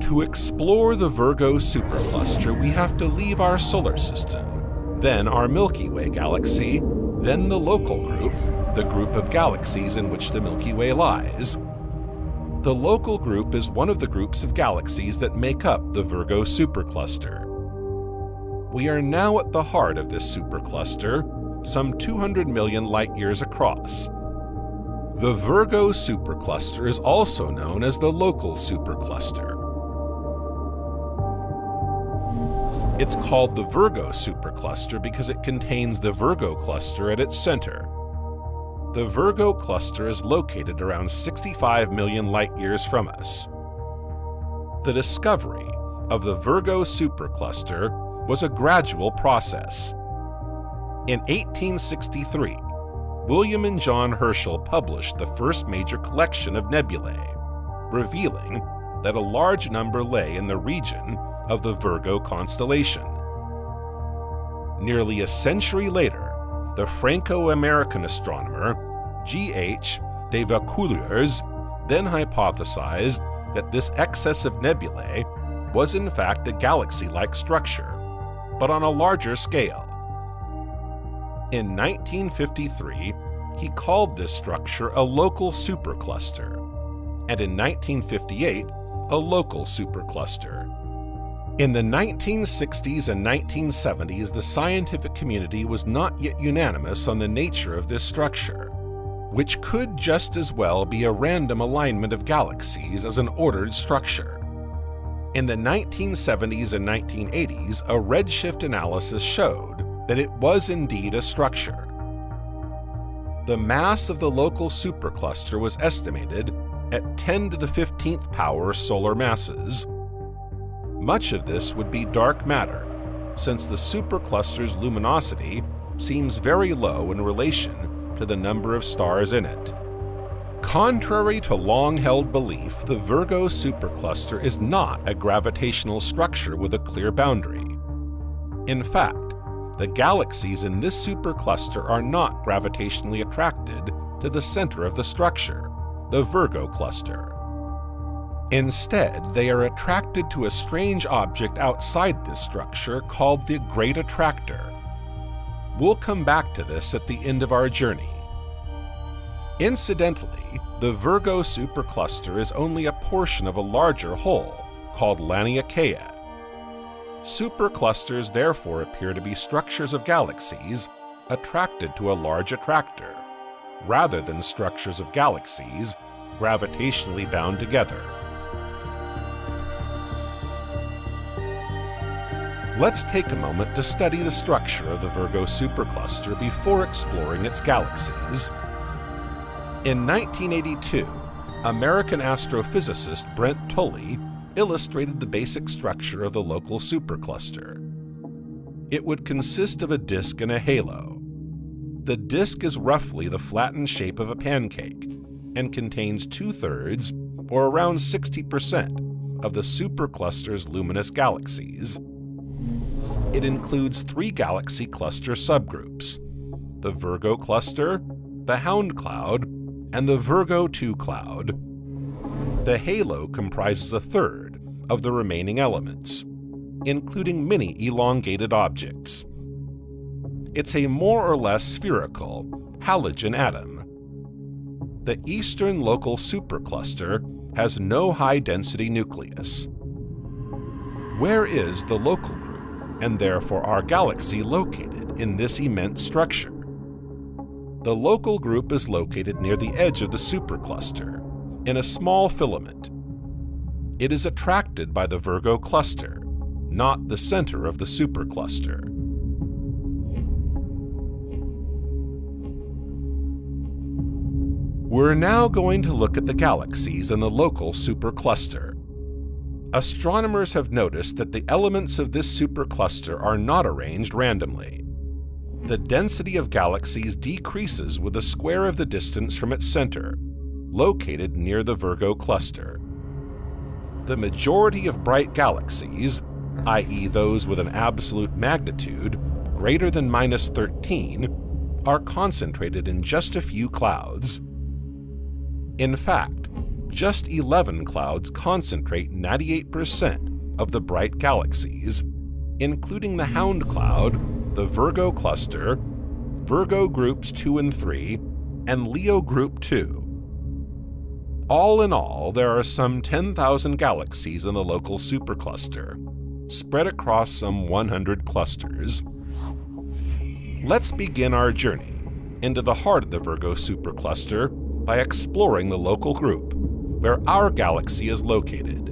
To explore the Virgo supercluster, we have to leave our solar system, then our Milky Way galaxy, then the local group, the group of galaxies in which the Milky Way lies. The local group is one of the groups of galaxies that make up the Virgo supercluster. We are now at the heart of this supercluster, some 200 million light-years across. The Virgo supercluster is also known as the local supercluster. It's called the Virgo supercluster because it contains the Virgo cluster at its center. The Virgo cluster is located around 65 million light-years from us. The discovery of the Virgo supercluster was a gradual process. In 1863, William and John Herschel published the first major collection of nebulae, revealing that a large number lay in the region of the Virgo constellation. Nearly a century later, the Franco-American astronomer G.H. de Vaucouleurs then hypothesized that this excess of nebulae was in fact a galaxy-like structure, but on a larger scale. In 1953, he called this structure a local supercluster, and in 1958, a local supercluster. In the 1960s and 1970s, the scientific community was not yet unanimous on the nature of this structure, which could just as well be a random alignment of galaxies as an ordered structure. In the 1970s and 1980s, a redshift analysis showed that it was indeed a structure. The mass of the local supercluster was estimated at 10 to the 15th power solar masses. Much of this would be dark matter, since the supercluster's luminosity seems very low in relation to the number of stars in it. Contrary to long-held belief, the Virgo supercluster is not a gravitational structure with a clear boundary. In fact, the galaxies in this supercluster are not gravitationally attracted to the center of the structure, the Virgo cluster. Instead, they are attracted to a strange object outside this structure called the Great Attractor. We'll come back to this at the end of our journey. Incidentally, the Virgo supercluster is only a portion of a larger whole called Laniakea. Superclusters therefore appear to be structures of galaxies attracted to a large attractor, rather than structures of galaxies gravitationally bound together. Let's take a moment to study the structure of the Virgo supercluster before exploring its galaxies. In 1982, American astrophysicist Brent Tully illustrated the basic structure of the local supercluster. It would consist of a disk and a halo. The disk is roughly the flattened shape of a pancake and contains 2/3, or around 60%, of the supercluster's luminous galaxies. It includes 3 galaxy cluster subgroups: the Virgo cluster, the Hound cloud, and the Virgo II cloud. The halo comprises 1/3 of the remaining elements, including many elongated objects. It's a more or less spherical halogen atom. The eastern local supercluster has no high-density nucleus. Where is the local group, and therefore our galaxy, located in this immense structure? The local group is located near the edge of the supercluster, in a small filament. It is attracted by the Virgo cluster, not the center of the supercluster. We're now going to look at the galaxies in the local supercluster. Astronomers have noticed that the elements of this supercluster are not arranged randomly. The density of galaxies decreases with the square of the distance from its center, located near the Virgo cluster. The majority of bright galaxies, i.e. those with an absolute magnitude greater than -13, are concentrated in just a few clouds. In fact, just 11 clouds concentrate 98% of the bright galaxies, including the Hound Cloud, the Virgo cluster, Virgo groups 2 and 3, and Leo group 2. All in all, there are some 10,000 galaxies in the local supercluster, spread across some 100 clusters. Let's begin our journey into the heart of the Virgo supercluster by exploring the local group, where our galaxy is located.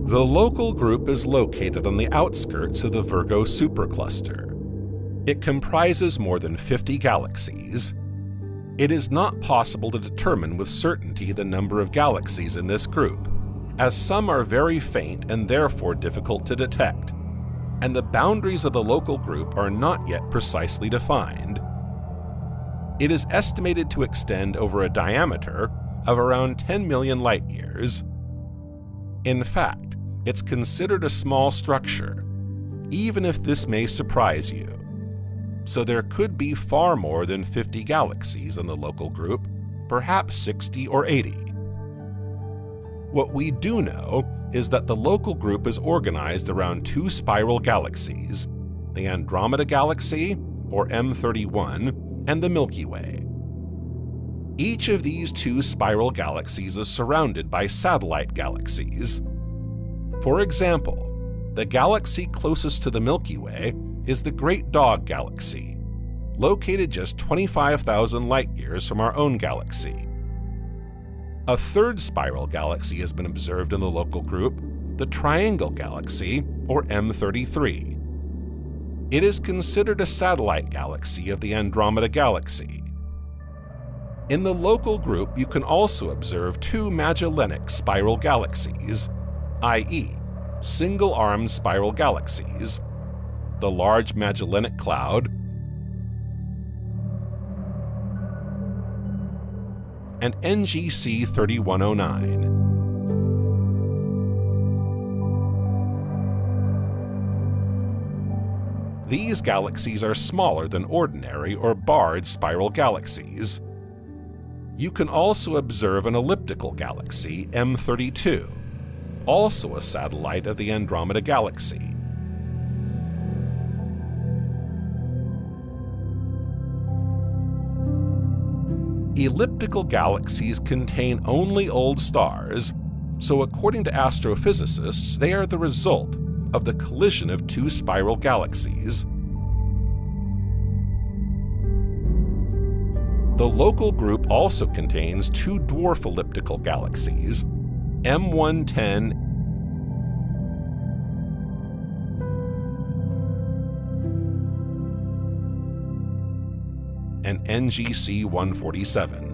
The local group is located on the outskirts of the Virgo supercluster. It comprises more than 50 galaxies. It is not possible to determine with certainty the number of galaxies in this group, as some are very faint and therefore difficult to detect, and the boundaries of the local group are not yet precisely defined. It is estimated to extend over a diameter of around 10 million light-years. In fact, it's considered a small structure, even if this may surprise you. So there could be far more than 50 galaxies in the local group, perhaps 60 or 80. What we do know is that the local group is organized around two spiral galaxies, the Andromeda galaxy, or M31, and the Milky Way. Each of these two spiral galaxies is surrounded by satellite galaxies. For example, the galaxy closest to the Milky Way is the Great Dog Galaxy, located just 25,000 light-years from our own galaxy. A third spiral galaxy has been observed in the local group, the Triangle Galaxy, or M33. It is considered a satellite galaxy of the Andromeda Galaxy. In the local group, you can also observe two Magellanic spiral galaxies, i.e., single-armed spiral galaxies, the Large Magellanic Cloud, and NGC 3109. These galaxies are smaller than ordinary or barred spiral galaxies. You can also observe an elliptical galaxy, M32, also a satellite of the Andromeda Galaxy. Elliptical galaxies contain only old stars, so according to astrophysicists, they are the result of the collision of two spiral galaxies. The local group also contains two dwarf elliptical galaxies, M110 and NGC 147.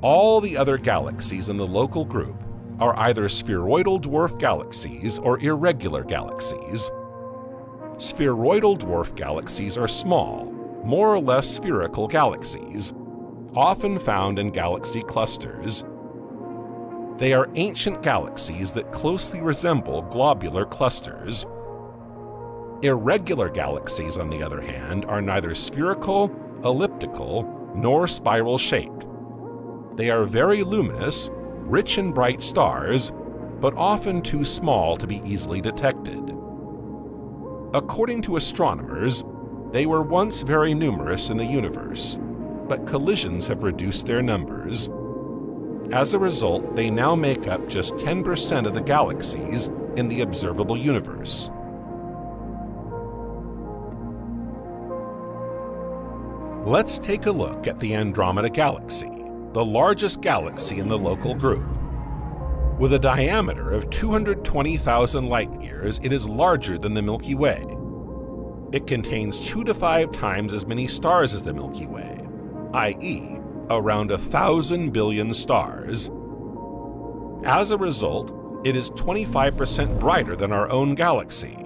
All the other galaxies in the local group are either spheroidal dwarf galaxies or irregular galaxies. Spheroidal dwarf galaxies are small, more or less spherical galaxies, often found in galaxy clusters. They are ancient galaxies that closely resemble globular clusters. Irregular galaxies, on the other hand, are neither spherical, elliptical, nor spiral-shaped. They are very luminous, rich in bright stars, but often too small to be easily detected. According to astronomers, they were once very numerous in the universe, but collisions have reduced their numbers. As a result, they now make up just 10% of the galaxies in the observable universe. Let's take a look at the Andromeda Galaxy, the largest galaxy in the local group. With a diameter of 220,000 light-years, it is larger than the Milky Way. It contains 2 to 5 times as many stars as the Milky Way, i.e., around 1,000 billion stars. As a result, it is 25% brighter than our own galaxy.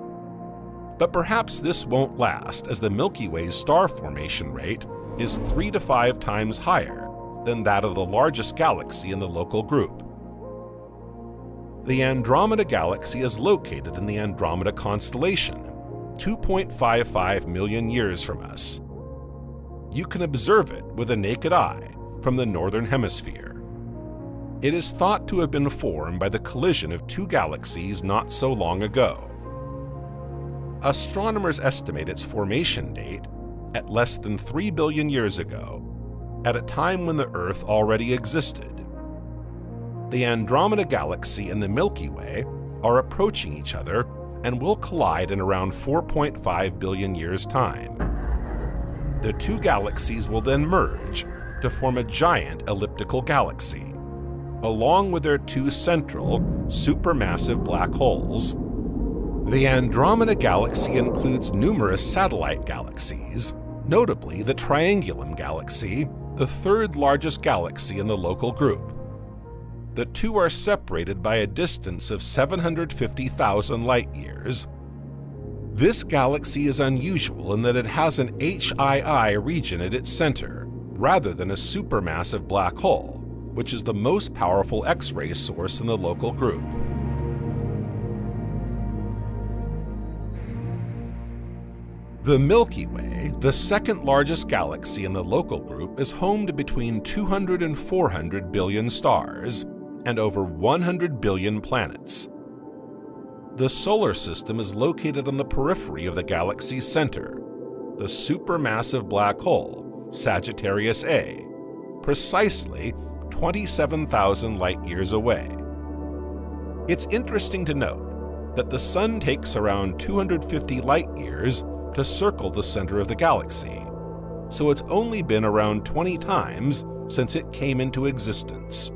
But perhaps this won't last, as the Milky Way's star formation rate is 3 to 5 times higher than that of the largest galaxy in the local group. The Andromeda galaxy is located in the Andromeda constellation, 2.55 million years from us. You can observe it with a naked eye from the northern hemisphere. It is thought to have been formed by the collision of two galaxies not so long ago. Astronomers estimate its formation date at less than 3 billion years ago, at a time when the Earth already existed. The Andromeda galaxy and the Milky Way are approaching each other and will collide in around 4.5 billion years' time. The two galaxies will then merge to form a giant elliptical galaxy, along with their two central, supermassive black holes. The Andromeda galaxy includes numerous satellite galaxies, notably the Triangulum galaxy, the third largest galaxy in the local group. The two are separated by a distance of 750,000 light-years. This galaxy is unusual in that it has an HII region at its center, rather than a supermassive black hole, which is the most powerful X-ray source in the local group. The Milky Way, the second largest galaxy in the local group, is home to between 200 and 400 billion stars and over 100 billion planets. The solar system is located on the periphery of the galaxy's center, the supermassive black hole, Sagittarius A, precisely 27,000 light-years away. It's interesting to note that the Sun takes around 250 light-years to circle the center of the galaxy, so it's only been around 20 times since it came into existence.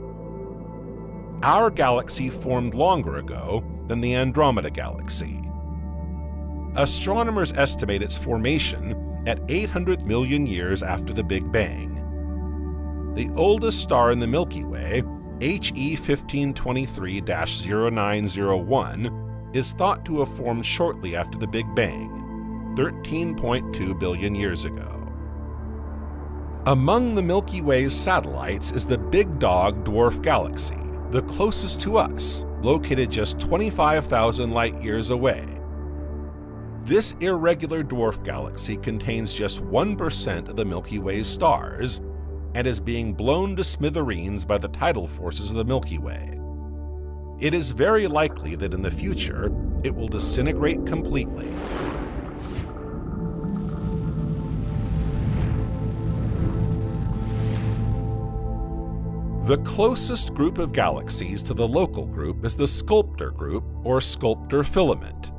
Our galaxy formed longer ago than the Andromeda galaxy. Astronomers estimate its formation at 800 million years after the Big Bang. The oldest star in the Milky Way, HE 1523-0901, is thought to have formed shortly after the Big Bang, 13.2 billion years ago. Among the Milky Way's satellites is the Big Dog dwarf galaxy, the closest to us, located just 25,000 light-years away. This irregular dwarf galaxy contains just 1% of the Milky Way's stars and is being blown to smithereens by the tidal forces of the Milky Way. It is very likely that in the future it will disintegrate completely. The closest group of galaxies to the local group is the Sculptor group, or Sculptor filament.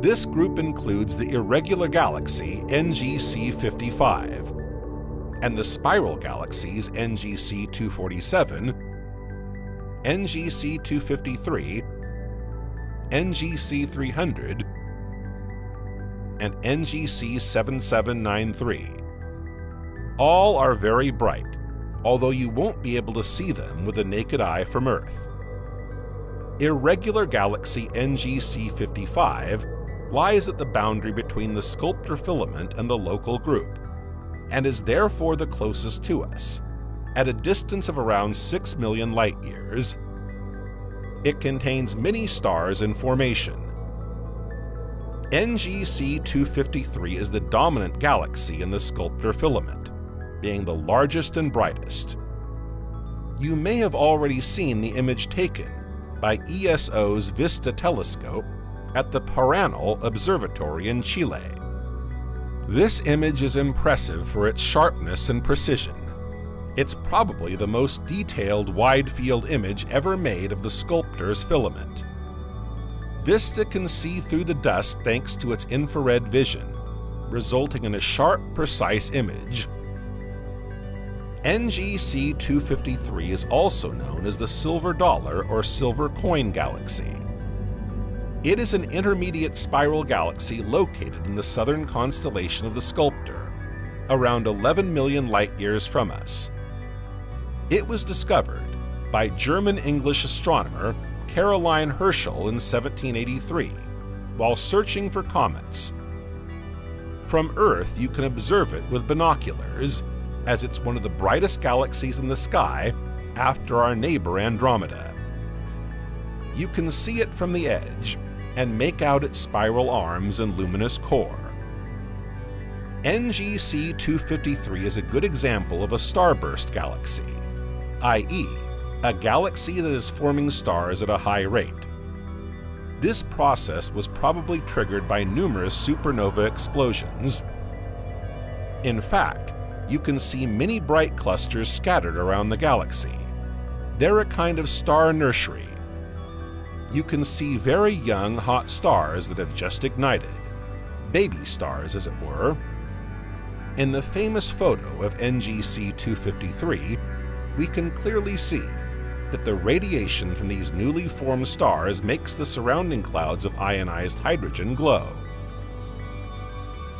This group includes the irregular galaxy NGC 55 and the spiral galaxies NGC 247, NGC 253, NGC 300, and NGC 7793. All are very bright, although you won't be able to see them with the naked eye from Earth. Irregular galaxy NGC 55 lies at the boundary between the Sculptor filament and the local group, and is therefore the closest to us, at a distance of around 6 million light-years. It contains many stars in formation. NGC 253 is the dominant galaxy in the Sculptor filament, being the largest and brightest. You may have already seen the image taken by ESO's Vesta telescope at the Paranal Observatory in Chile. This image is impressive for its sharpness and precision. It's probably the most detailed wide-field image ever made of the Sculptor's filament. Vesta can see through the dust thanks to its infrared vision, resulting in a sharp, precise image. NGC 253 is also known as the Silver Dollar or Silver Coin Galaxy. It is an intermediate spiral galaxy located in the southern constellation of the Sculptor, around 11 million light-years from us. It was discovered by German-English astronomer Caroline Herschel in 1783 while searching for comets. From Earth, you can observe it with binoculars, as it's one of the brightest galaxies in the sky after our neighbor Andromeda. You can see it from the edge and make out its spiral arms and luminous core. NGC 253 is a good example of a starburst galaxy, i.e., a galaxy that is forming stars at a high rate. This process was probably triggered by numerous supernova explosions. In fact, you can see many bright clusters scattered around the galaxy. They're a kind of star nursery. You can see very young, hot stars that have just ignited, baby stars as it were. In the famous photo of NGC 253, we can clearly see that the radiation from these newly formed stars makes the surrounding clouds of ionized hydrogen glow.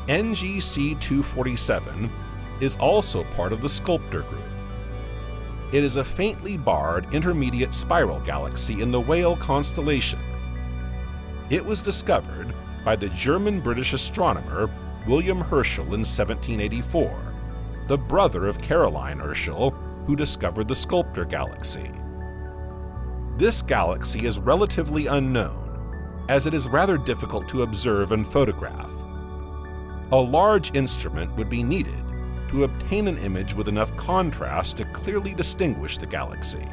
NGC 247 is also part of the Sculptor group. It is a faintly barred intermediate spiral galaxy in the Whale constellation. It was discovered by the German-British astronomer William Herschel in 1784, the brother of Caroline Herschel, who discovered the Sculptor galaxy. This galaxy is relatively unknown, as it is rather difficult to observe and photograph. A large instrument would be needed to obtain an image with enough contrast to clearly distinguish the galaxy.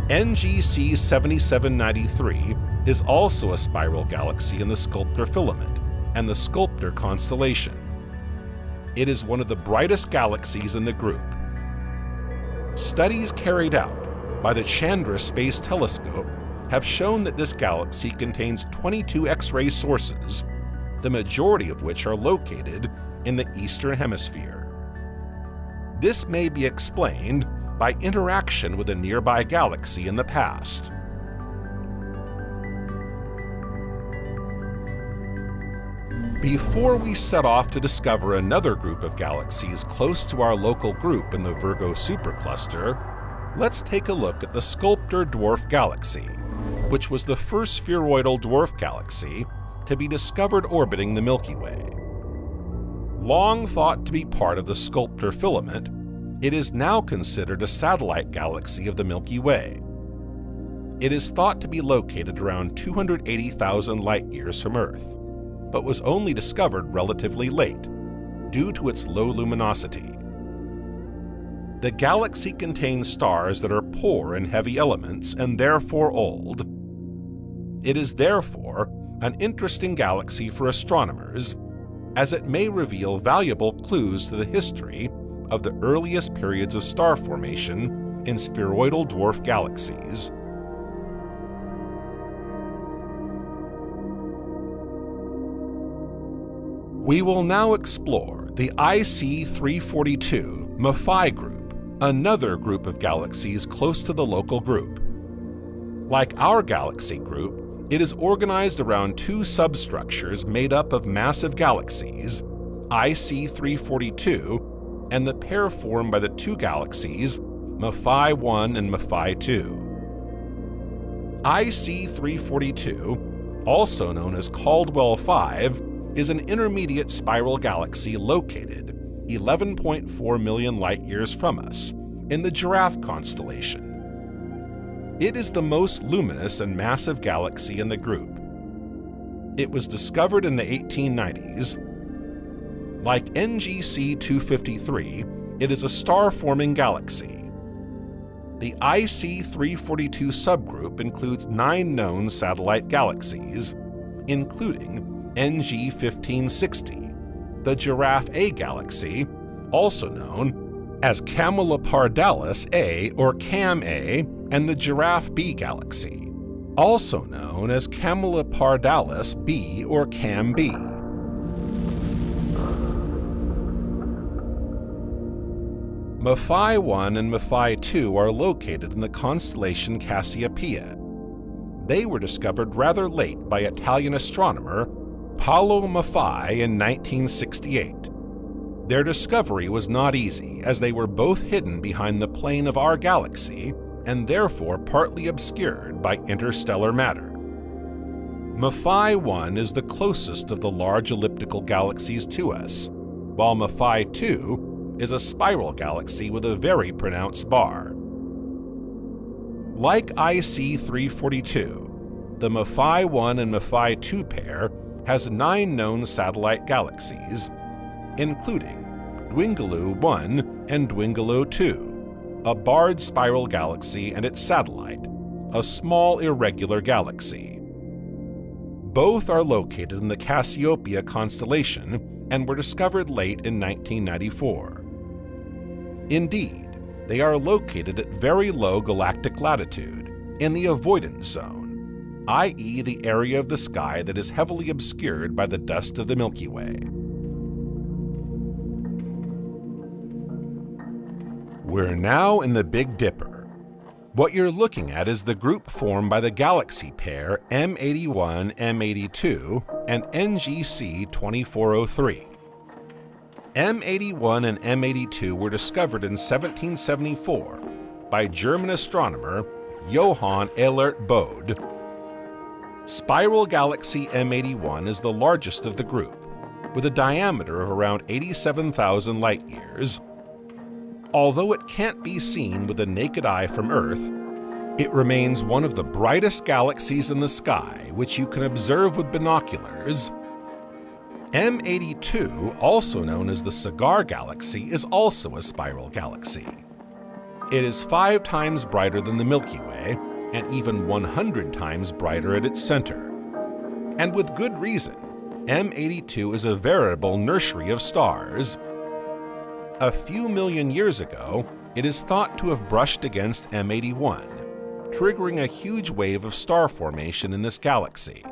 NGC 7793 is also a spiral galaxy in the Sculptor filament and the Sculptor constellation. It is one of the brightest galaxies in the group. Studies carried out by the Chandra Space Telescope have shown that this galaxy contains 22 X-ray sources, the majority of which are located in the Eastern Hemisphere. This may be explained by interaction with a nearby galaxy in the past. Before we set off to discover another group of galaxies close to our local group in the Virgo supercluster, let's take a look at the Sculptor dwarf galaxy, which was the first spheroidal dwarf galaxy to be discovered orbiting the Milky Way. Long thought to be part of the Sculptor filament, it is now considered a satellite galaxy of the Milky Way. It is thought to be located around 280,000 light-years from Earth, but was only discovered relatively late, due to its low luminosity. The galaxy contains stars that are poor in heavy elements and therefore old. It is therefore an interesting galaxy for astronomers, as it may reveal valuable clues to the history of the earliest periods of star formation in spheroidal dwarf galaxies. We will now explore the IC 342 Mafi group, another group of galaxies close to the local group. Like our galaxy group, it is organized around two substructures made up of massive galaxies, IC 342 and the pair formed by the two galaxies, Mafi 1 and Mafi 2. IC 342, also known as Caldwell 5, is an intermediate spiral galaxy located 11.4 million light-years from us in the Giraffe constellation. It is the most luminous and massive galaxy in the group. It was discovered in the 1890s. Like NGC 253, it is a star-forming galaxy. The IC 342 subgroup includes 9 known satellite galaxies, including NG 1560, the Giraffe A galaxy, also known as Camelopardalis A or Cam-A, and the Giraffe B galaxy, also known as Camelopardalis B or Cam-B. Mafi 1 and Mafi 2 are located in the constellation Cassiopeia. They were discovered rather late by Italian astronomer Paolo Mafi in 1968. Their discovery was not easy, as they were both hidden behind the plane of our galaxy and therefore partly obscured by interstellar matter. Mafi 1 is the closest of the large elliptical galaxies to us, while Mafi 2 is a spiral galaxy with a very pronounced bar. Like IC 342, the Mafi 1 and Mafi 2 pair has 9 known satellite galaxies, including Dwingaloo 1 and Dwingaloo 2, a barred spiral galaxy and its satellite, a small irregular galaxy. Both are located in the Cassiopeia constellation and were discovered late in 1994. Indeed, they are located at very low galactic latitude, in the avoidance zone, i.e. the area of the sky that is heavily obscured by the dust of the Milky Way. We're now in the Big Dipper. What you're looking at is the group formed by the galaxy pair M81, M82, and NGC 2403. M81 and M82 were discovered in 1774 by German astronomer Johann Elert Bode. Spiral galaxy M81 is the largest of the group, with a diameter of around 87,000 light-years. Although it can't be seen with the naked eye from Earth, it remains one of the brightest galaxies in the sky, which you can observe with binoculars. M82, also known as the Cigar Galaxy, is also a spiral galaxy. It is 5 times brighter than the Milky Way, and even 100 times brighter at its center. And with good reason. M82 is a veritable nursery of stars. A few million years ago, it is thought to have brushed against M81, triggering a huge wave of star formation in this galaxy.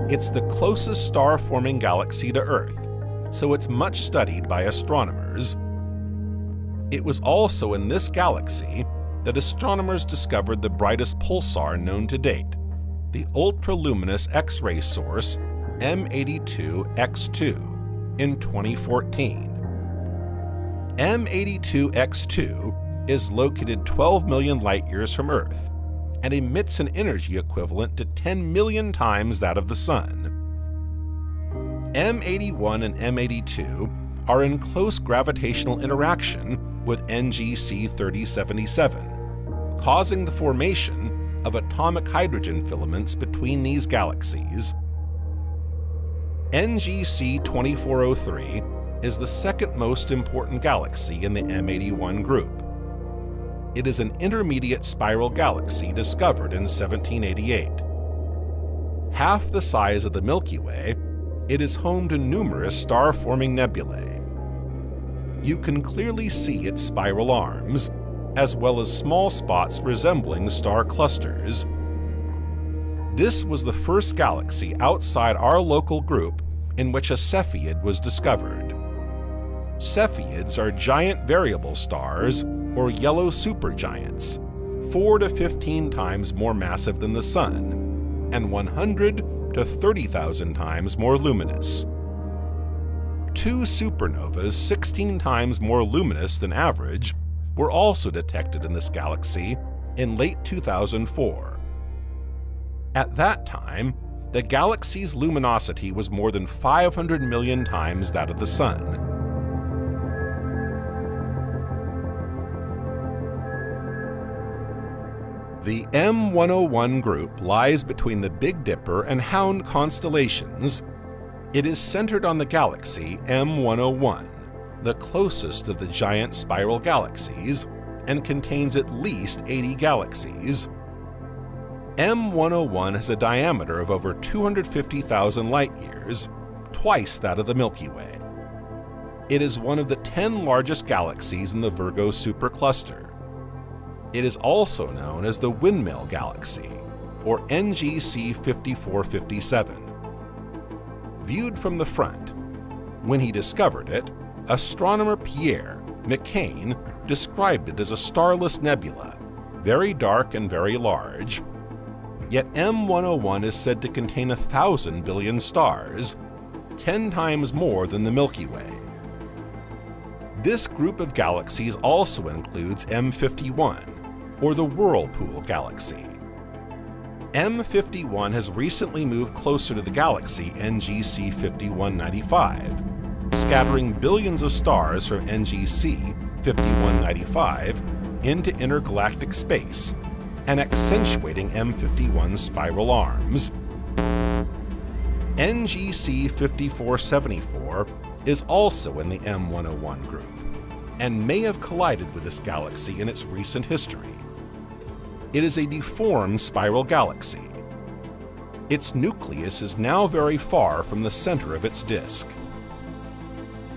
It's the closest star-forming galaxy to Earth, so it's much studied by astronomers. It was also in this galaxy that astronomers discovered the brightest pulsar known to date, the ultraluminous X-ray source M82X2, in 2014. M82X2 is located 12 million light-years from Earth and emits an energy equivalent to 10 million times that of the Sun. M81 and M82 are in close gravitational interaction with NGC 3077, causing the formation of atomic hydrogen filaments between these galaxies. NGC 2403 is the second most important galaxy in the M81 group. It is an intermediate spiral galaxy discovered in 1788. Half the size of the Milky Way, it is home to numerous star-forming nebulae. You can clearly see its spiral arms, as well as small spots resembling star clusters. This was the first galaxy outside our local group in which a Cepheid was discovered. Cepheids are giant variable stars, or yellow supergiants, 4 to 15 times more massive than the Sun, and 100 to 30,000 times more luminous. 2 supernovas 16 times more luminous than average were also detected in this galaxy in late 2004. At that time, the galaxy's luminosity was more than 500 million times that of the Sun. The M101 group lies between the Big Dipper and Hound constellations. It is centered on the galaxy M101, the closest of the giant spiral galaxies, and contains at least 80 galaxies. M101 has a diameter of over 250,000 light-years, twice that of the Milky Way. It is one of the 10 largest galaxies in the Virgo supercluster. It is also known as the Windmill Galaxy, or NGC 5457. Viewed from the front, when he discovered it, astronomer Pierre McCain described it as a starless nebula, very dark and very large. Yet M101 is said to contain 1,000 billion stars, 10 times more than the Milky Way. This group of galaxies also includes M51, or the Whirlpool Galaxy. M51 has recently moved closer to the galaxy NGC 5195, scattering billions of stars from NGC 5195 into intergalactic space and accentuating M51's spiral arms. NGC 5474 is also in the M101 group and may have collided with this galaxy in its recent history. It is a deformed spiral galaxy. Its nucleus is now very far from the center of its disk.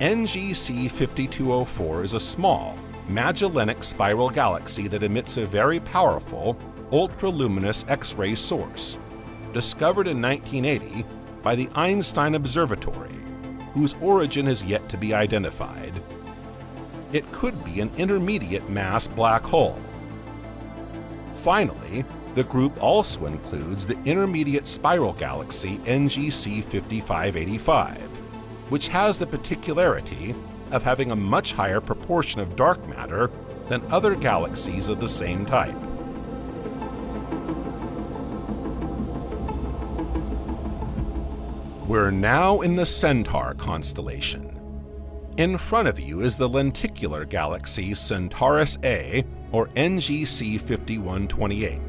NGC 5204 is a small, Magellanic spiral galaxy that emits a very powerful, ultraluminous X-ray source, discovered in 1980 by the Einstein Observatory, whose origin has yet to be identified. It could be an intermediate mass black hole. Finally, the group also includes the intermediate spiral galaxy NGC 5585, which has the particularity of having a much higher proportion of dark matter than other galaxies of the same type. We're now in the Centaur constellation. In front of you is the lenticular galaxy Centaurus A, or NGC 5128.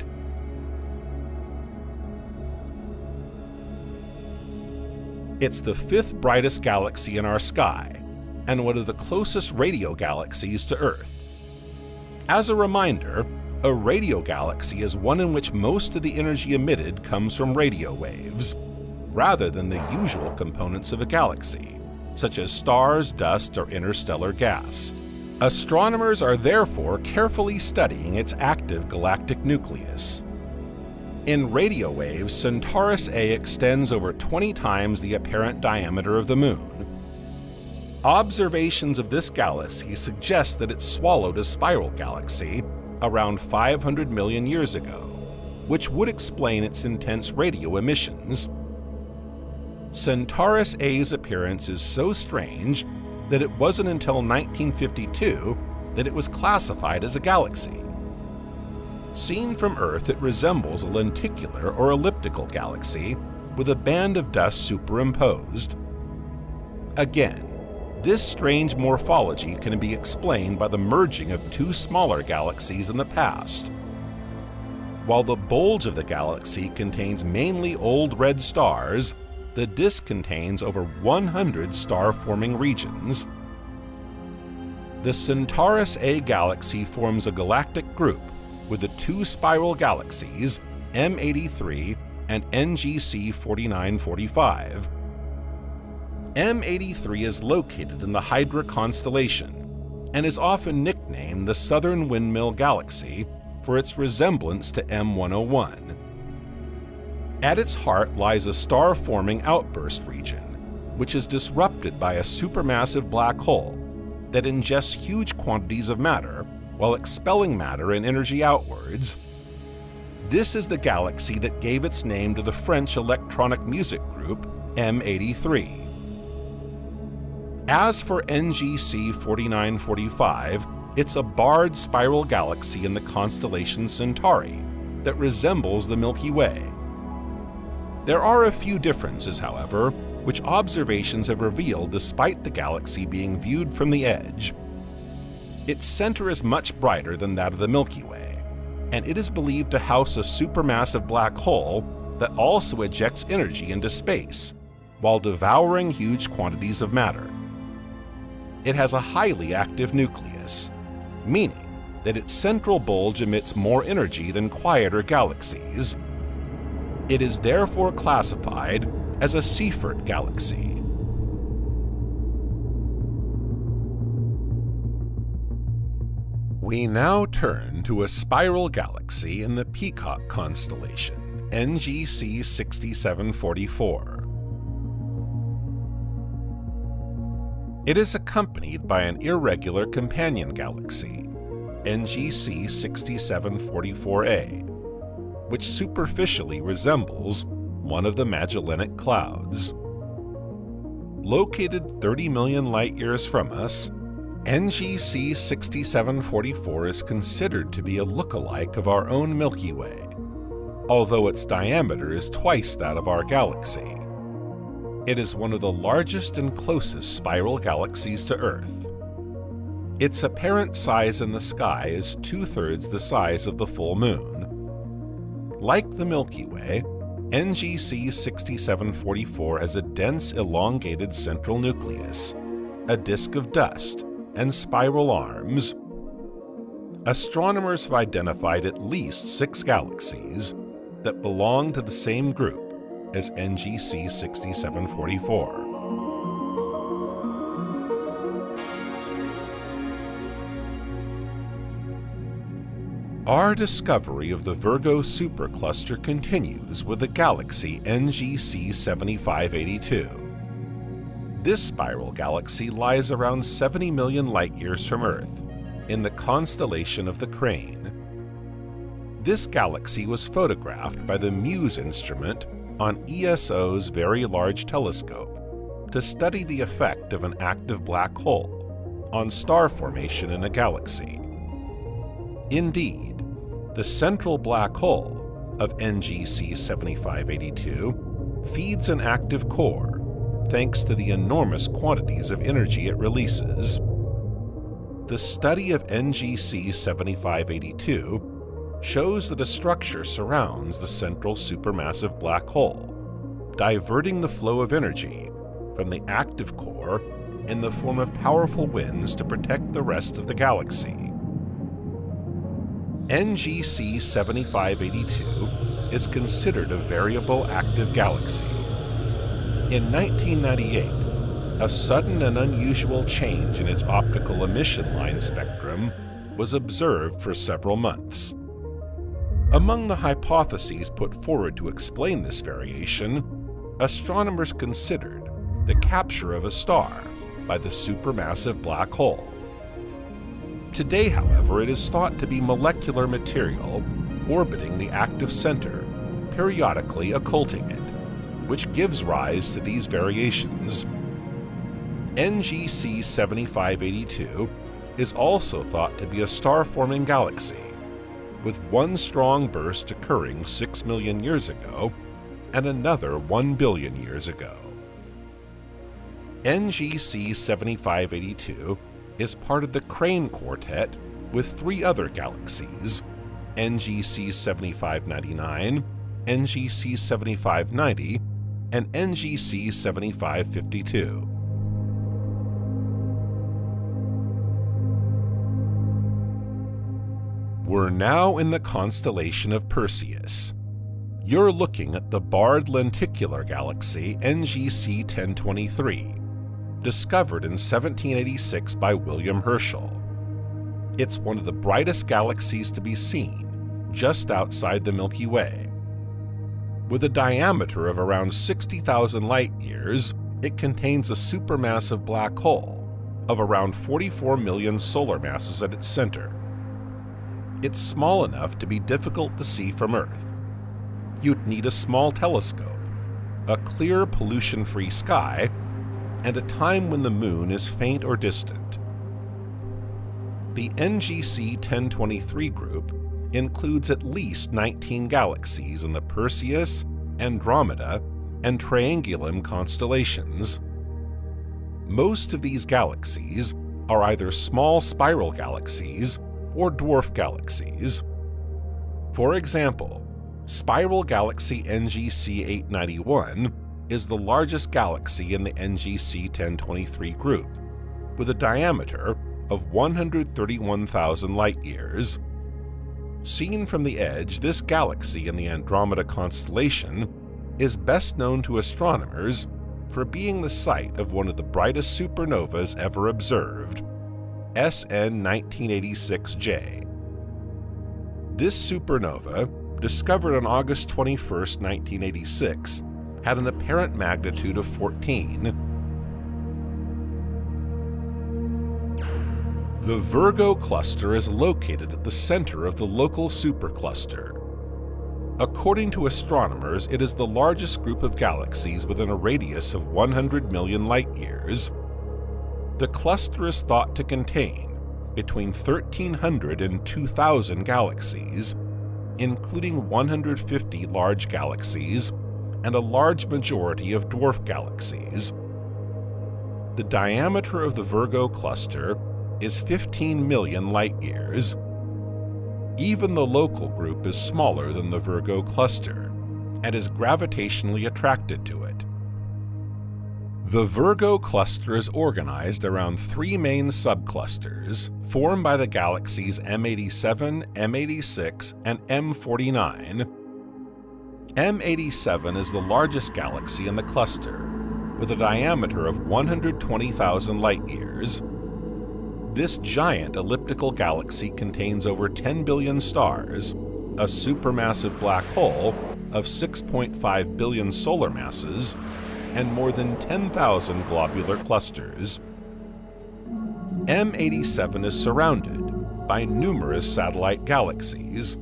It's the fifth brightest galaxy in our sky, and one of the closest radio galaxies to Earth. As a reminder, a radio galaxy is one in which most of the energy emitted comes from radio waves, rather than the usual components of a galaxy, such as stars, dust, or interstellar gas. Astronomers are therefore carefully studying its active galactic nucleus. In radio waves, Centaurus A extends over 20 times the apparent diameter of the Moon. Observations of this galaxy suggest that it swallowed a spiral galaxy around 500 million years ago, which would explain its intense radio emissions. Centaurus A's appearance is so strange that it wasn't until 1952 that it was classified as a galaxy. Seen from Earth, it resembles a lenticular or elliptical galaxy with a band of dust superimposed. Again, this strange morphology can be explained by the merging of two smaller galaxies in the past. While the bulge of the galaxy contains mainly old red stars, the disk contains over 100 star-forming regions. The Centaurus A galaxy forms a galactic group with the two spiral galaxies M83 and NGC 4945. M83 is located in the Hydra constellation and is often nicknamed the Southern Windmill Galaxy for its resemblance to M101. At its heart lies a star-forming outburst region, which is disrupted by a supermassive black hole that ingests huge quantities of matter while expelling matter and energy outwards. This is the galaxy that gave its name to the French electronic music group M83. As for NGC 4945, it's a barred spiral galaxy in the constellation Centauri that resembles the Milky Way. There are a few differences, however, which observations have revealed despite the galaxy being viewed from the edge. Its center is much brighter than that of the Milky Way, and it is believed to house a supermassive black hole that also ejects energy into space, while devouring huge quantities of matter. It has a highly active nucleus, meaning that its central bulge emits more energy than quieter galaxies. It is therefore classified as a Seyfert galaxy. We now turn to a spiral galaxy in the Peacock constellation, NGC 6744. It is accompanied by an irregular companion galaxy, NGC 6744a, which superficially resembles one of the Magellanic Clouds. Located 30 million light-years from us, NGC 6744 is considered to be a look-alike of our own Milky Way. although its diameter is twice that of our galaxy. It is one of the largest and closest spiral galaxies to Earth. Its apparent size in the sky is 2/3 the size of the full moon. Like the Milky Way, NGC 6744 has a dense, elongated central nucleus, a disk of dust, and spiral arms. Astronomers have identified at least 6 galaxies that belong to the same group as NGC 6744. Our discovery of the Virgo supercluster continues with the galaxy NGC 7582. This spiral galaxy lies around 70 million light-years from Earth, in the constellation of the Crane. This galaxy was photographed by the MUSE instrument on ESO's Very Large Telescope to study the effect of an active black hole on star formation in a galaxy. Indeed, the central black hole of NGC 7582 feeds an active core thanks to the enormous quantities of energy it releases. The study of NGC 7582 shows that a structure surrounds the central supermassive black hole, diverting the flow of energy from the active core in the form of powerful winds to protect the rest of the galaxy. NGC 7582 is considered a variable active galaxy. In 1998, a sudden and unusual change in its optical emission line spectrum was observed for several months. Among the hypotheses put forward to explain this variation, astronomers considered the capture of a star by the supermassive black hole. Today, however, it is thought to be molecular material orbiting the active center, periodically occulting it, which gives rise to these variations. NGC 7582 is also thought to be a star-forming galaxy, with one strong burst occurring 6 million years ago and another 1 billion years ago. NGC 7582 is part of the Crane Quartet with 3 other galaxies, NGC 7599, NGC 7590, and NGC 7552. We're now in the constellation of Perseus. You're looking at the barred lenticular galaxy NGC 1023, discovered in 1786 by William Herschel. It's one of the brightest galaxies to be seen, just outside the Milky Way. With a diameter of around 60,000 light-years, it contains a supermassive black hole of around 44 million solar masses at its center. It's small enough to be difficult to see from Earth. You'd need a small telescope, a clear, pollution-free sky, and a time when the moon is faint or distant. The NGC 1023 group includes at least 19 galaxies in the Perseus, Andromeda, and Triangulum constellations. Most of these galaxies are either small spiral galaxies or dwarf galaxies. For example, spiral galaxy NGC 891 is the largest galaxy in the NGC 1023 group, with a diameter of 131,000 light-years. Seen from the edge, this galaxy in the Andromeda constellation is best known to astronomers for being the site of one of the brightest supernovas ever observed, SN 1986J. This supernova, discovered on August 21, 1986, had an apparent magnitude of 14. The Virgo cluster is located at the center of the local supercluster. According to astronomers, it is the largest group of galaxies within a radius of 100 million light-years. The cluster is thought to contain between 1,300 and 2,000 galaxies, including 150 large galaxies and a large majority of dwarf galaxies. The diameter of the Virgo cluster is 15 million light-years. Even the local group is smaller than the Virgo cluster and is gravitationally attracted to it. The Virgo cluster is organized around three main subclusters formed by the galaxies M87, M86, and M49. M87 is the largest galaxy in the cluster, with a diameter of 120,000 light-years. This giant elliptical galaxy contains over 10 billion stars, a supermassive black hole of 6.5 billion solar masses, and more than 10,000 globular clusters. M87 is surrounded by numerous satellite galaxies,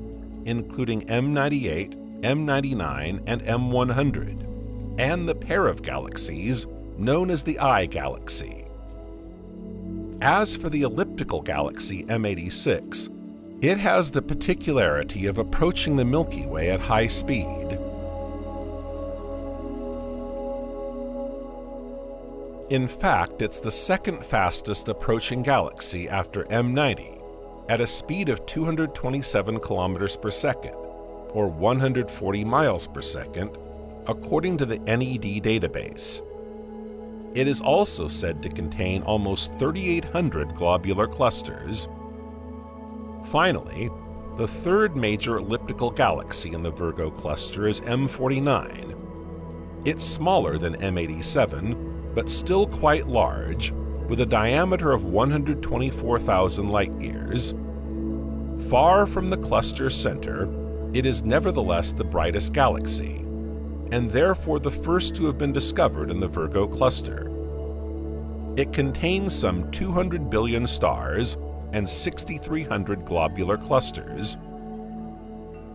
including M98, M99, and M100, and the pair of galaxies known as the I galaxy. As for the elliptical galaxy M86, it has the particularity of approaching the Milky Way at high speed. In fact, it's the second fastest approaching galaxy after M90, at a speed of 227 kilometers per second, or 140 miles per second, according to the NED database. It is also said to contain almost 3,800 globular clusters. Finally, the third major elliptical galaxy in the Virgo cluster is M49. It's smaller than M87, but still quite large, with a diameter of 124,000 light-years. Far from the cluster's center, it is nevertheless the brightest galaxy, and therefore the first to have been discovered in the Virgo cluster. It contains some 200 billion stars and 6,300 globular clusters.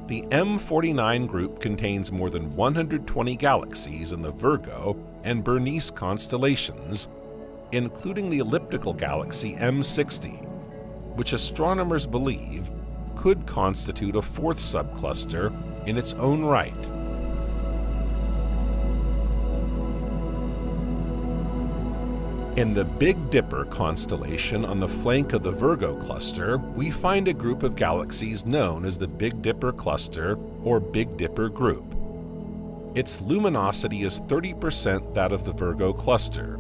The M49 group contains more than 120 galaxies in the Virgo and Bernice constellations, including the elliptical galaxy M60, which astronomers believe could constitute a fourth subcluster in its own right. In the Big Dipper constellation on the flank of the Virgo cluster, we find a group of galaxies known as the Big Dipper cluster or Big Dipper group. Its luminosity is 30% that of the Virgo cluster,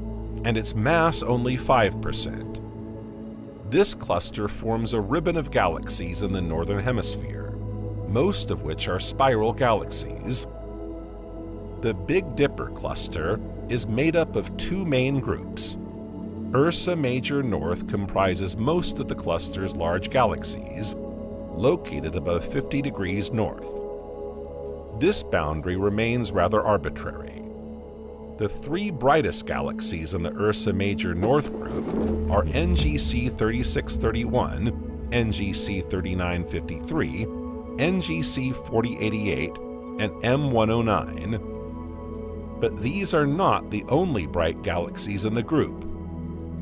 and its mass only 5%. This cluster forms a ribbon of galaxies in the northern hemisphere, most of which are spiral galaxies. The Big Dipper cluster is made up of two main groups. Ursa Major North comprises most of the cluster's large galaxies, located above 50 degrees north. This boundary remains rather arbitrary. The three brightest galaxies in the Ursa Major North group are NGC 3631, NGC 3953, NGC 4088, and M109. But these are not the only bright galaxies in the group.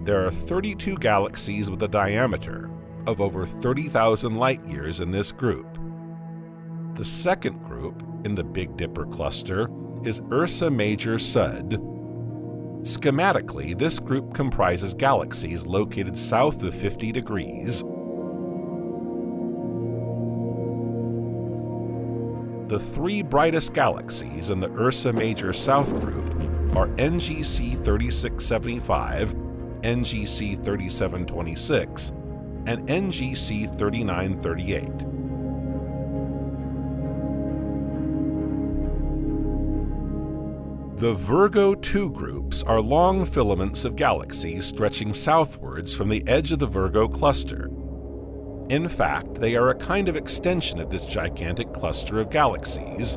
There are 32 galaxies with a diameter of over 30,000 light-years in this group. The second group in the Big Dipper cluster is Ursa Major Sud. Schematically, this group comprises galaxies located south of 50 degrees. The three brightest galaxies in the Ursa Major South group are NGC 3675, NGC 3726, and NGC 3938. The Virgo II groups are long filaments of galaxies stretching southwards from the edge of the Virgo cluster. In fact, they are a kind of extension of this gigantic cluster of galaxies.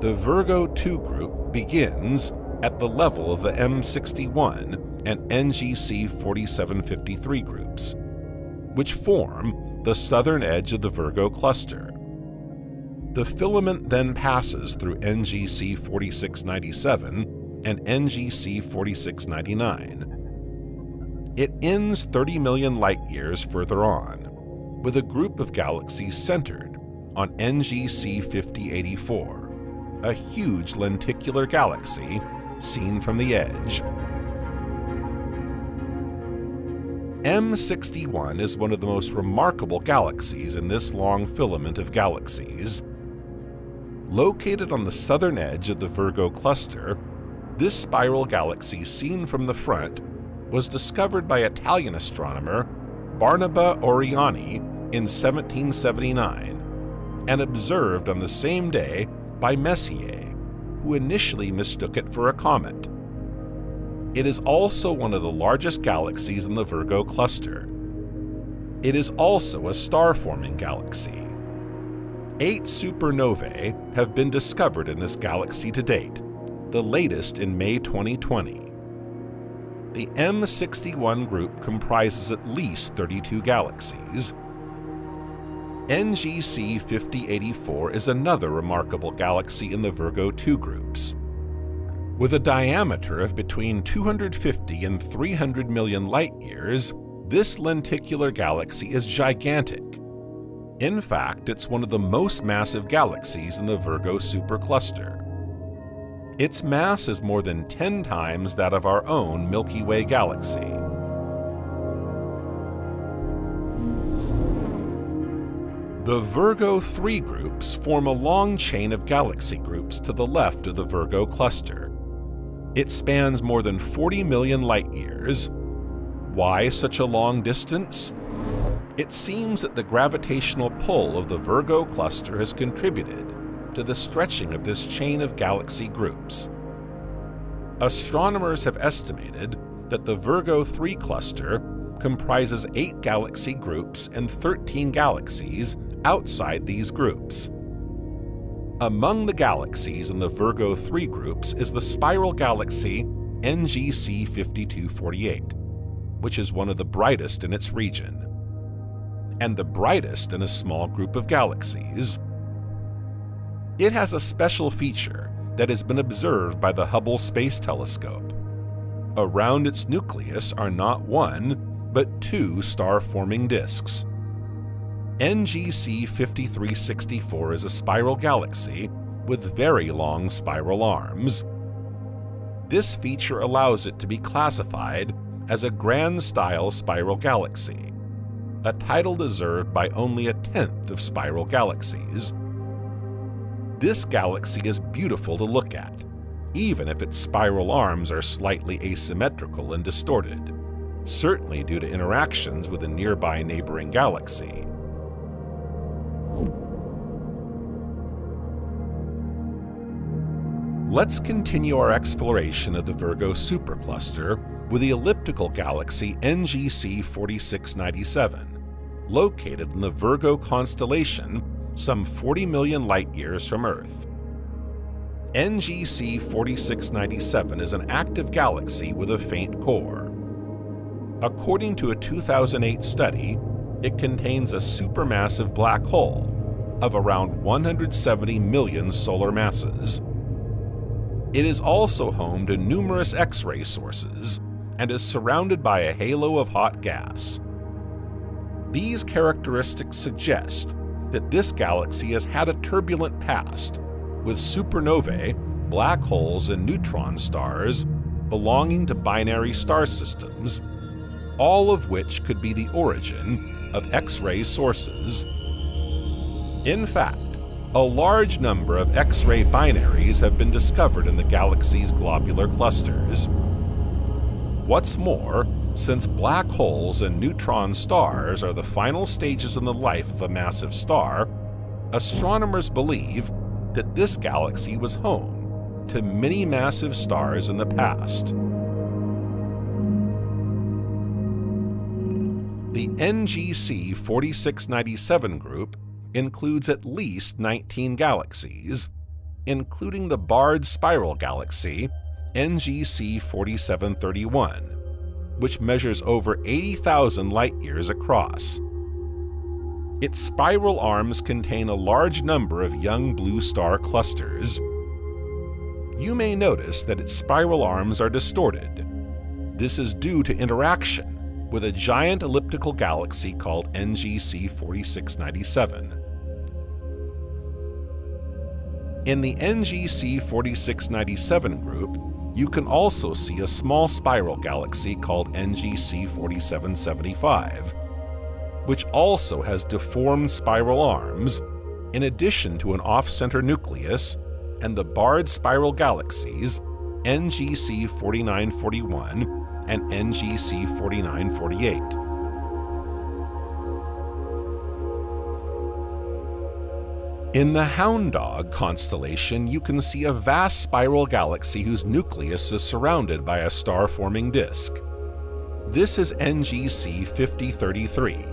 The Virgo II group begins at the level of the M61 and NGC 4753 groups, which form the southern edge of the Virgo cluster. The filament then passes through NGC 4697 and NGC 4699. It ends 30 million light-years further on, with a group of galaxies centered on NGC 5084, a huge lenticular galaxy seen from the edge. M61 is one of the most remarkable galaxies in this long filament of galaxies. Located on the southern edge of the Virgo cluster, this spiral galaxy seen from the front was discovered by Italian astronomer Barnaba Oriani in 1779 and observed on the same day by Messier, who initially mistook it for a comet. It is also one of the largest galaxies in the Virgo cluster. It is also a star-forming galaxy. 8 supernovae have been discovered in this galaxy to date, the latest in May 2020. The M61 group comprises at least 32 galaxies. NGC 5084 is another remarkable galaxy in the Virgo 2 groups. With a diameter of between 250 and 300 million light-years, this lenticular galaxy is gigantic. In fact, it's one of the most massive galaxies in the Virgo supercluster. Its mass is more than 10 times that of our own Milky Way galaxy. The Virgo 3 groups form a long chain of galaxy groups to the left of the Virgo cluster. It spans more than 40 million light-years. Why such a long distance? It seems that the gravitational pull of the Virgo cluster has contributed to the stretching of this chain of galaxy groups. Astronomers have estimated that the Virgo 3 cluster comprises 8 galaxy groups and 13 galaxies outside these groups. Among the galaxies in the Virgo 3 groups is the spiral galaxy NGC 5248, which is one of the brightest in its region, and the brightest in a small group of galaxies. It has a special feature that has been observed by the Hubble Space Telescope. Around its nucleus are not 1, but 2 star-forming disks. NGC 5364 is a spiral galaxy with very long spiral arms. This feature allows it to be classified as a grand-style spiral galaxy, a title deserved by only a tenth of spiral galaxies. This galaxy is beautiful to look at, even if its spiral arms are slightly asymmetrical and distorted, certainly due to interactions with a nearby neighboring galaxy. Let's continue our exploration of the Virgo supercluster with the elliptical galaxy NGC 4697, located in the Virgo constellation some 40 million light-years from Earth. NGC 4697 is an active galaxy with a faint core. According to a 2008 study, it contains a supermassive black hole of around 170 million solar masses. It is also home to numerous X-ray sources and is surrounded by a halo of hot gas. These characteristics suggest that this galaxy has had a turbulent past, with supernovae, black holes, and neutron stars belonging to binary star systems, all of which could be the origin of X-ray sources. In fact, a large number of X-ray binaries have been discovered in the galaxy's globular clusters. What's more, since black holes and neutron stars are the final stages in the life of a massive star, astronomers believe that this galaxy was home to many massive stars in the past. The NGC 4697 group includes at least 19 galaxies, including the barred spiral galaxy NGC 4731, which measures over 80,000 light-years across. Its spiral arms contain a large number of young blue star clusters. You may notice that its spiral arms are distorted. This is due to interaction with a giant elliptical galaxy called NGC 4697. In the NGC 4697 group, you can also see a small spiral galaxy called NGC 4775, which also has deformed spiral arms, in addition to an off-center nucleus, and the barred spiral galaxies NGC 4941 and NGC 4948. In the Hound Dog constellation, you can see a vast spiral galaxy whose nucleus is surrounded by a star-forming disk. This is NGC 5033.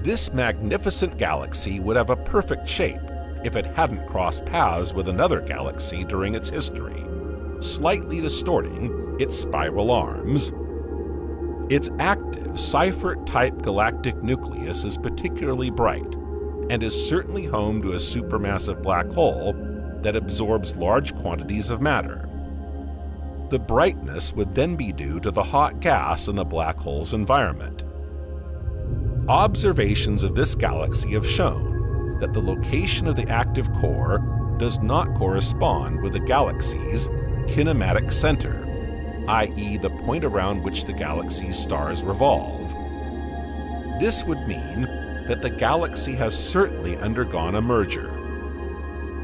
This magnificent galaxy would have a perfect shape if it hadn't crossed paths with another galaxy during its history, slightly distorting its spiral arms. Its active Seyfert-type galactic nucleus is particularly bright, and is certainly home to a supermassive black hole that absorbs large quantities of matter. The brightness would then be due to the hot gas in the black hole's environment. Observations of this galaxy have shown that the location of the active core does not correspond with the galaxy's kinematic center, i.e. the point around which the galaxy's stars revolve. This would mean that the galaxy has certainly undergone a merger.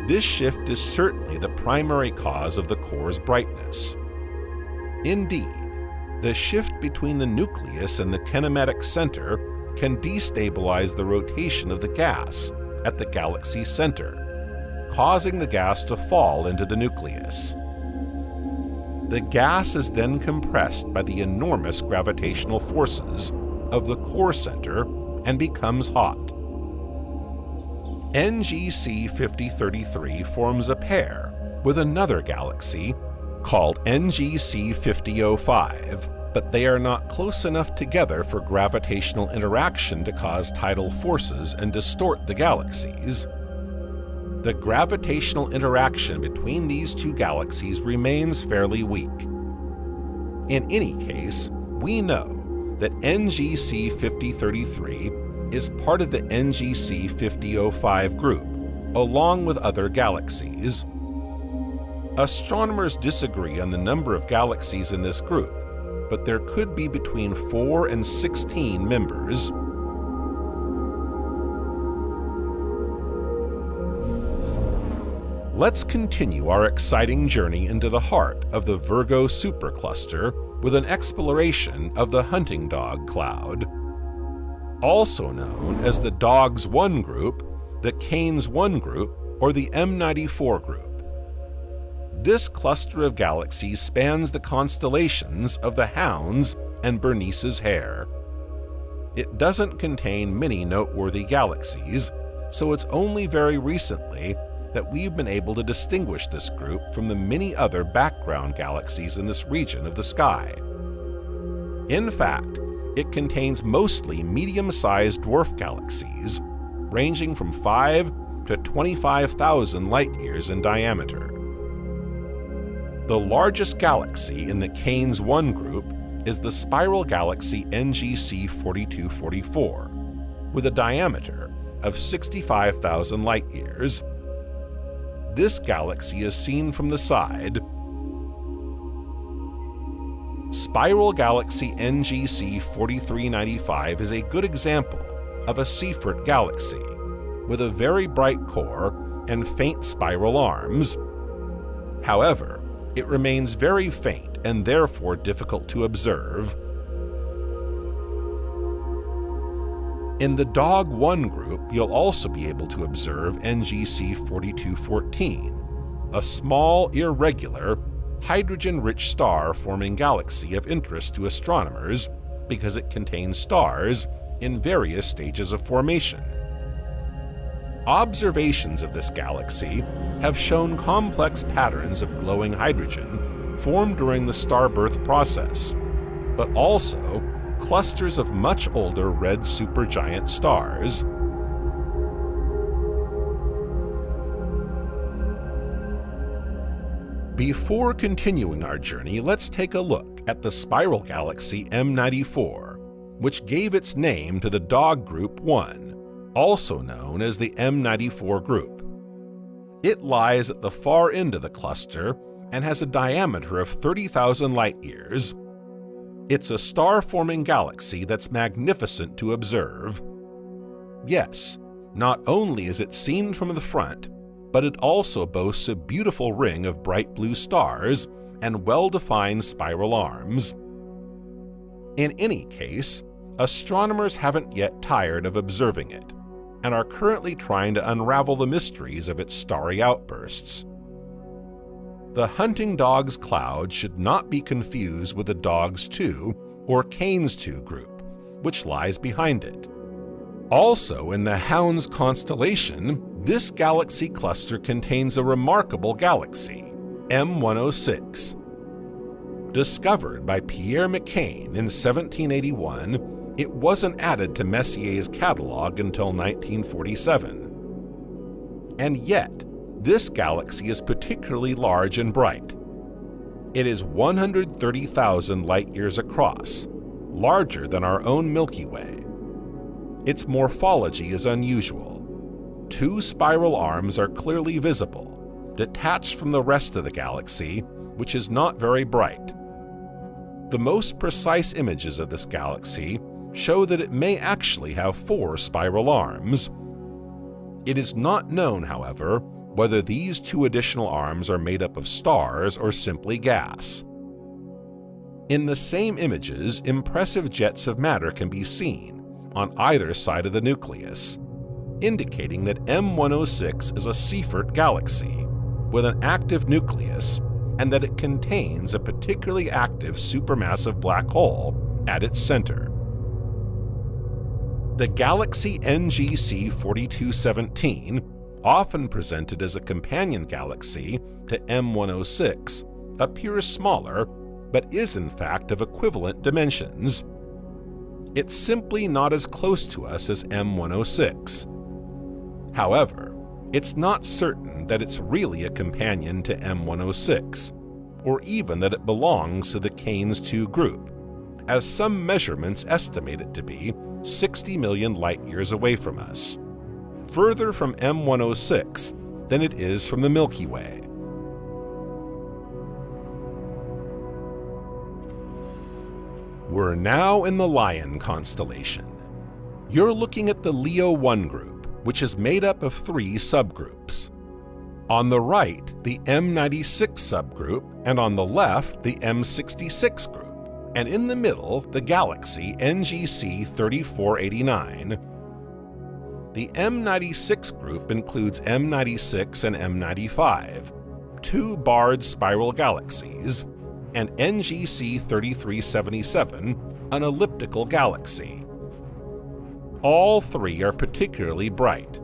This shift is certainly the primary cause of the core's brightness. Indeed, the shift between the nucleus and the kinematic center can destabilize the rotation of the gas at the galaxy's center, causing the gas to fall into the nucleus. The gas is then compressed by the enormous gravitational forces of the core center and becomes hot. NGC 5033 forms a pair with another galaxy called NGC 5005, but they are not close enough together for gravitational interaction to cause tidal forces and distort the galaxies. The gravitational interaction between these two galaxies remains fairly weak. In any case, we know that NGC 5033 is part of the NGC 5005 group, along with other galaxies. Astronomers disagree on the number of galaxies in this group, but there could be between 4 and 16 members. Let's continue our exciting journey into the heart of the Virgo supercluster with an exploration of the Hunting Dog Cloud. Also known as the Dogs 1 group, the Canes 1 group, or the M94 group. This cluster of galaxies spans the constellations of the Hounds and Bernice's Hare. It doesn't contain many noteworthy galaxies, so it's only very recently that we've been able to distinguish this group from the many other background galaxies in this region of the sky. In fact, it contains mostly medium-sized dwarf galaxies, ranging from 5 to 25,000 light-years in diameter. The largest galaxy in the Canes 1 group is the spiral galaxy NGC 4244, with a diameter of 65,000 light-years. This galaxy is seen from the side. Spiral galaxy NGC 4395 is a good example of a Seyfert galaxy, with a very bright core and faint spiral arms. However, it remains very faint and therefore difficult to observe. In the Dog 1 group, you'll also be able to observe NGC 4214, a small, irregular, hydrogen-rich star-forming galaxy of interest to astronomers because it contains stars in various stages of formation. Observations of this galaxy have shown complex patterns of glowing hydrogen formed during the star birth process, but also clusters of much older red supergiant stars. Before continuing our journey, let's take a look at the spiral galaxy M94, which gave its name to the Dog Group 1, also known as the M94 group. It lies at the far end of the cluster and has a diameter of 30,000 light-years. It's a star-forming galaxy that's magnificent to observe. Yes, not only is it seen from the front, but it also boasts a beautiful ring of bright blue stars and well-defined spiral arms. In any case, astronomers haven't yet tired of observing it, and are currently trying to unravel the mysteries of its starry outbursts. The hunting dog's cloud should not be confused with the Dog's 2 or Cain's 2 group, which lies behind it. Also in the Hound's constellation, this galaxy cluster contains a remarkable galaxy, M106. Discovered by Pierre McCain in 1781, it wasn't added to Messier's catalog until 1947. And yet, this galaxy is particularly large and bright. It is 130,000 light-years across, larger than our own Milky Way. Its morphology is unusual. 2 spiral arms are clearly visible, detached from the rest of the galaxy, which is not very bright. The most precise images of this galaxy show that it may actually have 4 spiral arms. It is not known, however, whether these 2 additional arms are made up of stars or simply gas. In the same images, impressive jets of matter can be seen on either side of the nucleus, indicating that M106 is a Seyfert galaxy with an active nucleus and that it contains a particularly active supermassive black hole at its center. The galaxy NGC 4217, often presented as a companion galaxy to M106, appears smaller, but is in fact of equivalent dimensions. It's simply not as close to us as M106. However, it's not certain that it's really a companion to M106, or even that it belongs to the Cain's 2 group, as some measurements estimate it to be 60 million light-years away from us, further from M106 than it is from the Milky Way. We're now in the Lion constellation. You're looking at the Leo 1 group, which is made up of 3 subgroups. On the right, the M96 subgroup, and on the left, the M66 group, and in the middle, the galaxy NGC 3489. The M96 group includes M96 and M95, 2 barred spiral galaxies, and NGC 3377, an elliptical galaxy. All 3 are particularly bright.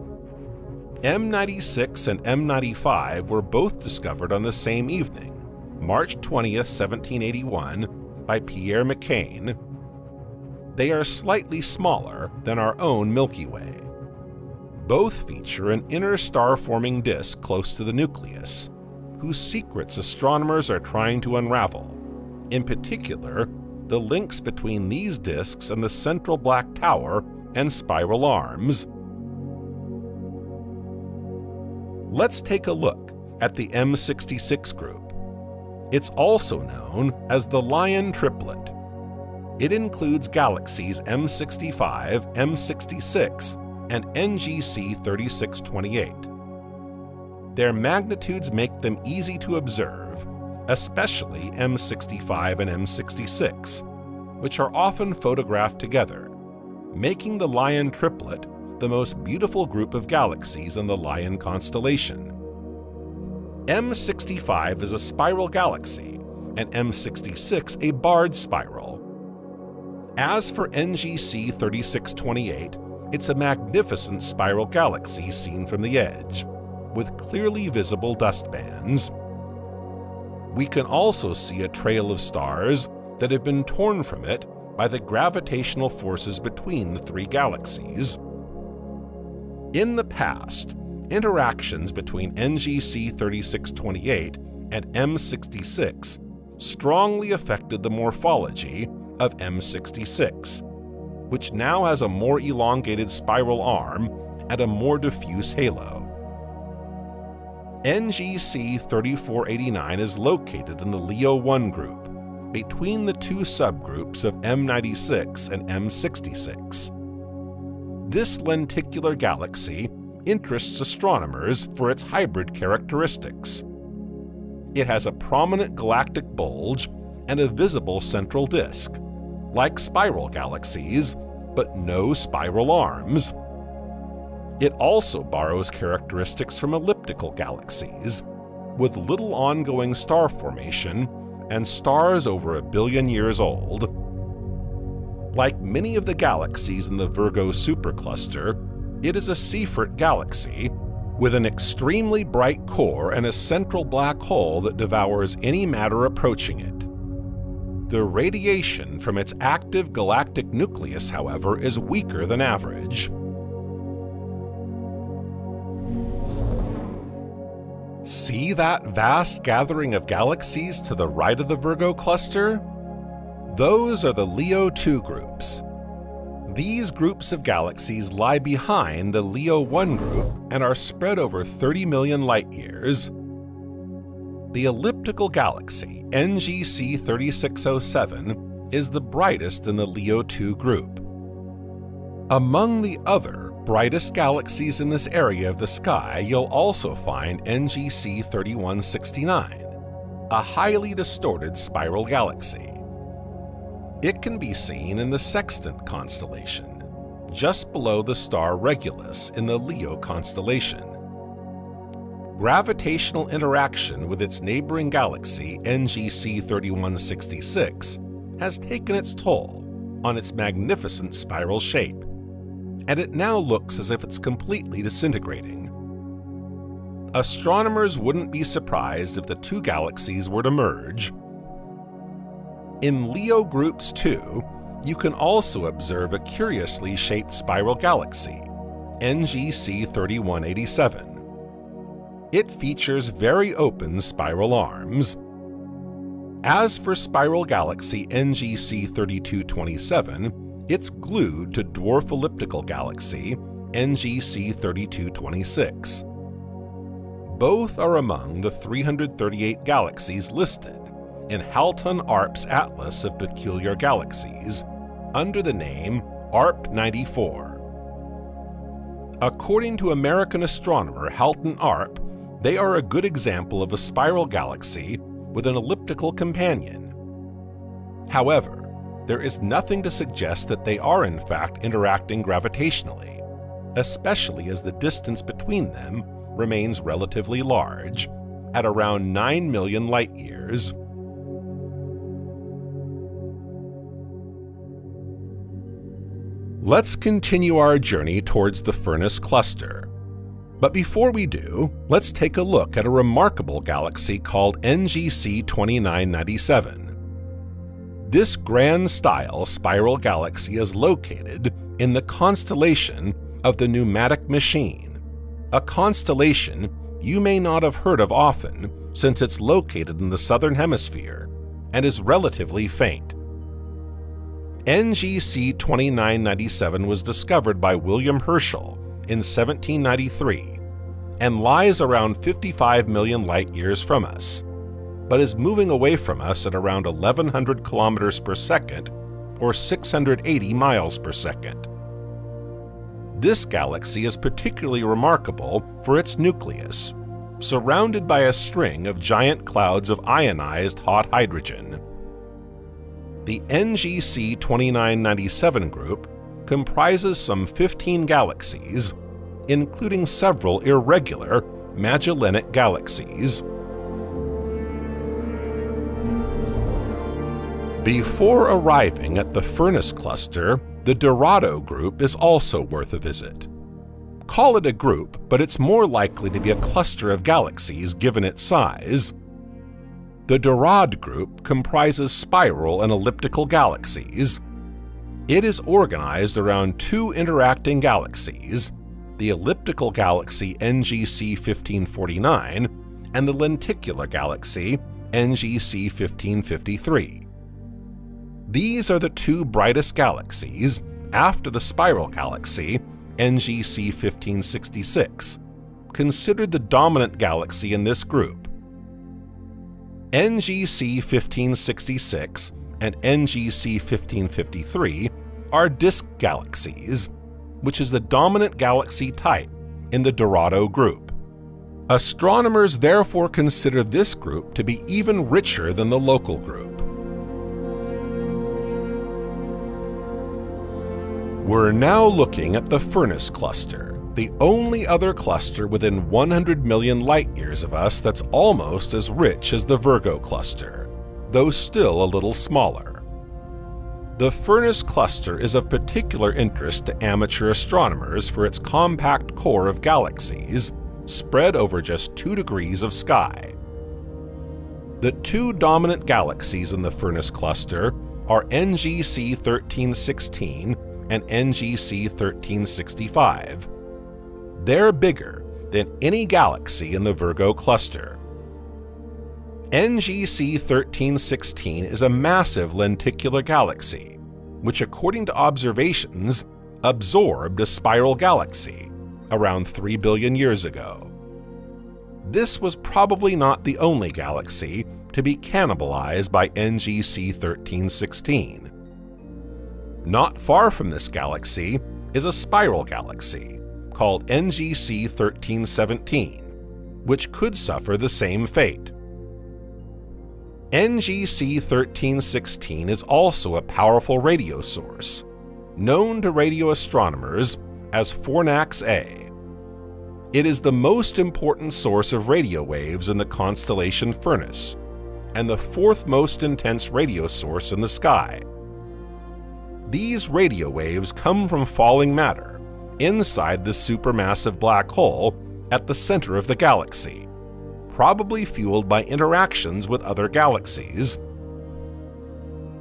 M96 and M95 were both discovered on the same evening, March 20th, 1781, by Pierre McCain. They are slightly smaller than our own Milky Way. Both feature an inner star-forming disk close to the nucleus, whose secrets astronomers are trying to unravel, in particular, the links between these disks and the central black tower and spiral arms. Let's take a look at the M66 group. It's also known as the Lion Triplet. It includes galaxies M65, M66, and NGC 3628. Their magnitudes make them easy to observe, especially M65 and M66, which are often photographed together, making the Lion Triplet the most beautiful group of galaxies in the Lion constellation. M65 is a spiral galaxy, and M66 a barred spiral. As for NGC 3628, it's a magnificent spiral galaxy seen from the edge, with clearly visible dust bands. We can also see a trail of stars that have been torn from it by the gravitational forces between the 3 galaxies. In the past, interactions between NGC 3628 and M66 strongly affected the morphology of M66, which now has a more elongated spiral arm and a more diffuse halo. NGC 3489 is located in the Leo 1 group, between the two subgroups of M96 and M66. This lenticular galaxy interests astronomers for its hybrid characteristics. It has a prominent galactic bulge and a visible central disk, like spiral galaxies, but no spiral arms. It also borrows characteristics from elliptical galaxies, with little ongoing star formation and stars over 1 billion years old. Like many of the galaxies in the Virgo supercluster, it is a Seyfert galaxy with an extremely bright core and a central black hole that devours any matter approaching it. The radiation from its active galactic nucleus, however, is weaker than average. See that vast gathering of galaxies to the right of the Virgo cluster? Those are the Leo 2 groups. These groups of galaxies lie behind the Leo 1 group and are spread over 30 million light-years. The elliptical galaxy, NGC 3607, is the brightest in the Leo 2 group. Among the other brightest galaxies in this area of the sky, you'll also find NGC 3169, a highly distorted spiral galaxy. It can be seen in the Sextant constellation, just below the star Regulus in the Leo constellation. Gravitational interaction with its neighboring galaxy, NGC 3166, has taken its toll on its magnificent spiral shape, and it now looks as if it's completely disintegrating. Astronomers wouldn't be surprised if the two galaxies were to merge. In Leo Groups 2, you can also observe a curiously shaped spiral galaxy, NGC 3187. It features very open spiral arms. As for spiral galaxy NGC 3227, it's glued to dwarf elliptical galaxy NGC 3226. Both are among the 338 galaxies listed in Halton Arp's Atlas of Peculiar Galaxies under the name ARP 94. According to American astronomer Halton Arp, they are a good example of a spiral galaxy with an elliptical companion. However, there is nothing to suggest that they are in fact interacting gravitationally, especially as the distance between them remains relatively large, at around 9 million light-years. Let's continue our journey towards the Furnace Cluster. But before we do, let's take a look at a remarkable galaxy called NGC 2997. This grand-style spiral galaxy is located in the constellation of the Pneumatic Machine, a constellation you may not have heard of often since it's located in the southern hemisphere and is relatively faint. NGC 2997 was discovered by William Herschel in 1793 and lies around 55 million light-years from us, but is moving away from us at around 1,100 kilometers per second or 680 miles per second. This galaxy is particularly remarkable for its nucleus, surrounded by a string of giant clouds of ionized hot hydrogen. The NGC 2997 group comprises some 15 galaxies, including several irregular Magellanic galaxies. Before arriving at the Furnace Cluster, the Dorado group is also worth a visit. Call it a group, but it's more likely to be a cluster of galaxies given its size. The Dorado group comprises spiral and elliptical galaxies. It is organized around two interacting galaxies, the elliptical galaxy NGC 1549 and the lenticular galaxy NGC 1553. These are the two brightest galaxies after the spiral galaxy NGC 1566, considered the dominant galaxy in this group. NGC 1566 and NGC 1553 are disk galaxies, which is the dominant galaxy type in the Dorado group. Astronomers therefore consider this group to be even richer than the local group. We're now looking at the Furnace cluster, the only other cluster within 100 million light-years of us that's almost as rich as the Virgo cluster, though still a little smaller. The Furnace cluster is of particular interest to amateur astronomers for its compact core of galaxies, spread over just 2 degrees of sky. The 2 dominant galaxies in the Furnace cluster are NGC 1316 and NGC 1365. They're bigger than any galaxy in the Virgo cluster. NGC 1316 is a massive lenticular galaxy, which according to observations absorbed a spiral galaxy around 3 billion years ago. This was probably not the only galaxy to be cannibalized by NGC 1316. Not far from this galaxy is a spiral galaxy called NGC 1317, which could suffer the same fate. NGC 1316 is also a powerful radio source, known to radio astronomers as Fornax A. It is the most important source of radio waves in the constellation Furnace, and the 4th most intense radio source in the sky. These radio waves come from falling matter inside the supermassive black hole at the center of the galaxy, probably fueled by interactions with other galaxies.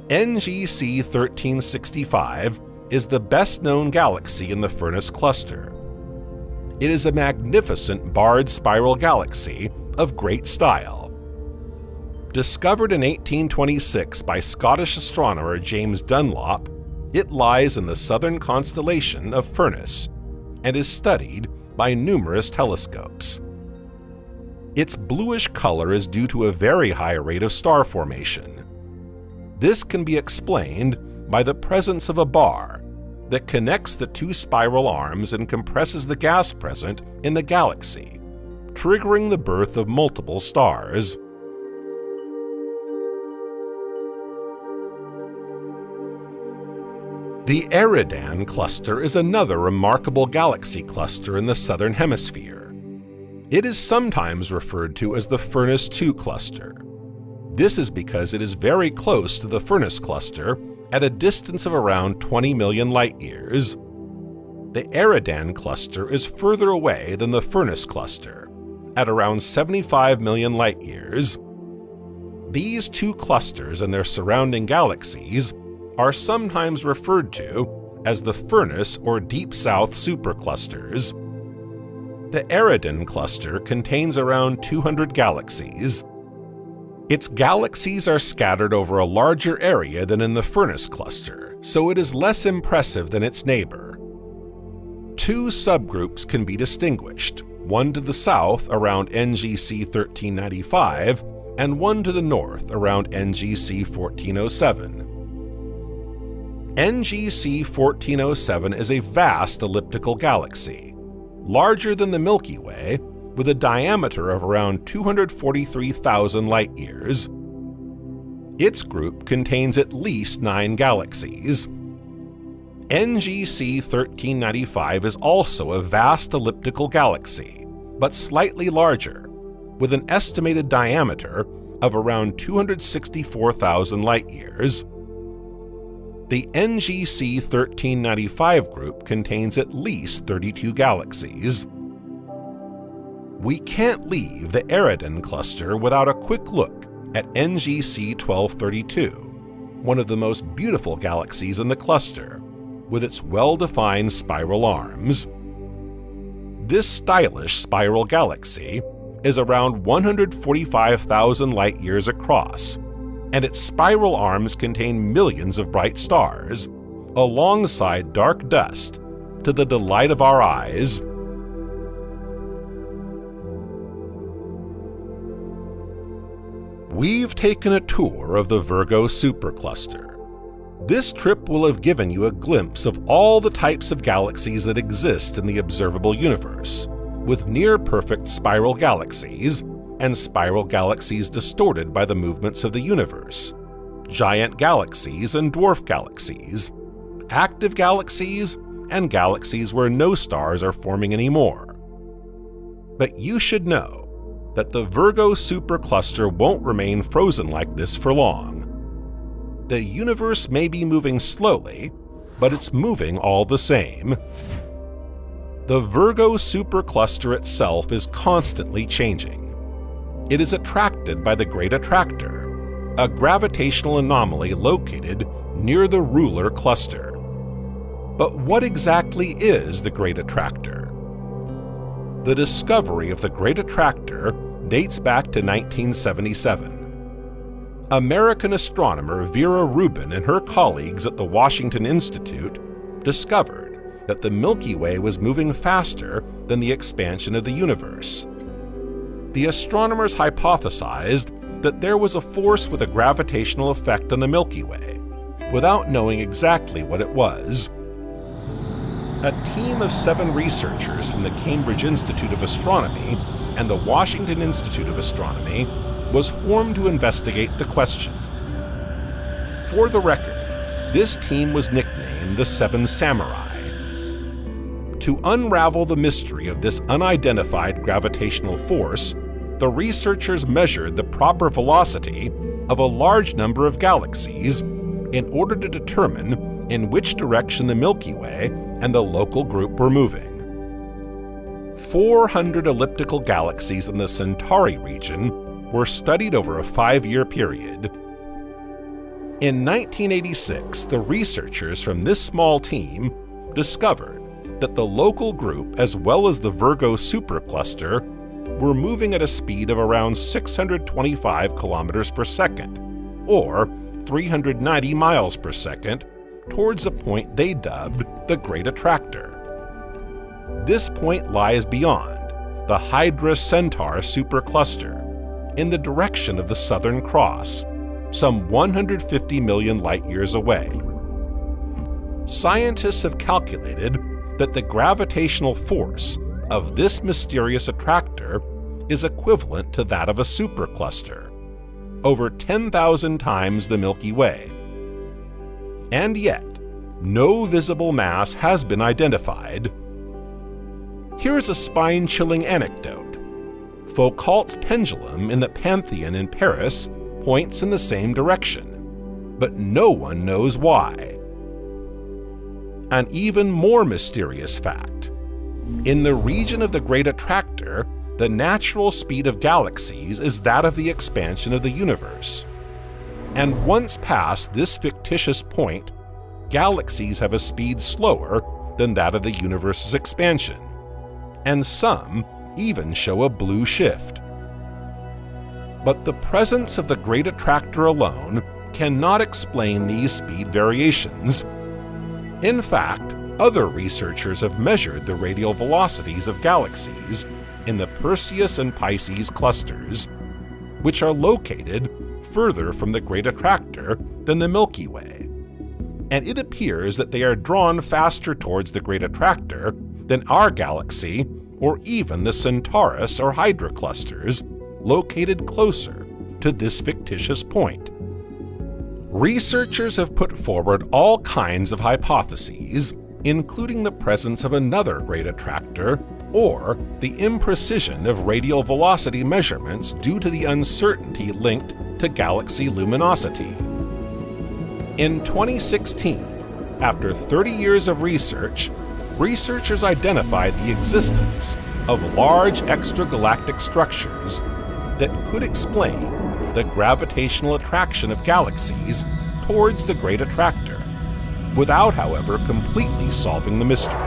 NGC 1365 is the best-known galaxy in the Furnace cluster. It is a magnificent barred spiral galaxy of great style. Discovered in 1826 by Scottish astronomer James Dunlop, it lies in the southern constellation of Furnace and is studied by numerous telescopes. Its bluish color is due to a very high rate of star formation. This can be explained by the presence of a bar that connects the 2 spiral arms and compresses the gas present in the galaxy, triggering the birth of multiple stars. The Eridani cluster is another remarkable galaxy cluster in the southern hemisphere. It is sometimes referred to as the Furnace II cluster. This is because it is very close to the Furnace cluster at a distance of around 20 million light-years. The Eridani cluster is further away than the Furnace cluster, at around 75 million light-years. These 2 clusters and their surrounding galaxies are sometimes referred to as the Furnace or Deep South superclusters. The Eridani cluster contains around 200 galaxies. Its galaxies are scattered over a larger area than in the Furnace cluster, so it is less impressive than its neighbor. 2 subgroups can be distinguished, one to the south around NGC 1395 and one to the north around NGC 1407. NGC 1407 is a vast elliptical galaxy, larger than the Milky Way, with a diameter of around 243,000 light-years. Its group contains at least 9 galaxies. NGC 1395 is also a vast elliptical galaxy, but slightly larger, with an estimated diameter of around 264,000 light-years. The NGC 1395 group contains at least 32 galaxies. We can't leave the Eridani cluster without a quick look at NGC 1232, one of the most beautiful galaxies in the cluster, with its well-defined spiral arms. This stylish spiral galaxy is around 145,000 light-years across, and its spiral arms contain millions of bright stars, alongside dark dust, to the delight of our eyes. We've taken a tour of the Virgo supercluster. This trip will have given you a glimpse of all the types of galaxies that exist in the observable universe, with near-perfect spiral galaxies and spiral galaxies distorted by the movements of the universe, giant galaxies and dwarf galaxies, active galaxies, and galaxies where no stars are forming anymore. But you should know that the Virgo supercluster won't remain frozen like this for long. The universe may be moving slowly, but it's moving all the same. The Virgo supercluster itself is constantly changing. It is attracted by the Great Attractor, a gravitational anomaly located near the ruler cluster. But what exactly is the Great Attractor? The discovery of the Great Attractor dates back to 1977. American astronomer Vera Rubin and her colleagues at the Washington Institute discovered that the Milky Way was moving faster than the expansion of the universe. The astronomers hypothesized that there was a force with a gravitational effect on the Milky Way, without knowing exactly what it was. A team of 7 researchers from the Cambridge Institute of Astronomy and the Washington Institute of Astronomy was formed to investigate the question. For the record, this team was nicknamed the Seven Samurai. To unravel the mystery of this unidentified gravitational force, the researchers measured the proper velocity of a large number of galaxies in order to determine in which direction the Milky Way and the local group were moving. 400 elliptical galaxies in the Centauri region were studied over a 5-year period. In 1986, the researchers from this small team discovered that the local group, as well as the Virgo supercluster, were moving at a speed of around 625 kilometers per second, or 390 miles per second, towards a point they dubbed the Great Attractor. This point lies beyond the Hydra-Centaur supercluster, in the direction of the Southern Cross, some 150 million light-years away. Scientists have calculated that the gravitational force of this mysterious attractor is equivalent to that of a supercluster, over 10,000 times the Milky Way. And yet, no visible mass has been identified. Here is a spine-chilling anecdote. Foucault's pendulum in the Pantheon in Paris points in the same direction, but no one knows why. An even more mysterious fact. In the region of the Great Attractor, the natural speed of galaxies is that of the expansion of the universe. And once past this fictitious point, galaxies have a speed slower than that of the universe's expansion, and some even show a blue shift. But the presence of the Great Attractor alone cannot explain these speed variations. In fact, other researchers have measured the radial velocities of galaxies in the Perseus and Pisces clusters, which are located further from the Great Attractor than the Milky Way, and it appears that they are drawn faster towards the Great Attractor than our galaxy or even the Centaurus or Hydra clusters located closer to this fictitious point. Researchers have put forward all kinds of hypotheses, including the presence of another Great Attractor or the imprecision of radial velocity measurements due to the uncertainty linked to galaxy luminosity. In 2016, after 30 years of research, researchers identified the existence of large extragalactic structures that could explain the gravitational attraction of galaxies towards the Great Attractor, without, however, completely solving the mystery.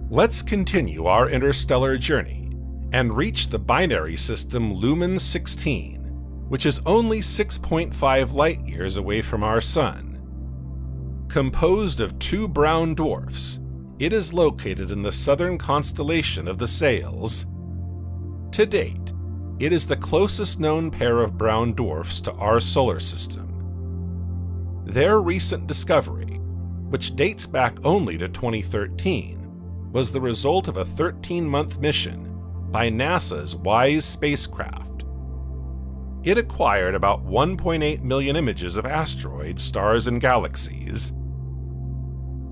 Let's continue our interstellar journey and reach the binary system Lumen 16, which is only 6.5 light-years away from our Sun. Composed of two brown dwarfs, it is located in the southern constellation of the Sails. To date, it is the closest known pair of brown dwarfs to our solar system. Their recent discovery, which dates back only to 2013, was the result of a 13-month mission by NASA's WISE spacecraft. It acquired about 1.8 million images of asteroids, stars, and galaxies.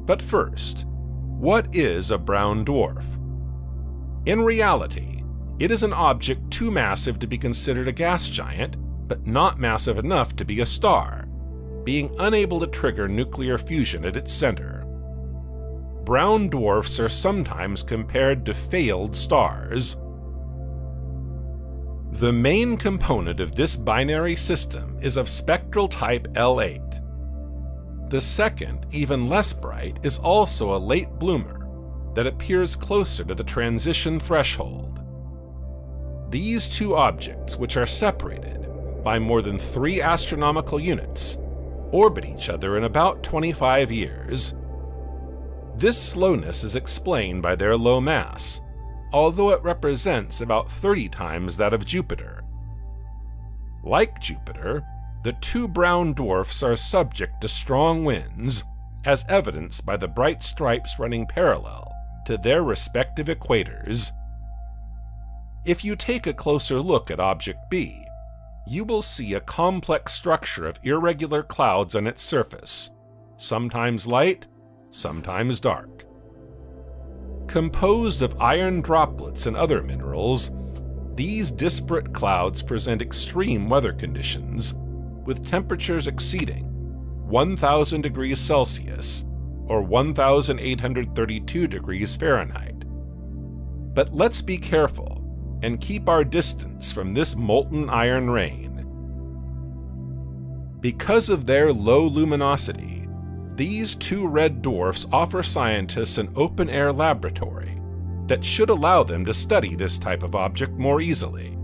But first, what is a brown dwarf? In reality, it is an object too massive to be considered a gas giant, but not massive enough to be a star, being unable to trigger nuclear fusion at its center. Brown dwarfs are sometimes compared to failed stars. The main component of this binary system is of spectral type L8. The second, even less bright, is also a late bloomer that appears closer to the transition threshold. These two objects, which are separated by more than 3 astronomical units, orbit each other in about 25 years. This slowness is explained by their low mass, although it represents about 30 times that of Jupiter. Like Jupiter, the two brown dwarfs are subject to strong winds, as evidenced by the bright stripes running parallel to their respective equators. If you take a closer look at Object B, you will see a complex structure of irregular clouds on its surface, sometimes light, sometimes dark. Composed of iron droplets and other minerals, these disparate clouds present extreme weather conditions, with temperatures exceeding 1,000 degrees Celsius or 1,832 degrees Fahrenheit. But let's be careful and keep our distance from this molten iron rain. Because of their low luminosity, these two red dwarfs offer scientists an open-air laboratory that should allow them to study this type of object more easily.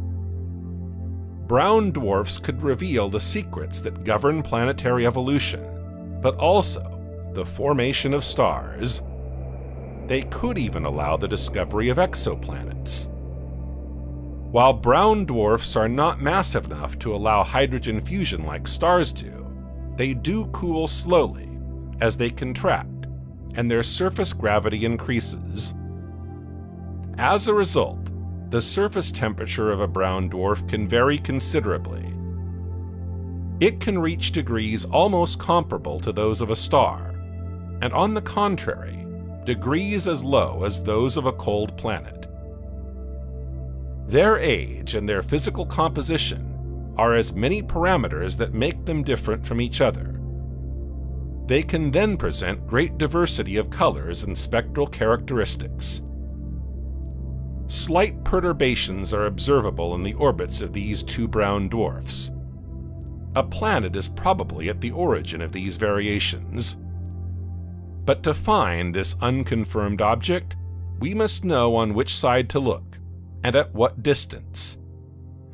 Brown dwarfs could reveal the secrets that govern planetary evolution, but also the formation of stars. They could even allow the discovery of exoplanets. While brown dwarfs are not massive enough to allow hydrogen fusion like stars do, they do cool slowly as they contract, and their surface gravity increases. As a result, the surface temperature of a brown dwarf can vary considerably. It can reach degrees almost comparable to those of a star, and on the contrary, degrees as low as those of a cold planet. Their age and their physical composition are as many parameters that make them different from each other. They can then present great diversity of colors and spectral characteristics. Slight perturbations are observable in the orbits of these two brown dwarfs. A planet is probably at the origin of these variations. But to find this unconfirmed object, we must know on which side to look, and at what distance.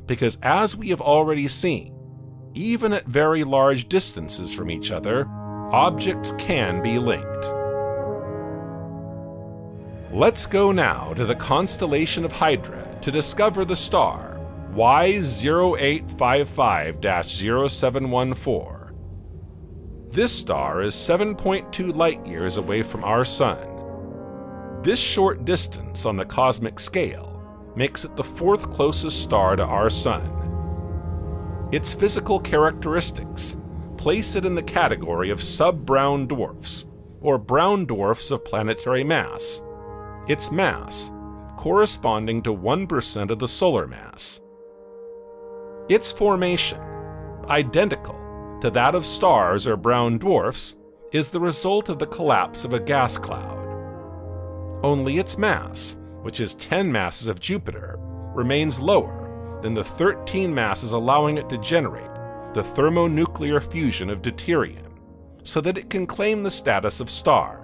Because as we have already seen, even at very large distances from each other, objects can be linked. Let's go now to the constellation of Hydra to discover the star Y0855-0714. This star is 7.2 light-years away from our Sun. This short distance on the cosmic scale makes it the 4th closest star to our Sun. Its physical characteristics place it in the category of sub-brown dwarfs, or brown dwarfs of planetary mass, its mass corresponding to 1% of the solar mass. Its formation, identical to that of stars or brown dwarfs, is the result of the collapse of a gas cloud. Only its mass, which is 10 masses of Jupiter, remains lower than the 13 masses allowing it to generate the thermonuclear fusion of deuterium, so that it can claim the status of star.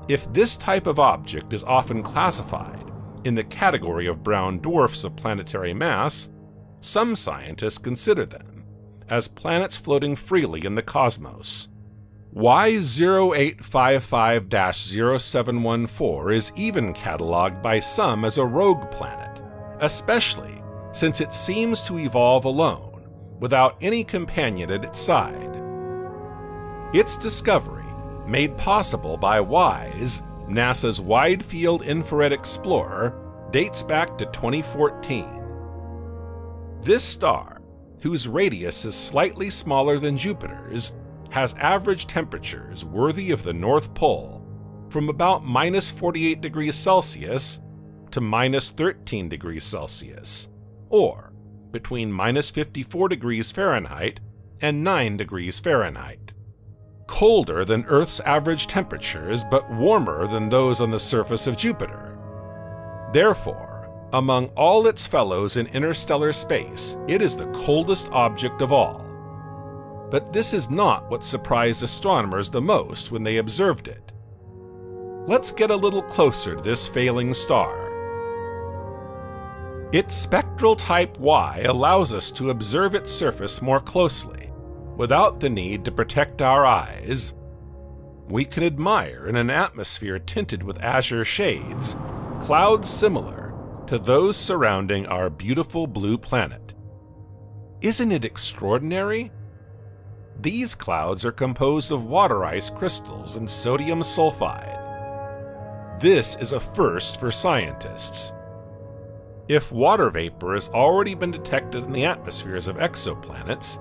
If this type of object is often classified in the category of brown dwarfs of planetary mass, some scientists consider them as planets floating freely in the cosmos. Y0855-0714 is even cataloged by some as a rogue planet, especially since it seems to evolve alone, without any companion at its side. Its discovery, made possible by WISE, NASA's Wide Field Infrared Explorer, dates back to 2014. This star, whose radius is slightly smaller than Jupiter's, has average temperatures worthy of the North Pole, from about -48 degrees Celsius to -13 degrees Celsius, or between -54 degrees Fahrenheit and 9 degrees Fahrenheit. Colder than Earth's average temperatures, but warmer than those on the surface of Jupiter. Therefore, among all its fellows in interstellar space, it is the coldest object of all. But this is not what surprised astronomers the most when they observed it. Let's get a little closer to this failing star. Its spectral type Y allows us to observe its surface more closely, without the need to protect our eyes. We can admire in an atmosphere tinted with azure shades, clouds similar to those surrounding our beautiful blue planet. Isn't it extraordinary? These clouds are composed of water ice crystals and sodium sulfide. This is a first for scientists. If water vapor has already been detected in the atmospheres of exoplanets,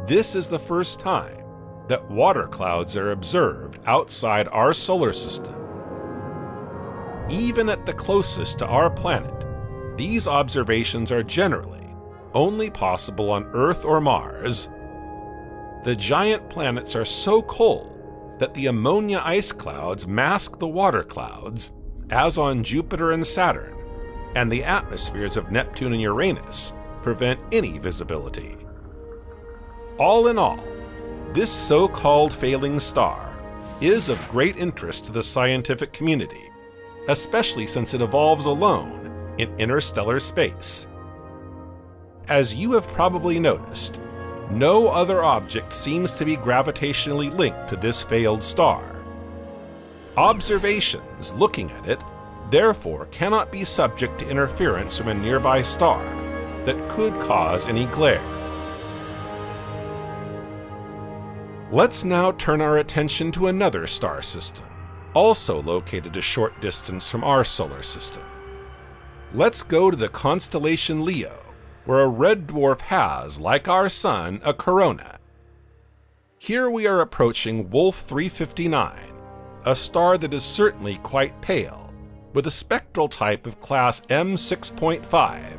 this is the first time that water clouds are observed outside our solar system. Even at the closest to our planet, these observations are generally only possible on Earth or Mars. The giant planets are so cold that the ammonia ice clouds mask the water clouds, as on Jupiter and Saturn, and the atmospheres of Neptune and Uranus prevent any visibility. All in all, this so-called failing star is of great interest to the scientific community, especially since it evolves alone in interstellar space. As you have probably noticed, no other object seems to be gravitationally linked to this failed star. Observations looking at it therefore cannot be subject to interference from a nearby star that could cause any glare. Let's now turn our attention to another star system, also located a short distance from our solar system. Let's go to the constellation Leo, where a red dwarf has, like our Sun, a corona. Here we are approaching Wolf 359, a star that is certainly quite pale, with a spectral type of class M6.5,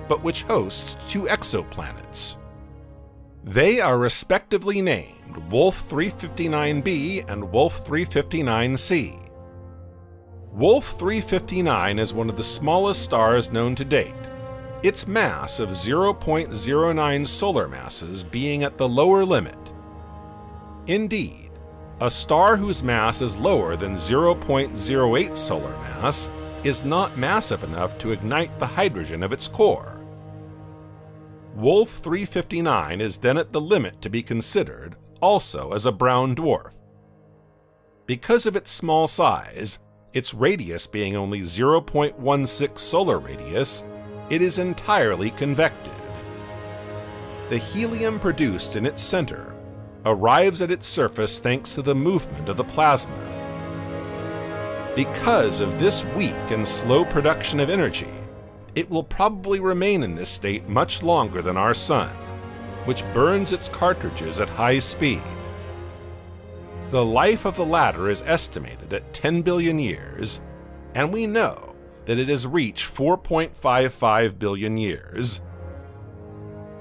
but which hosts two exoplanets. They are respectively named Wolf 359b and Wolf 359c. Wolf 359 is one of the smallest stars known to date, its mass of 0.09 solar masses being at the lower limit. Indeed, a star whose mass is lower than 0.08 solar mass is not massive enough to ignite the hydrogen of its core. Wolf 359 is then at the limit to be considered also as a brown dwarf. Because of its small size, its radius being only 0.16 solar radius, it is entirely convective. The helium produced in its center arrives at its surface thanks to the movement of the plasma. Because of this weak and slow production of energy, it will probably remain in this state much longer than our Sun, which burns its cartridges at high speed. The life of the latter is estimated at 10 billion years, and we know that it has reached 4.55 billion years.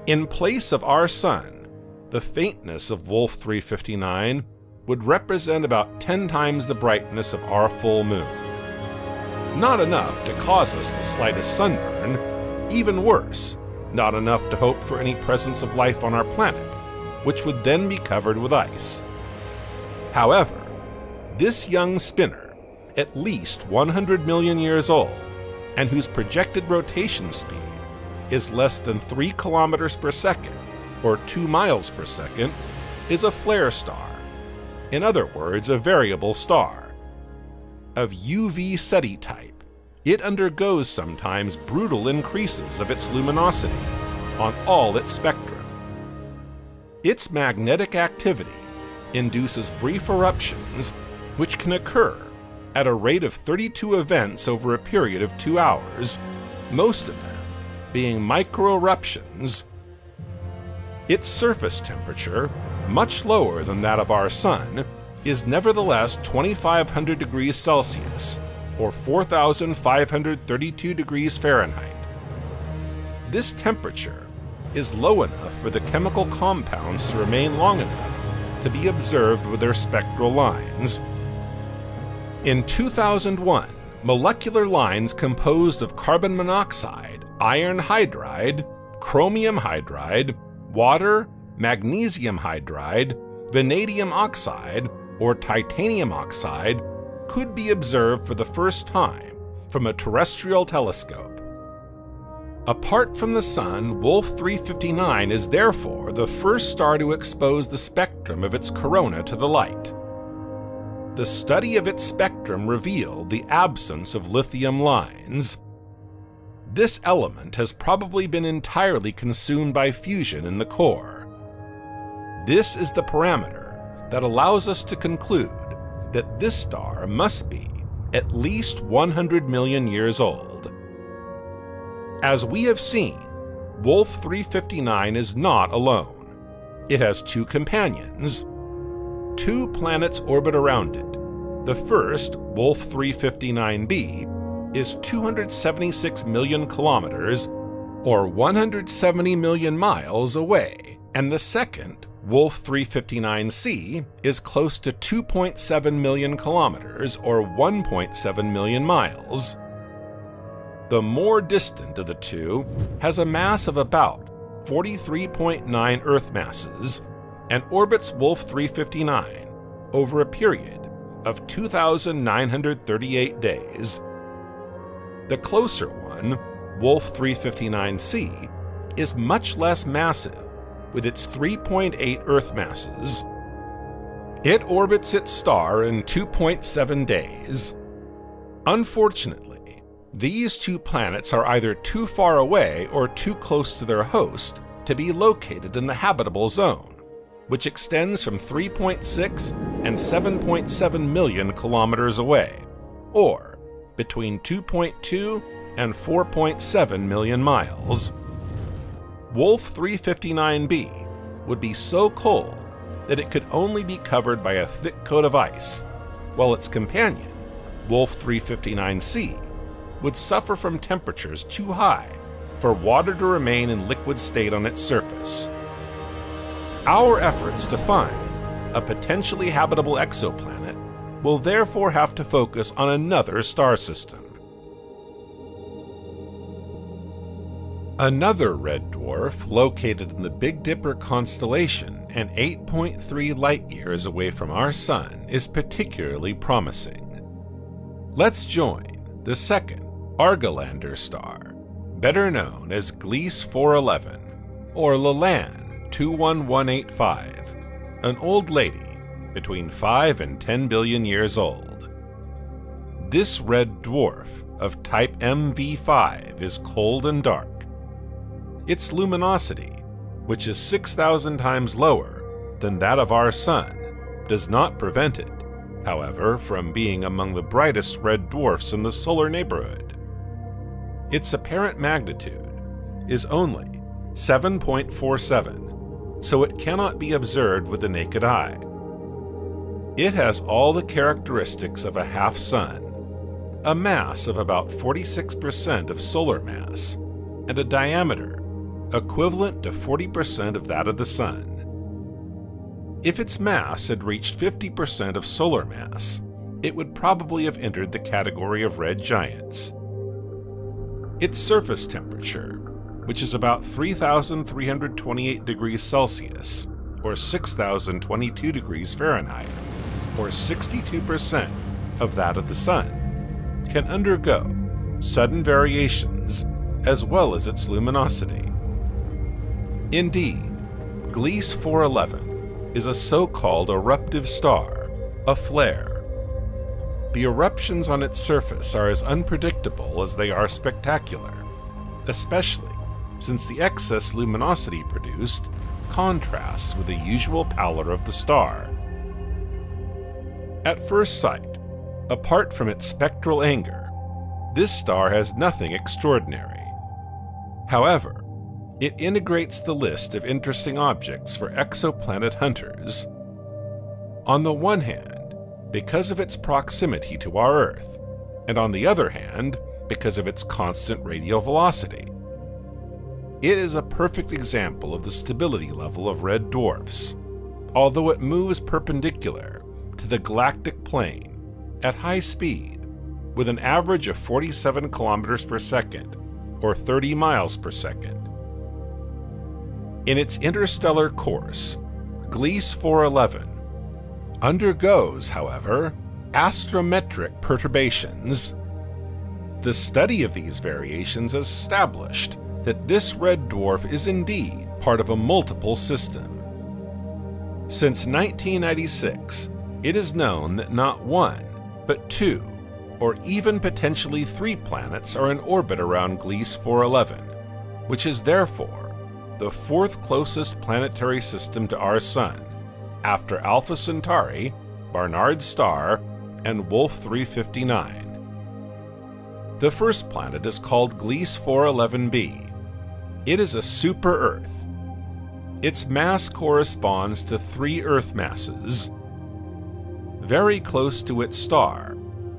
In place of our Sun, the faintness of Wolf 359 would represent about 10 times the brightness of our full moon. Not enough to cause us the slightest sunburn, even worse, not enough to hope for any presence of life on our planet, which would then be covered with ice. However, this young spinner, at least 100 million years old, and whose projected rotation speed is less than 3 kilometers per second, or 2 miles per second, is a flare star, in other words, a variable star. Of UV Ceti type, it undergoes sometimes brutal increases of its luminosity on all its spectrum. Its magnetic activity induces brief eruptions which can occur at a rate of 32 events over a period of 2 hours, most of them being micro-eruptions. Its surface temperature, much lower than that of our Sun, is nevertheless 2,500 degrees Celsius, or 4,532 degrees Fahrenheit. This temperature is low enough for the chemical compounds to remain long enough to be observed with their spectral lines. In 2001, molecular lines composed of carbon monoxide, iron hydride, chromium hydride, water, magnesium hydride, vanadium oxide, or titanium oxide could be observed for the first time from a terrestrial telescope. Apart from the Sun, Wolf 359 is therefore the first star to expose the spectrum of its corona to the light. The study of its spectrum revealed the absence of lithium lines. This element has probably been entirely consumed by fusion in the core. This is the parameter that allows us to conclude that this star must be at least 100 million years old. As we have seen, Wolf 359 is not alone. It has 2 companions. 2 planets orbit around it. The first, Wolf 359b, is 276 million kilometers, or 170 million miles away, and the second, Wolf 359c, is close to 2.7 million kilometers, or 1.7 million miles. The more distant of the two has a mass of about 43.9 Earth masses and orbits Wolf 359 over a period of 2,938 days. The closer one, Wolf 359c, is much less massive, with its 3.8 Earth masses. It orbits its star in 2.7 days. Unfortunately, these 2 planets are either too far away or too close to their host to be located in the habitable zone, which extends from 3.6 and 7.7 million kilometers away, or between 2.2 and 4.7 million miles. Wolf 359b would be so cold that it could only be covered by a thick coat of ice, while its companion, Wolf 359c, would suffer from temperatures too high for water to remain in liquid state on its surface. Our efforts to find a potentially habitable exoplanet will therefore have to focus on another star system. Another red dwarf located in the Big Dipper constellation and 8.3 light-years away from our Sun is particularly promising. Let's join the second Argelander star, better known as Gliese 411 or Lalande 21185, an old lady between 5 and 10 billion years old. This red dwarf of type MV5 is cold and dark. Its luminosity, which is 6,000 times lower than that of our Sun, does not prevent it, however, from being among the brightest red dwarfs in the solar neighborhood. Its apparent magnitude is only 7.47, so it cannot be observed with the naked eye. It has all the characteristics of a half-sun, a mass of about 46% of solar mass, and a diameter equivalent to 40% of that of the Sun. If its mass had reached 50% of solar mass, it would probably have entered the category of red giants. Its surface temperature, which is about 3,328 degrees Celsius, or 6,022 degrees Fahrenheit, or 62% of that of the Sun, can undergo sudden variations as well as its luminosity. Indeed, Gliese 411 is a so-called eruptive star, a flare. The eruptions on its surface are as unpredictable as they are spectacular, especially since the excess luminosity produced contrasts with the usual pallor of the star. At first sight, apart from its spectral anger, this star has nothing extraordinary. However, it integrates the list of interesting objects for exoplanet hunters. On the one hand, because of its proximity to our Earth, and on the other hand, because of its constant radial velocity. It is a perfect example of the stability level of red dwarfs, although it moves perpendicular to the galactic plane at high speed with an average of 47 kilometers per second, or 30 miles per second. In its interstellar course, Gliese 411 undergoes, however, astrometric perturbations. The study of these variations has established that this red dwarf is indeed part of a multiple system. Since 1996, it is known that not one, but two, or even potentially three planets are in orbit around Gliese 411, which is therefore the fourth closest planetary system to our Sun, after Alpha Centauri, Barnard's Star, and Wolf 359. The first planet is called Gliese 411b. It is a super-Earth. Its mass corresponds to 3 Earth masses. Very close to its star,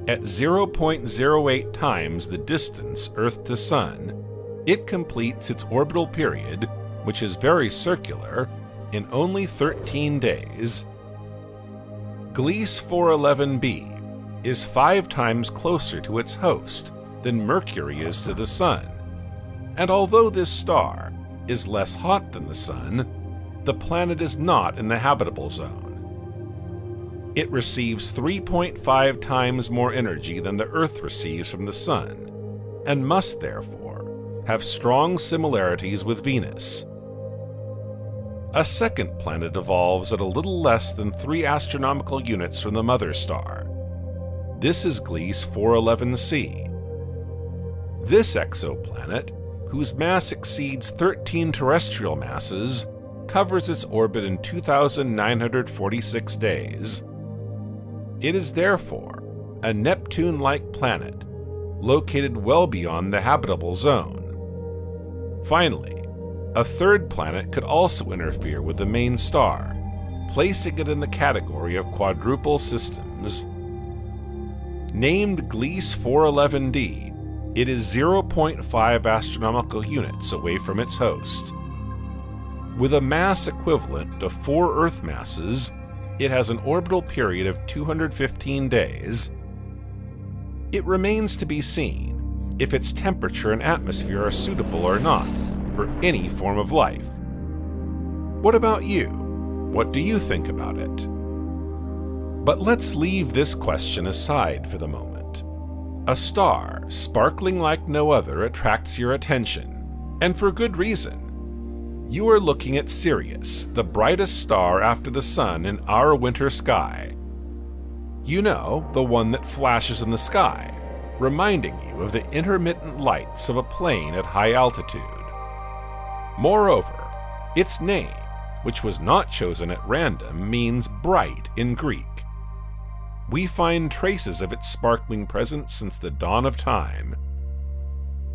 at 0.08 times the distance Earth to Sun, it completes its orbital period, which is very circular, in only 13 days. Gliese 411b is 5 times closer to its host than Mercury is to the Sun, and although this star is less hot than the Sun, the planet is not in the habitable zone. It receives 3.5 times more energy than the Earth receives from the Sun, and must therefore have strong similarities with Venus. A second planet evolves at a little less than 3 astronomical units from the mother star. This is Gliese 411c. This exoplanet, whose mass exceeds 13 terrestrial masses, covers its orbit in 2,946 days. It is therefore a Neptune-like planet, located well beyond the habitable zone. Finally, a third planet could also interfere with the main star, placing it in the category of quadruple systems. Named Gliese 411d, it is 0.5 astronomical units away from its host. With a mass equivalent to 4 Earth masses, it has an orbital period of 215 days. It remains to be seen if its temperature and atmosphere are suitable or not for any form of life. What about you? What do you think about it? But let's leave this question aside for the moment. A star, sparkling like no other, attracts your attention, and for good reason. You are looking at Sirius, the brightest star after the Sun in our winter sky. You know, the one that flashes in the sky, reminding you of the intermittent lights of a plane at high altitude. Moreover, its name, which was not chosen at random, means bright in Greek. We find traces of its sparkling presence since the dawn of time.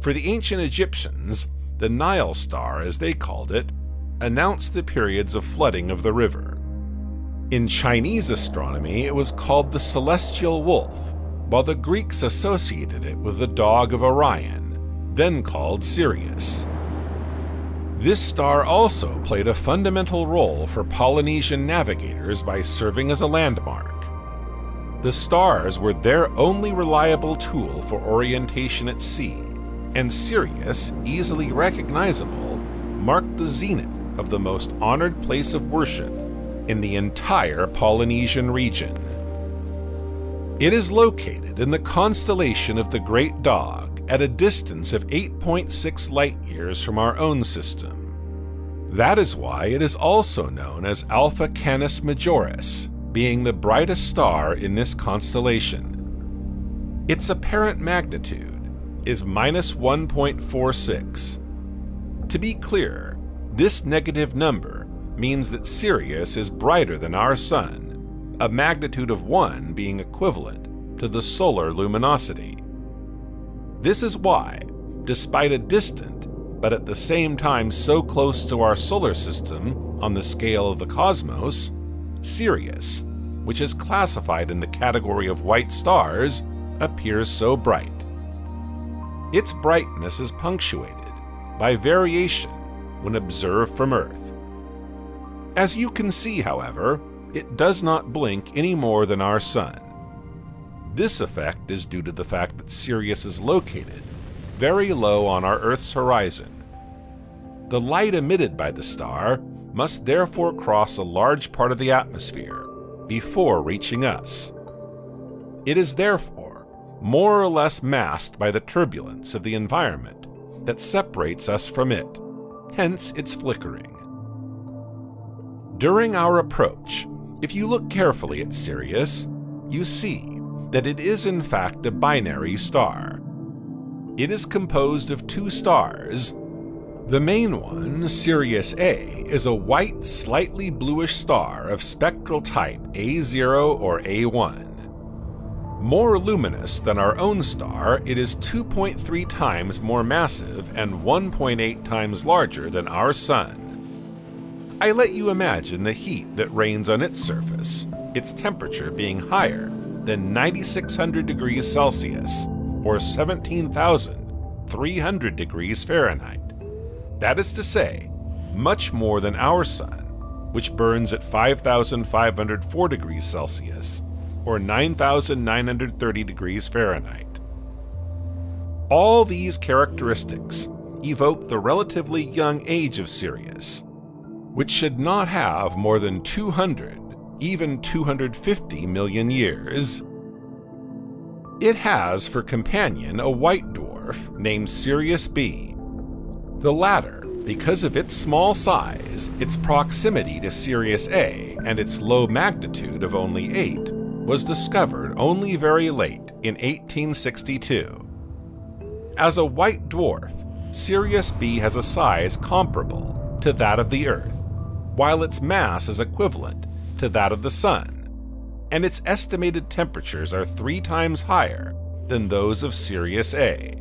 For the ancient Egyptians, the Nile star, as they called it, announced the periods of flooding of the river. In Chinese astronomy, it was called the celestial wolf, while the Greeks associated it with the dog of Orion, then called Sirius. This star also played a fundamental role for Polynesian navigators by serving as a landmark. The stars were their only reliable tool for orientation at sea, and Sirius, easily recognizable, marked the zenith of the most honored place of worship in the entire Polynesian region. It is located in the constellation of the Great Dog at a distance of 8.6 light-years from our own system. That is why it is also known as Alpha Canis Majoris, being the brightest star in this constellation. Its apparent magnitude is -1.46. To be clear, this negative number means that Sirius is brighter than our Sun, a magnitude of 1 being equivalent to the solar luminosity. This is why, despite a distant, but at the same time so close to our solar system on the scale of the cosmos, Sirius, which is classified in the category of white stars, appears so bright. Its brightness is punctuated by variation when observed from Earth. As you can see, however, it does not blink any more than our Sun. This effect is due to the fact that Sirius is located very low on our Earth's horizon. The light emitted by the star must therefore cross a large part of the atmosphere before reaching us. It is therefore more or less masked by the turbulence of the environment that separates us from it, hence its flickering. During our approach, if you look carefully at Sirius, you see that it is in fact a binary star. It is composed of two stars. The main one, Sirius A, is a white, slightly bluish star of spectral type A0 or A1. More luminous than our own star, it is 2.3 times more massive and 1.8 times larger than our Sun. I let you imagine the heat that reigns on its surface, its temperature being higher than 9,600 degrees Celsius, or 17,300 degrees Fahrenheit. That is to say, much more than our Sun, which burns at 5,504 degrees Celsius, or 9,930 degrees Fahrenheit. All these characteristics evoke the relatively young age of Sirius, which should not have more than 200, even 250 million years. It has for companion a white dwarf named Sirius B. The latter, because of its small size, its proximity to Sirius A, and its low magnitude of only 8, was discovered only very late in 1862. As a white dwarf, Sirius B has a size comparable to that of the Earth, while its mass is equivalent to that of the Sun, and its estimated temperatures are 3 times higher than those of Sirius A.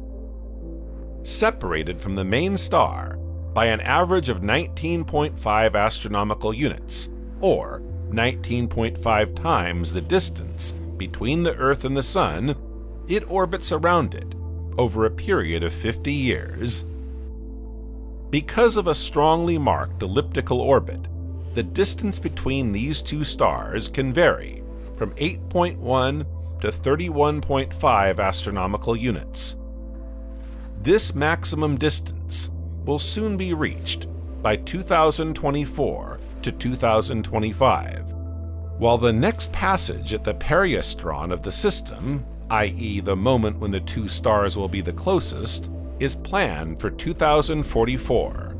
Separated from the main star by an average of 19.5 astronomical units, or 19.5 times the distance between the Earth and the Sun, it orbits around it over a period of 50 years. Because of a strongly marked elliptical orbit, the distance between these two stars can vary from 8.1 to 31.5 astronomical units. This maximum distance will soon be reached by 2024 to 2025, while the next passage at the periastron of the system, i.e. the moment when the two stars will be the closest, is planned for 2044.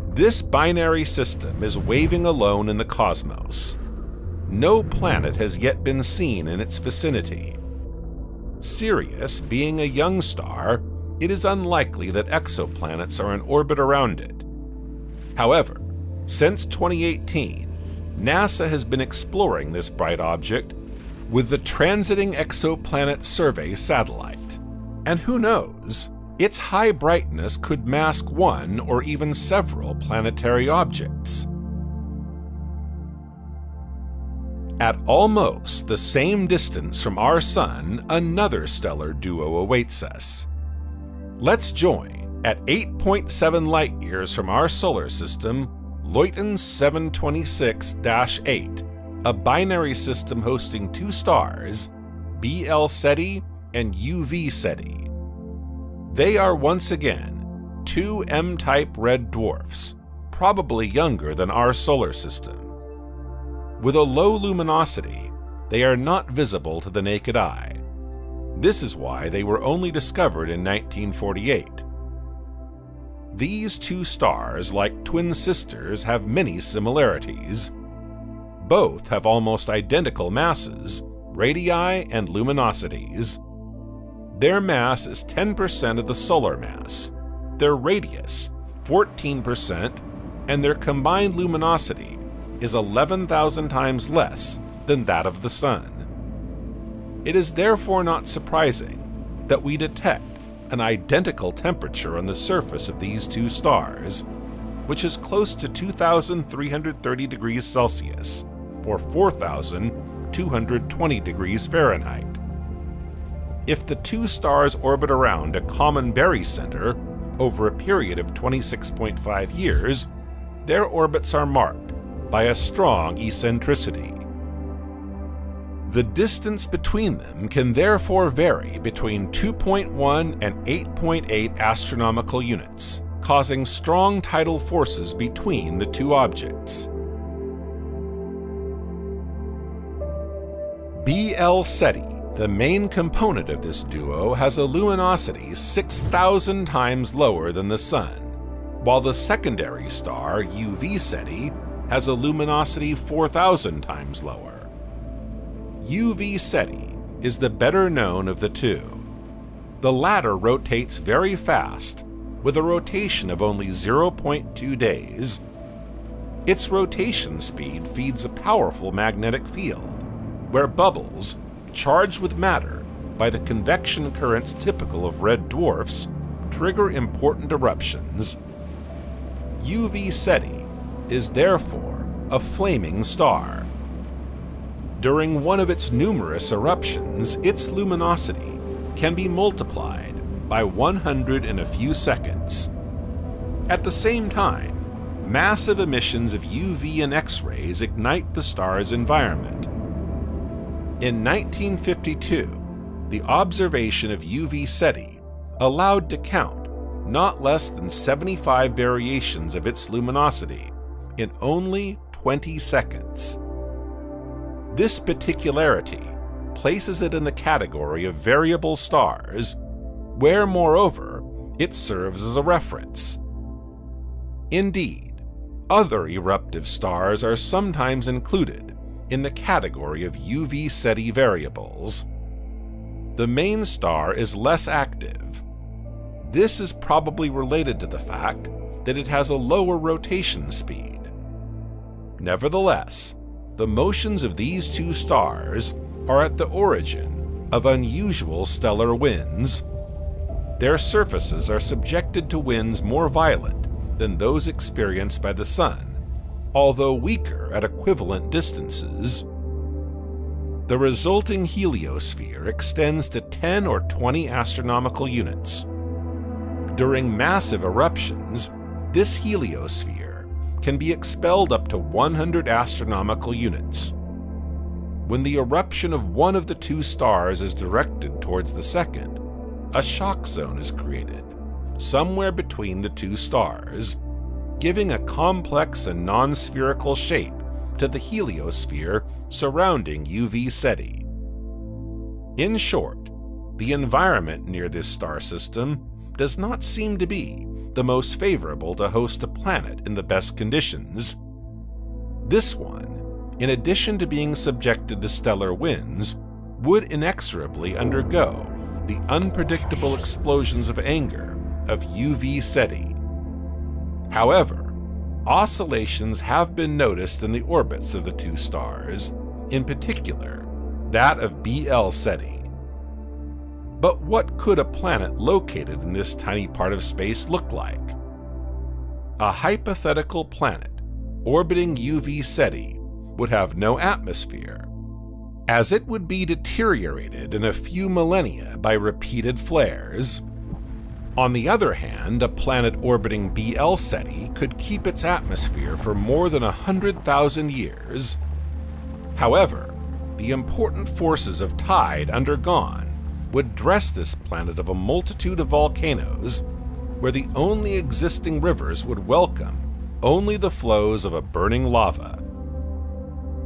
This binary system is waving alone in the cosmos. No planet has yet been seen in its vicinity. Sirius being a young star, it is unlikely that exoplanets are in orbit around it. However, since 2018, NASA has been exploring this bright object with the Transiting Exoplanet Survey satellite. And who knows, its high brightness could mask one or even several planetary objects. At almost the same distance from our Sun, another stellar duo awaits us. Let's join, at 8.7 light-years from our solar system, Luyten 726-8, a binary system hosting two stars, BL Ceti and UV Ceti. They are once again two M-type red dwarfs, probably younger than our solar system. With a low luminosity, they are not visible to the naked eye. This is why they were only discovered in 1948. These two stars, like twin sisters, have many similarities. Both have almost identical masses, radii and luminosities. Their mass is 10% of the solar mass, their radius 14%, and their combined luminosity is 11,000 times less than that of the Sun. It is therefore not surprising that we detect an identical temperature on the surface of these two stars, which is close to 2,330 degrees Celsius, or 4,220 degrees Fahrenheit. If the two stars orbit around a common barycenter over a period of 26.5 years, their orbits are marked by a strong eccentricity. The distance between them can therefore vary between 2.1 and 8.8 astronomical units, causing strong tidal forces between the two objects. BL Ceti, the main component of this duo, has a luminosity 6,000 times lower than the Sun, while the secondary star, UV Ceti, has a luminosity 4,000 times lower. UV Ceti is the better known of the two. The latter rotates very fast, with a rotation of only 0.2 days. Its rotation speed feeds a powerful magnetic field, where bubbles, charged with matter by the convection currents typical of red dwarfs, trigger important eruptions. UV Ceti is therefore a flaming star. During one of its numerous eruptions, its luminosity can be multiplied by 100 in a few seconds. At the same time, massive emissions of UV and X-rays ignite the star's environment. In 1952, the observation of UV Ceti allowed to count not less than 75 variations of its luminosity in only 20 seconds. This particularity places it in the category of variable stars, where, moreover, it serves as a reference. Indeed, other eruptive stars are sometimes included in the category of UV Ceti variables. The main star is less active. This is probably related to the fact that it has a lower rotation speed. Nevertheless, the motions of these two stars are at the origin of unusual stellar winds. Their surfaces are subjected to winds more violent than those experienced by the Sun, although weaker at equivalent distances. The resulting heliosphere extends to 10 or 20 astronomical units. During massive eruptions, this heliosphere can be expelled up to 100 astronomical units. When the eruption of one of the two stars is directed towards the second, a shock zone is created, somewhere between the two stars, giving a complex and non-spherical shape to the heliosphere surrounding UV Ceti. In short, the environment near this star system does not seem to be the most favorable to host a planet in the best conditions. This one, in addition to being subjected to stellar winds, would inexorably undergo the unpredictable explosions of anger of UV Ceti. However, oscillations have been noticed in the orbits of the two stars, in particular that of BL Ceti. But what could a planet located in this tiny part of space look like? A hypothetical planet orbiting UV Ceti would have no atmosphere, as it would be deteriorated in a few millennia by repeated flares. On the other hand, a planet orbiting BL Ceti could keep its atmosphere for more than 100,000 years. However, the important forces of tide undergone would dress this planet of a multitude of volcanoes, where the only existing rivers would welcome only the flows of a burning lava.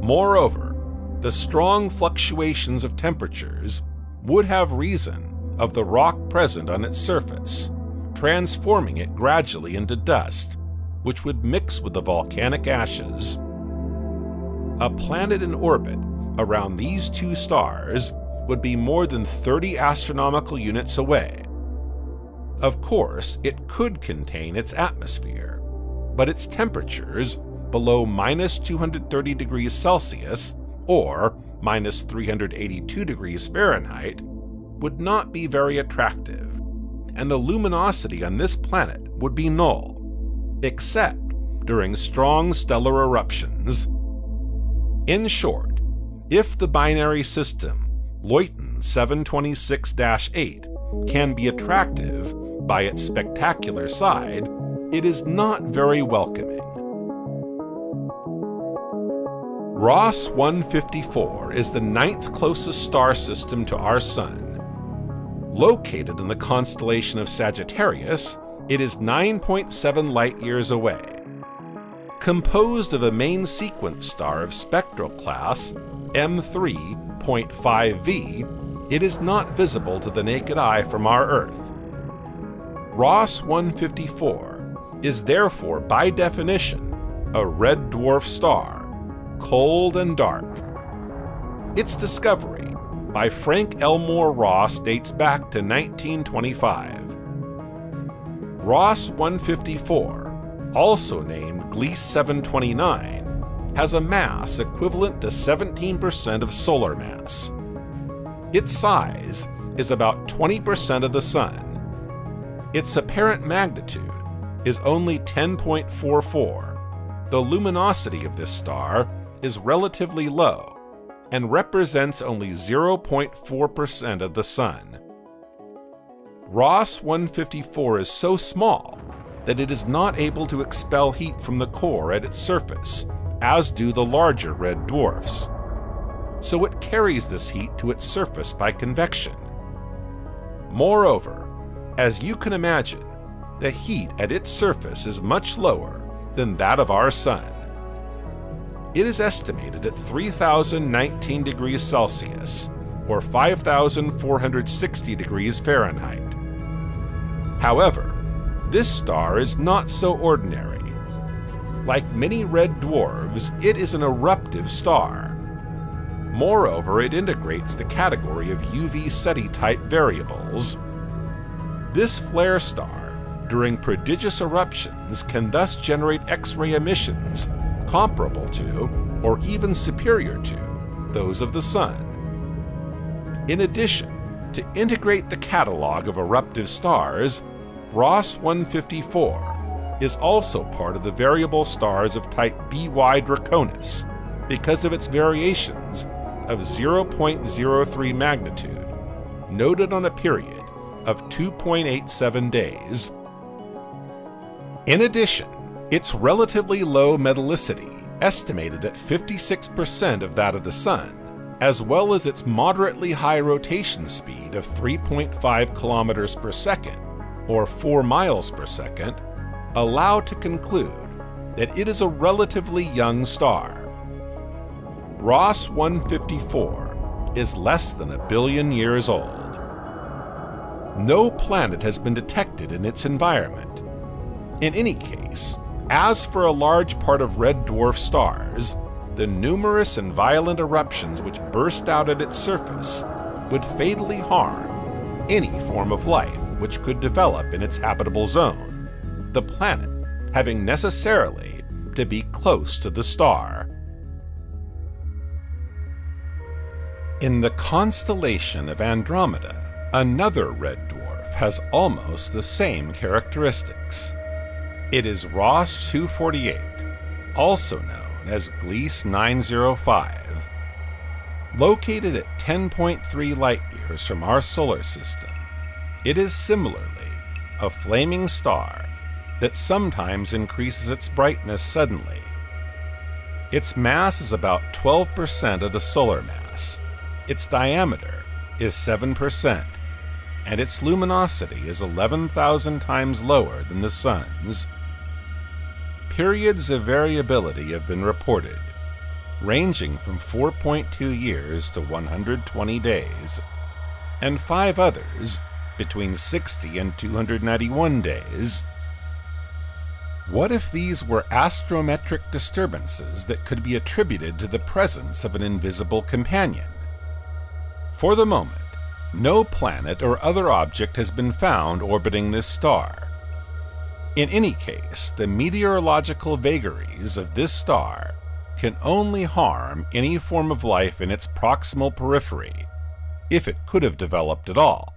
Moreover, the strong fluctuations of temperatures would have reason of the rock present on its surface, transforming it gradually into dust, which would mix with the volcanic ashes. a planet in orbit around these two stars would be more than 30 astronomical units away. Of course, it could contain its atmosphere, but its temperatures below minus 230 degrees Celsius or minus 382 degrees Fahrenheit would not be very attractive, and the luminosity on this planet would be null, except during strong stellar eruptions. In short, if the binary system Luyten 726-8 can be attractive by its spectacular side, it is not very welcoming. Ross 154 is the 9th closest star system to our Sun. Located in the constellation of Sagittarius, it is 9.7 light-years away. Composed of a main sequence star of spectral class M3.5v, it is not visible to the naked eye from our Earth. Ross 154 is therefore, by definition, a red dwarf star, cold and dark. Its discovery by Frank Elmore Ross dates back to 1925. Ross 154, also named Gliese 729, has a mass equivalent to 17% of solar mass. Its size is about 20% of the Sun. Its apparent magnitude is only 10.44. The luminosity of this star is relatively low and represents only 0.4% of the Sun. Ross 154 is so small that it is not able to expel heat from the core at its surface, as do the larger red dwarfs. So it carries this heat to its surface by convection. Moreover, as you can imagine, the heat at its surface is much lower than that of our Sun. It is estimated at 3,019 degrees Celsius, or 5,460 degrees Fahrenheit. However, this star is not so ordinary. Like many red dwarfs, it is an eruptive star. Moreover, it integrates the category of UV Ceti-type variables. This flare star, during prodigious eruptions, can thus generate X-ray emissions comparable to, or even superior to, those of the Sun. In addition, to integrate the catalog of eruptive stars, Ross 154 is also part of the variable stars of type BY Draconis because of its variations of 0.03 magnitude, noted on a period of 2.87 days. In addition, its relatively low metallicity, estimated at 56% of that of the Sun, as well as its moderately high rotation speed of 3.5 kilometers per second, or 4 miles per second, allow to conclude that it is a relatively young star. Ross 154 is less than 1 billion years old. No planet has been detected in its environment. In any case, as for a large part of red dwarf stars, the numerous and violent eruptions which burst out at its surface would fatally harm any form of life which could develop in its habitable zone, the planet having necessarily to be close to the star. In the constellation of Andromeda, another red dwarf has almost the same characteristics. It is Ross 248, also known as Gliese 905. Located at 10.3 light-years from our solar system, it is similarly a flaming star that sometimes increases its brightness suddenly. Its mass is about 12% of the solar mass, its diameter is 7%, and its luminosity is 11,000 times lower than the Sun's. Periods of variability have been reported, ranging from 4.2 years to 120 days, and 5 others between 60 and 291 days. What if these were astrometric disturbances that could be attributed to the presence of an invisible companion? For the moment, no planet or other object has been found orbiting this star. In any case, the meteorological vagaries of this star can only harm any form of life in its proximal periphery, if it could have developed at all,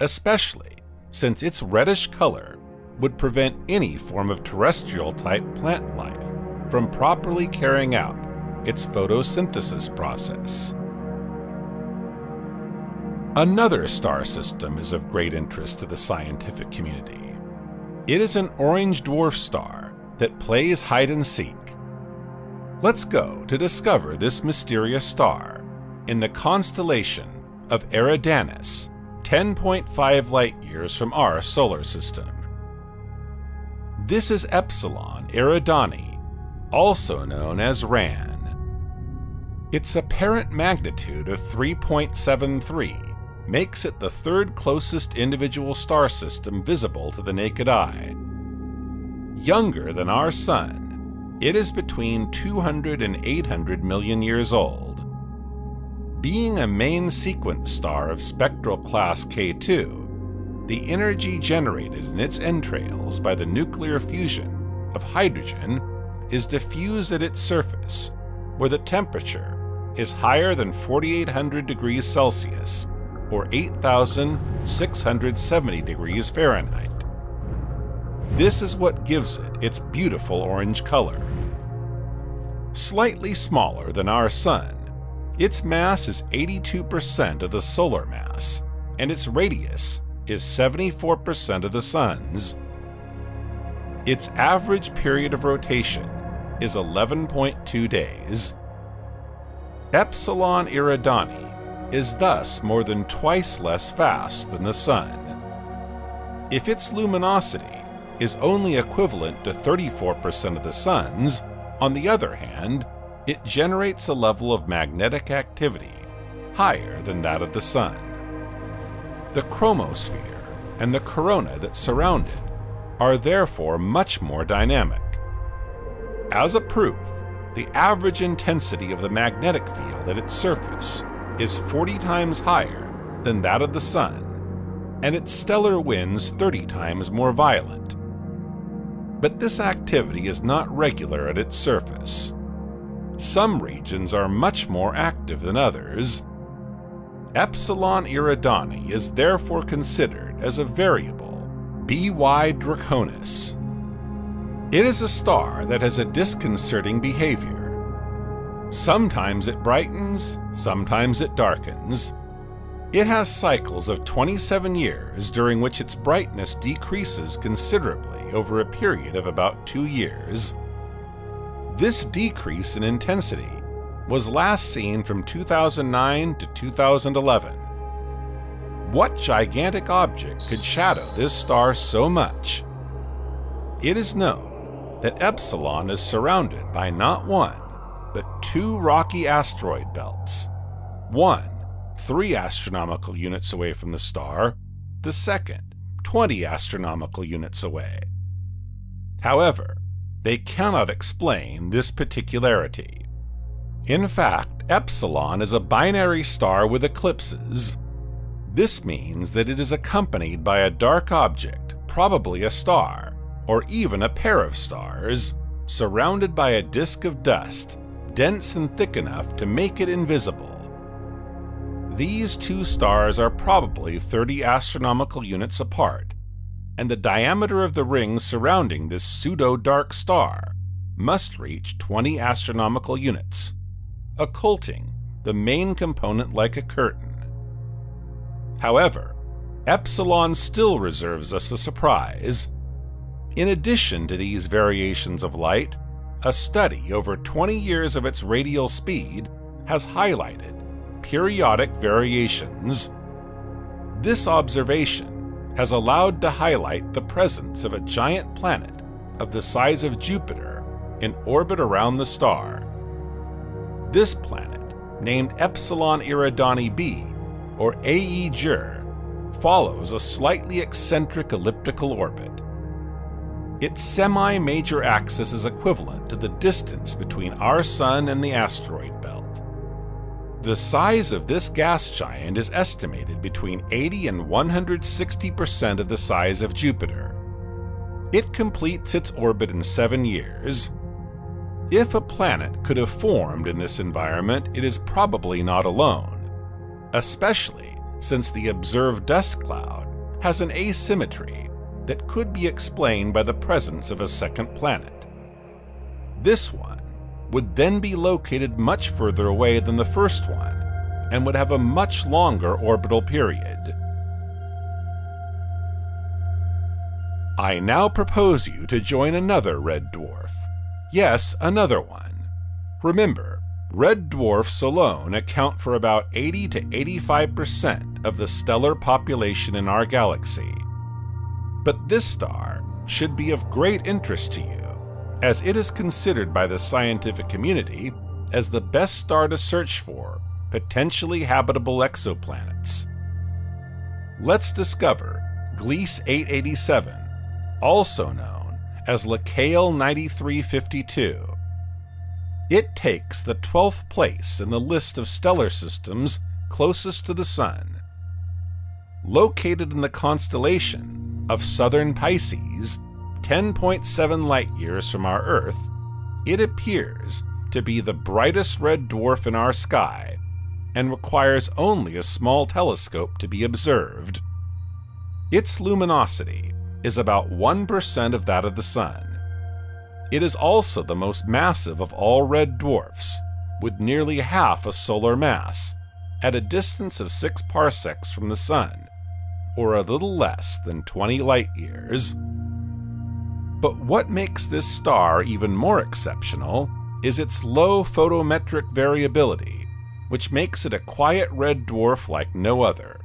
especially since its reddish color would prevent any form of terrestrial-type plant life from properly carrying out its photosynthesis process. Another star system is of great interest to the scientific community. It is an orange dwarf star that plays hide-and-seek. Let's go to discover this mysterious star in the constellation of Eridanus, 10.5 light-years from our solar system. This is Epsilon Eridani, also known as RAN. Its apparent magnitude of 3.73 makes it the third closest individual star system visible to the naked eye. Younger than our Sun, it is between 200 and 800 million years old. Being a main sequence star of spectral class K2, the energy generated in its entrails by the nuclear fusion of hydrogen is diffused at its surface, where the temperature is higher than 4,800 degrees Celsius, or 8,670 degrees Fahrenheit. This is what gives it its beautiful orange color. Slightly smaller than our Sun, its mass is 82% of the solar mass, and its radius is 74% of the Sun's. Its average period of rotation is 11.2 days. Epsilon Eridani is thus more than twice less fast than the Sun. If its luminosity is only equivalent to 34% of the Sun's, on the other hand, it generates a level of magnetic activity higher than that of the Sun. The chromosphere and the corona that surround it are therefore much more dynamic. As a proof, the average intensity of the magnetic field at its surface is 40 times higher than that of the Sun, and its stellar winds 30 times more violent. But this activity is not regular at its surface. Some regions are much more active than others. Epsilon Eridani is therefore considered as a variable BY Draconis. It is a star that has a disconcerting behavior. Sometimes it brightens, sometimes it darkens. It has cycles of 27 years during which its brightness decreases considerably over a period of about 2 years. This decrease in intensity was last seen from 2009 to 2011. What gigantic object could shadow this star so much? It is known that Epsilon is surrounded by not one, but 2 rocky asteroid belts. One, 3 astronomical units away from the star, the second, 20 astronomical units away. However, they cannot explain this particularity. In fact, Epsilon is a binary star with eclipses. This means that it is accompanied by a dark object, probably a star, or even a pair of stars, surrounded by a disk of dust, dense and thick enough to make it invisible. These 2 stars are probably 30 astronomical units apart, and the diameter of the rings surrounding this pseudo-dark star must reach 20 astronomical units, occulting the main component like a curtain. However, Epsilon still reserves us a surprise. In addition to these variations of light, a study over 20 years of its radial speed has highlighted periodic variations. This observation has allowed to highlight the presence of a giant planet of the size of Jupiter in orbit around the star. This planet, named Epsilon Eridani b, or AE-Jur, follows a slightly eccentric elliptical orbit. its semi-major axis is equivalent to the distance between our Sun and the asteroid belt. The size of this gas giant is estimated between 80 and 160% of the size of Jupiter. It completes its orbit in 7 years. If a planet could have formed in this environment, it is probably not alone, especially since the observed dust cloud has an asymmetry that could be explained by the presence of a second planet. This one would then be located much further away than the first one and would have a much longer orbital period. I now propose you to join another red dwarf. Yes, another one. Remember, red dwarfs alone account for about 80 to 85% of the stellar population in our galaxy. But this star should be of great interest to you, as it is considered by the scientific community as the best star to search for potentially habitable exoplanets. Let's discover Gliese 887, also known as Lacaille 9352. It takes the 12th place in the list of stellar systems closest to the Sun. Located in the constellation of Southern Pisces, 10.7 light-years from our Earth, it appears to be the brightest red dwarf in our sky and requires only a small telescope to be observed. Its luminosity is about 1% of that of the Sun. It is also the most massive of all red dwarfs, with nearly half a solar mass, at a distance of 6 parsecs from the Sun, or a little less than 20 light-years. But what makes this star even more exceptional is its low photometric variability, which makes it a quiet red dwarf like no other.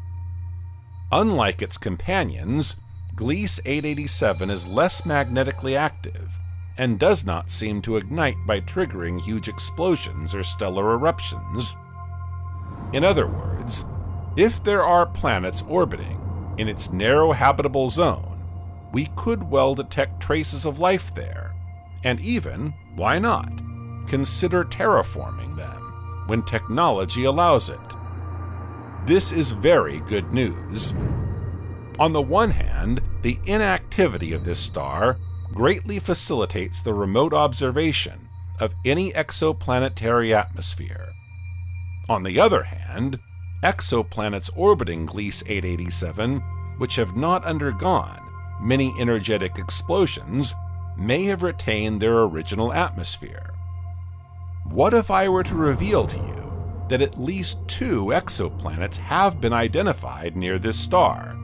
Unlike its companions, Gliese 887 is less magnetically active and does not seem to ignite by triggering huge explosions or stellar eruptions. In other words, if there are planets orbiting in its narrow habitable zone, we could well detect traces of life there, and even, why not, consider terraforming them when technology allows it. This is very good news. On the one hand, the inactivity of this star greatly facilitates the remote observation of any exoplanetary atmosphere. On the other hand, exoplanets orbiting Gliese 887, which have not undergone many energetic explosions, may have retained their original atmosphere. What if I were to reveal to you that at least 2 exoplanets have been identified near this star?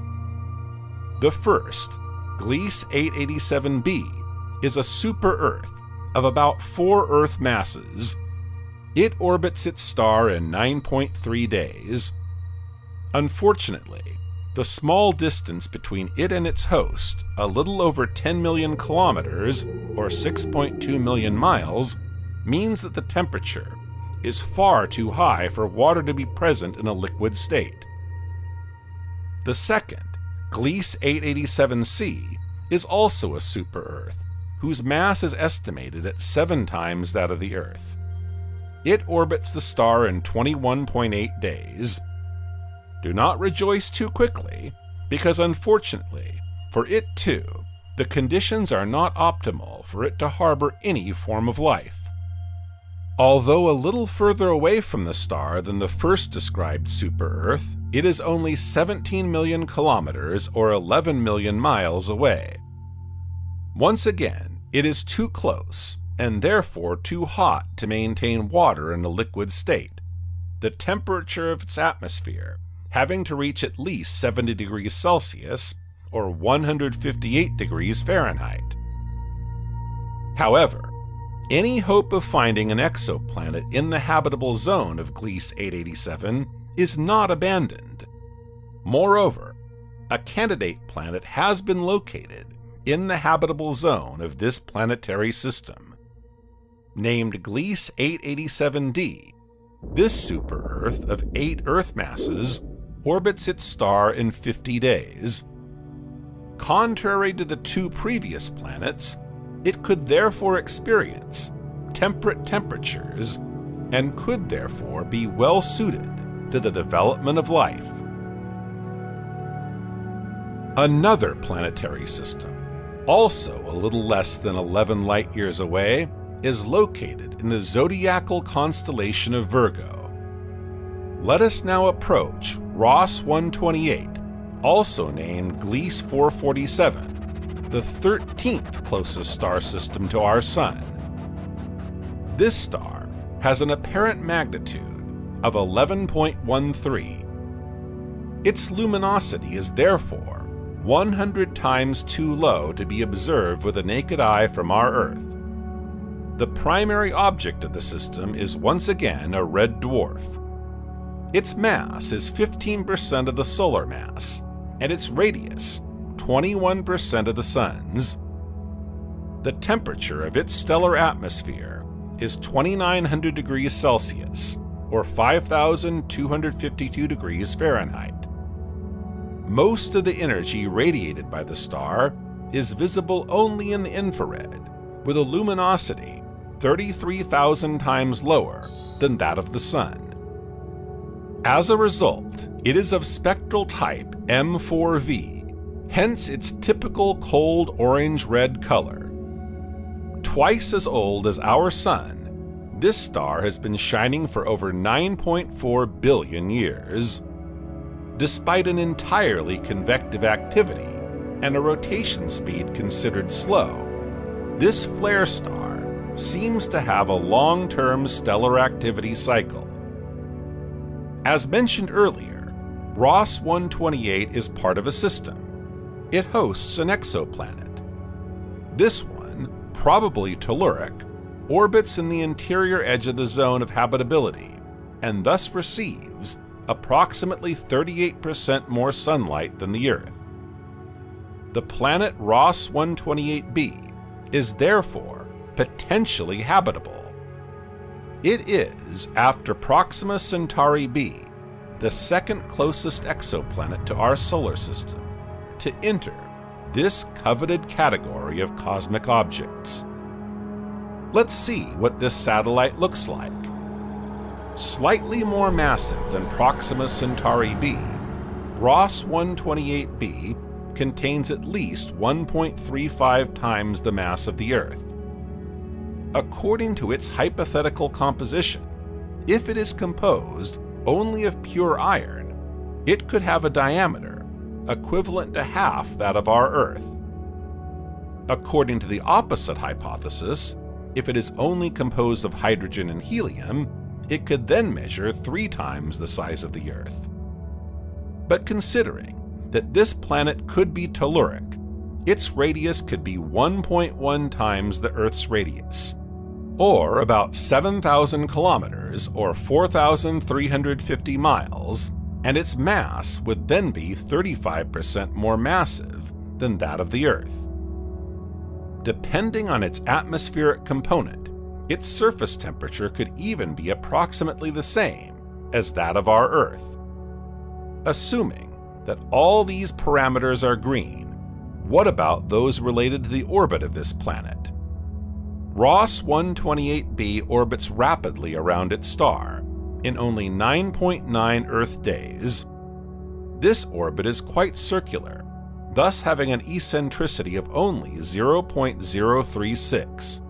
The first, Gliese 887b, is a super-Earth of about 4 Earth masses. It orbits its star in 9.3 days. Unfortunately, the small distance between it and its host, a little over 10 million kilometers, or 6.2 million miles, means that the temperature is far too high for water to be present in a liquid state. The second, Gliese 887c, is also a super-Earth, whose mass is estimated at 7 times that of the Earth. It orbits the star in 21.8 days. Do not rejoice too quickly, because unfortunately, for it too, the conditions are not optimal for it to harbor any form of life. Although a little further away from the star than the first described super-Earth, it is only 17 million kilometers or 11 million miles away. Once again, it is too close, and therefore too hot to maintain water in a liquid state, the temperature of its atmosphere having to reach at least 70 degrees Celsius or 158 degrees Fahrenheit. However, any hope of finding an exoplanet in the habitable zone of Gliese 887 is not abandoned. Moreover, a candidate planet has been located in the habitable zone of this planetary system. Named Gliese 887d, this super-Earth of 8 Earth masses orbits its star in 50 days. Contrary to the two previous planets, it could therefore experience temperate temperatures and could therefore be well suited to the development of life. Another planetary system, also a little less than 11 light-years away, is located in the zodiacal constellation of Virgo. Let us now approach Ross 128, also named Gliese 447, the 13th closest star system to our Sun. This star has an apparent magnitude of 11.13. Its luminosity is therefore 100 times too low to be observed with the naked eye from our Earth. The primary object of the system is once again a red dwarf. Its mass is 15% of the solar mass, and its radius 21% of the Sun's. The temperature of its stellar atmosphere is 2,900 degrees Celsius, or 5,252 degrees Fahrenheit. Most of the energy radiated by the star is visible only in the infrared, with a luminosity 33,000 times lower than that of the Sun. As a result, it is of spectral type M4V, hence its typical cold orange-red color. Twice as old as our Sun, this star has been shining for over 9.4 billion years. Despite an entirely convective activity and a rotation speed considered slow, this flare star seems to have a long-term stellar activity cycle. As mentioned earlier, Ross 128 is part of a system. It hosts an exoplanet. This one, probably telluric, orbits in the interior edge of the zone of habitability and thus receives approximately 38% more sunlight than the Earth. The planet Ross 128b is therefore potentially habitable. It is, after Proxima Centauri b, the second closest exoplanet to our solar system to enter this coveted category of cosmic objects. Let's see what this satellite looks like. Slightly more massive than Proxima Centauri b, Ross 128b contains at least 1.35 times the mass of the Earth. According to its hypothetical composition, if it is composed only of pure iron, it could have a diameter equivalent to half that of our Earth. According to the opposite hypothesis, if it is only composed of hydrogen and helium, it could then measure 3 times the size of the Earth. But considering that this planet could be telluric, its radius could be 1.1 times the Earth's radius, or about 7,000 kilometers or 4,350 miles, and its mass would then be 35% more massive than that of the Earth. Depending on its atmospheric component, its surface temperature could even be approximately the same as that of our Earth. Assuming that all these parameters are green, what about those related to the orbit of this planet? Ross 128b orbits rapidly around its star, in only 9.9 Earth days. This orbit is quite circular, thus having an eccentricity of only 0.036.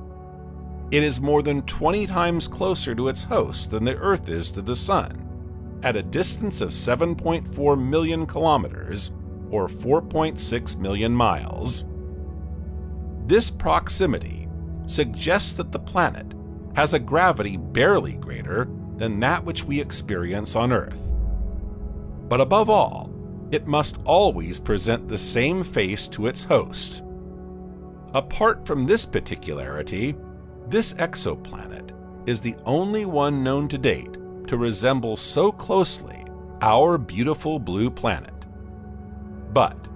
It is more than 20 times closer to its host than the Earth is to the Sun, at a distance of 7.4 million kilometers, or 4.6 million miles. This proximity suggests that the planet has a gravity barely greater than that which we experience on Earth. But above all, it must always present the same face to its host. Apart from this particularity, this exoplanet is the only one known to date to resemble so closely our beautiful blue planet. But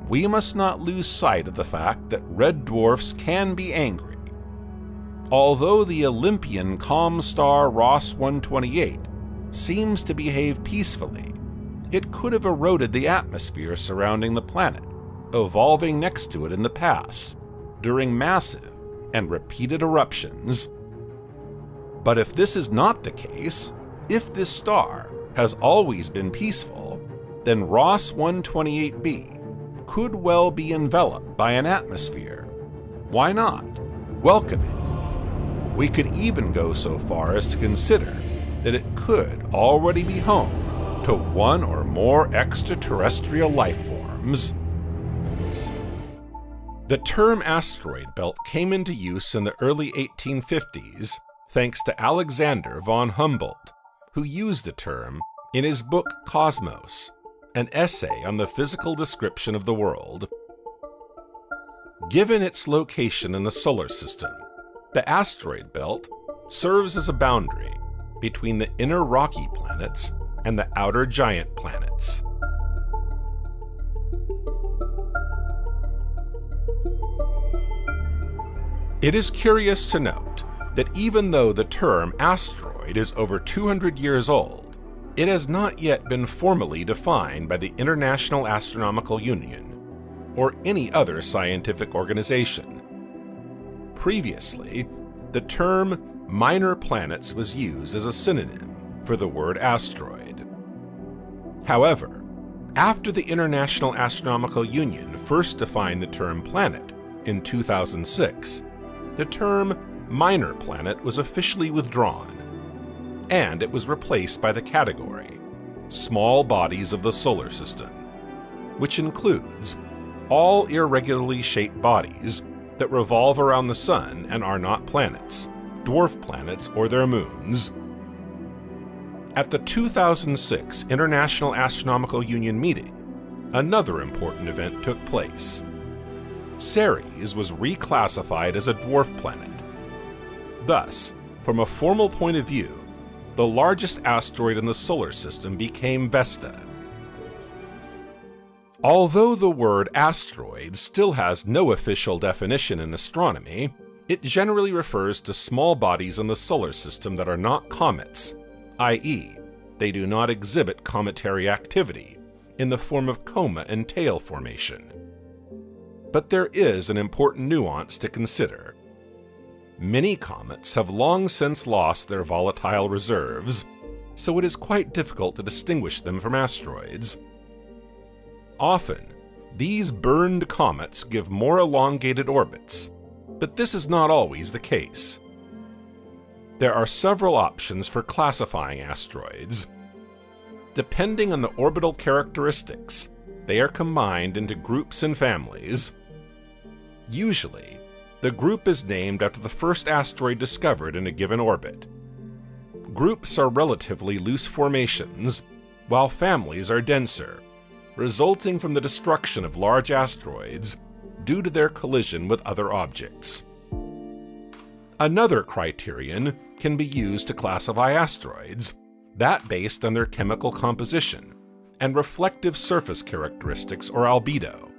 we must not lose sight of the fact that red dwarfs can be angry. Although the Olympian calm star Ross 128 seems to behave peacefully, it could have eroded the atmosphere surrounding the planet evolving next to it in the past, during massive and repeated eruptions. But if this is not the case, if this star has always been peaceful, then Ross 128b could well be enveloped by an atmosphere. Why not? Welcome it. We could even go so far as to consider that it could already be home to one or more extraterrestrial life forms. The term asteroid belt came into use in the early 1850s thanks to Alexander von Humboldt, who used the term in his book Cosmos, an essay on the physical description of the world. Given its location in the solar system, the asteroid belt serves as a boundary between the inner rocky planets and the outer giant planets. It is curious to note that even though the term asteroid is over 200 years old, it has not yet been formally defined by the International Astronomical Union or any other scientific organization. Previously, the term minor planets was used as a synonym for the word asteroid. However, after the International Astronomical Union first defined the term planet in 2006, the term minor planet was officially withdrawn, and it was replaced by the category small bodies of the solar system, which includes all irregularly shaped bodies that revolve around the Sun and are not planets, dwarf planets, or their moons. At the 2006 International Astronomical Union meeting, another important event took place. Ceres was reclassified as a dwarf planet. Thus, from a formal point of view, the largest asteroid in the solar system became Vesta. Although the word asteroid still has no official definition in astronomy, it generally refers to small bodies in the solar system that are not comets, i.e., they do not exhibit cometary activity in the form of coma and tail formation. But there is an important nuance to consider. Many comets have long since lost their volatile reserves, so it is quite difficult to distinguish them from asteroids. Often, these burned comets give more elongated orbits, but this is not always the case. There are several options for classifying asteroids. Depending on the orbital characteristics, they are combined into groups and families. Usually, the group is named after the first asteroid discovered in a given orbit. Groups are relatively loose formations, while families are denser, resulting from the destruction of large asteroids due to their collision with other objects. Another criterion can be used to classify asteroids, that based on their chemical composition and reflective surface characteristics or albedo.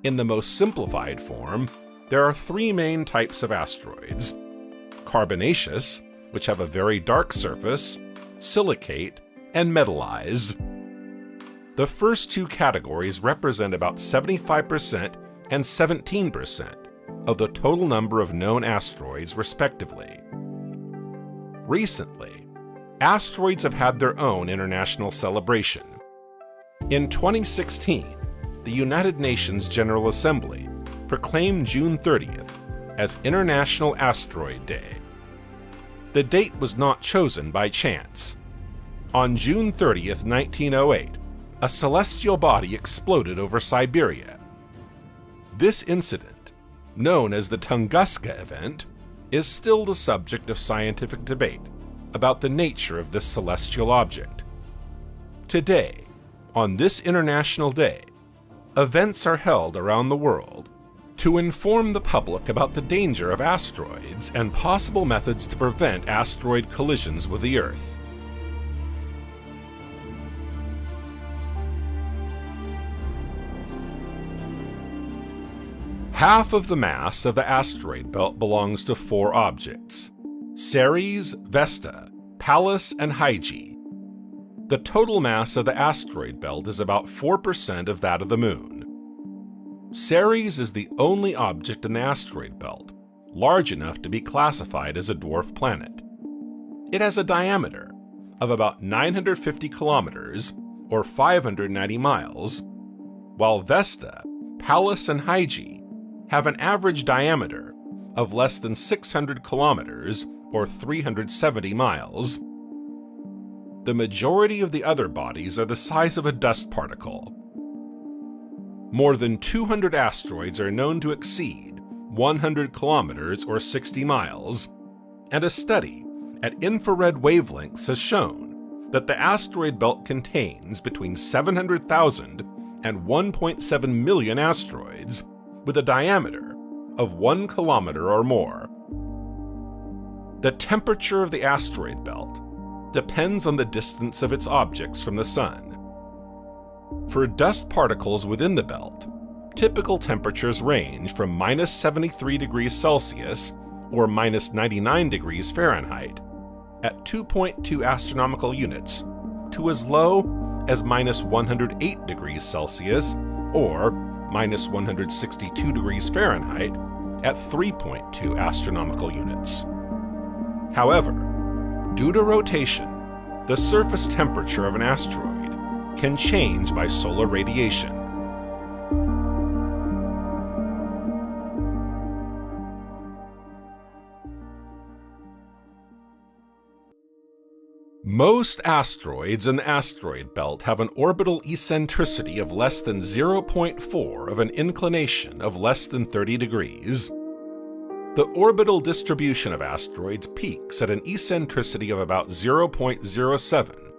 In the most simplified form, there are three main types of asteroids: carbonaceous, which have a very dark surface, silicate, and metallized. The first two categories represent about 75% and 17% of the total number of known asteroids, respectively. Recently, asteroids have had their own international celebration. In 2016, the United Nations General Assembly proclaimed June 30th as International Asteroid Day. The date was not chosen by chance. On June 30th, 1908, a celestial body exploded over Siberia. This incident, known as the Tunguska event, is still the subject of scientific debate about the nature of this celestial object. Today, on this International Day, events are held around the world to inform the public about the danger of asteroids and possible methods to prevent asteroid collisions with the Earth. Half of the mass of the asteroid belt belongs to four objects: Ceres, Vesta, Pallas, and Hygiea. The total mass of the asteroid belt is about 4% of that of the Moon. Ceres is the only object in the asteroid belt large enough to be classified as a dwarf planet. It has a diameter of about 950 kilometers or 590 miles, while Vesta, Pallas, and Hygiea have an average diameter of less than 600 kilometers or 370 miles. The majority of the other bodies are the size of a dust particle. More than 200 asteroids are known to exceed 100 kilometers or 60 miles, and a study at infrared wavelengths has shown that the asteroid belt contains between 700,000 and 1.7 million asteroids with a diameter of 1 kilometer or more. The temperature of the asteroid belt depends on the distance of its objects from the Sun. For dust particles within the belt, typical temperatures range from minus 73 degrees Celsius or minus 99 degrees Fahrenheit at 2.2 astronomical units to as low as minus 108 degrees Celsius or minus 162 degrees Fahrenheit at 3.2 astronomical units. However, due to rotation, the surface temperature of an asteroid can change by solar radiation. Most asteroids in the asteroid belt have an orbital eccentricity of less than 0.4 of an inclination of less than 30 degrees. The orbital distribution of asteroids peaks at an eccentricity of about 0.07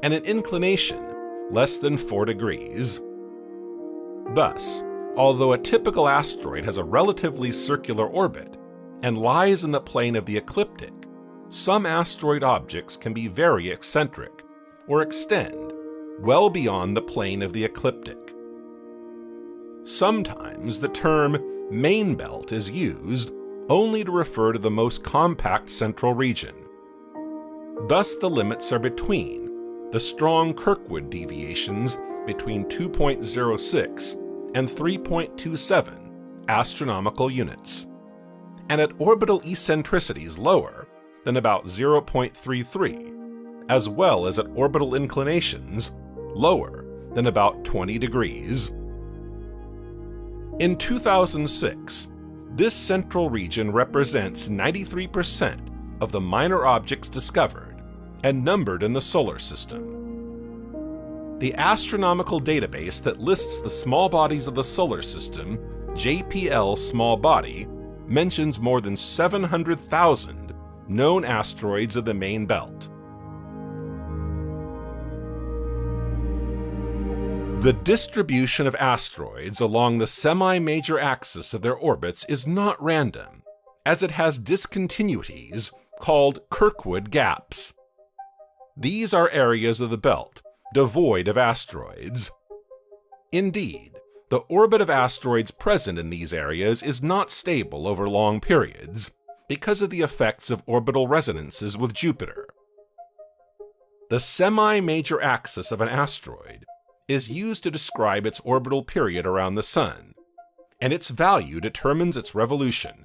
and an inclination less than 4 degrees. Thus, although a typical asteroid has a relatively circular orbit and lies in the plane of the ecliptic, some asteroid objects can be very eccentric or extend well beyond the plane of the ecliptic. Sometimes the term main belt is used only to refer to the most compact central region. Thus, the limits are between the strong Kirkwood deviations between 2.06 and 3.27 astronomical units, and at orbital eccentricities lower than about 0.33, as well as at orbital inclinations lower than about 20 degrees. In 2006, this central region represents 93% of the minor objects discovered and numbered in the solar system. The astronomical database that lists the small bodies of the solar system, JPL Small Body, mentions more than 700,000 known asteroids of the main belt. The distribution of asteroids along the semi-major axis of their orbits is not random, as it has discontinuities called Kirkwood gaps. These are areas of the belt devoid of asteroids. Indeed, the orbit of asteroids present in these areas is not stable over long periods because of the effects of orbital resonances with Jupiter. The semi-major axis of an asteroid is used to describe its orbital period around the Sun, and its value determines its revolution.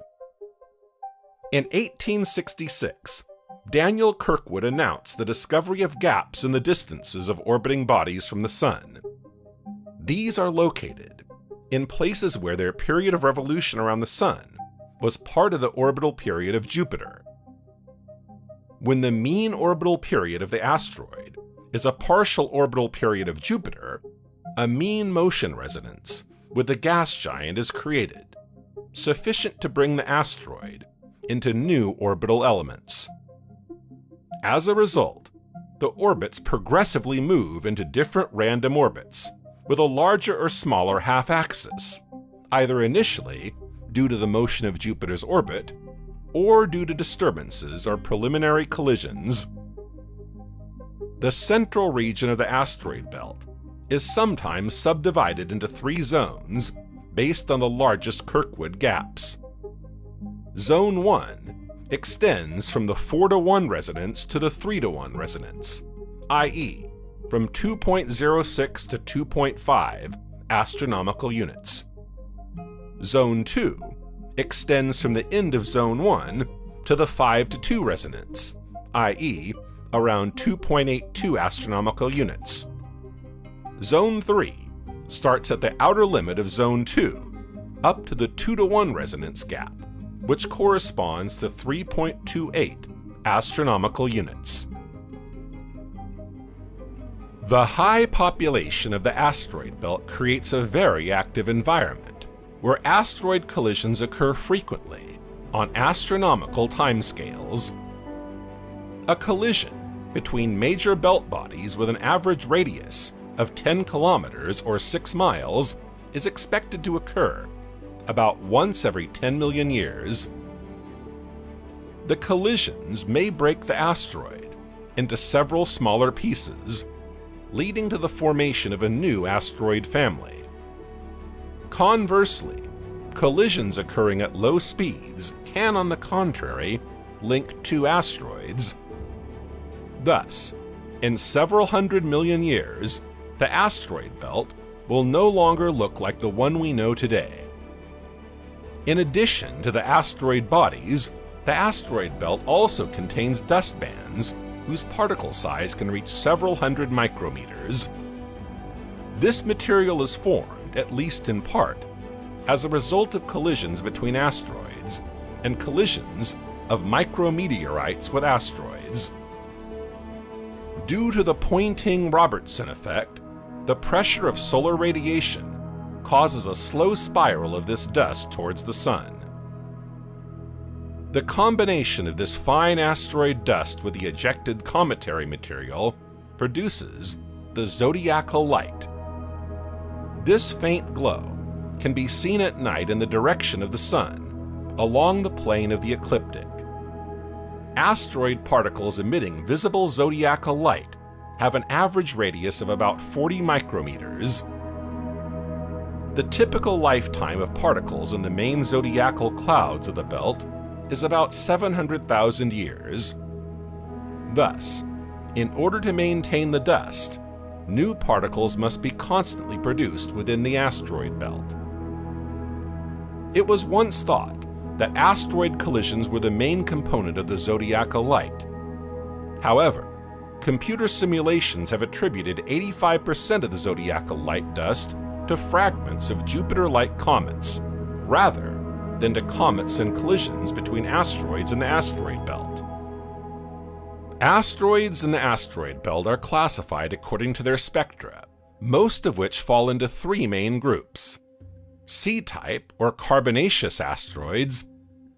In 1866, Daniel Kirkwood announced the discovery of gaps in the distances of orbiting bodies from the Sun. These are located in places where their period of revolution around the Sun was part of the orbital period of Jupiter. When the mean orbital period of the asteroid is a partial orbital period of Jupiter, a mean motion resonance with the gas giant is created, sufficient to bring the asteroid into new orbital elements. As a result, the orbits progressively move into different random orbits with a larger or smaller half-axis, either initially due to the motion of Jupiter's orbit or due to disturbances or preliminary collisions. The central region of the asteroid belt is sometimes subdivided into 3 zones based on the largest Kirkwood gaps. Zone 1 extends from the 4:1 resonance to the 3:1 resonance, i.e., from 2.06 to 2.5 astronomical units. Zone 2 extends from the end of Zone 1 to the 5-2 resonance, i.e., around 2.82 astronomical units. Zone 3 starts at the outer limit of Zone 2 up to the 2-to-1 resonance gap, which corresponds to 3.28 astronomical units. The high population of the asteroid belt creates a very active environment, where asteroid collisions occur frequently on astronomical timescales. A collision between major belt bodies with an average radius of 10 kilometers or 6 miles is expected to occur about once every 10 million years. The collisions may break the asteroid into several smaller pieces, leading to the formation of a new asteroid family. Conversely, collisions occurring at low speeds can, on the contrary, link two asteroids. Thus, in several hundred million years, the asteroid belt will no longer look like the one we know today. In addition to the asteroid bodies, the asteroid belt also contains dust bands whose particle size can reach several hundred micrometers. This material is formed, at least in part, as a result of collisions between asteroids and collisions of micrometeorites with asteroids. Due to the Poynting-Robertson effect, the pressure of solar radiation causes a slow spiral of this dust towards the Sun. The combination of this fine asteroid dust with the ejected cometary material produces the zodiacal light. This faint glow can be seen at night in the direction of the Sun, along the plane of the ecliptic. Asteroid particles emitting visible zodiacal light have an average radius of about 40 micrometers. The typical lifetime of particles in the main zodiacal clouds of the belt is about 700,000 years. Thus, in order to maintain the dust, new particles must be constantly produced within the asteroid belt. It was once thought that asteroid collisions were the main component of the zodiacal light. However, computer simulations have attributed 85% of the zodiacal light dust to fragments of Jupiter-like comets, rather than to comets and collisions between asteroids in the asteroid belt. Asteroids in the asteroid belt are classified according to their spectra, most of which fall into three main groups: C-type or carbonaceous asteroids,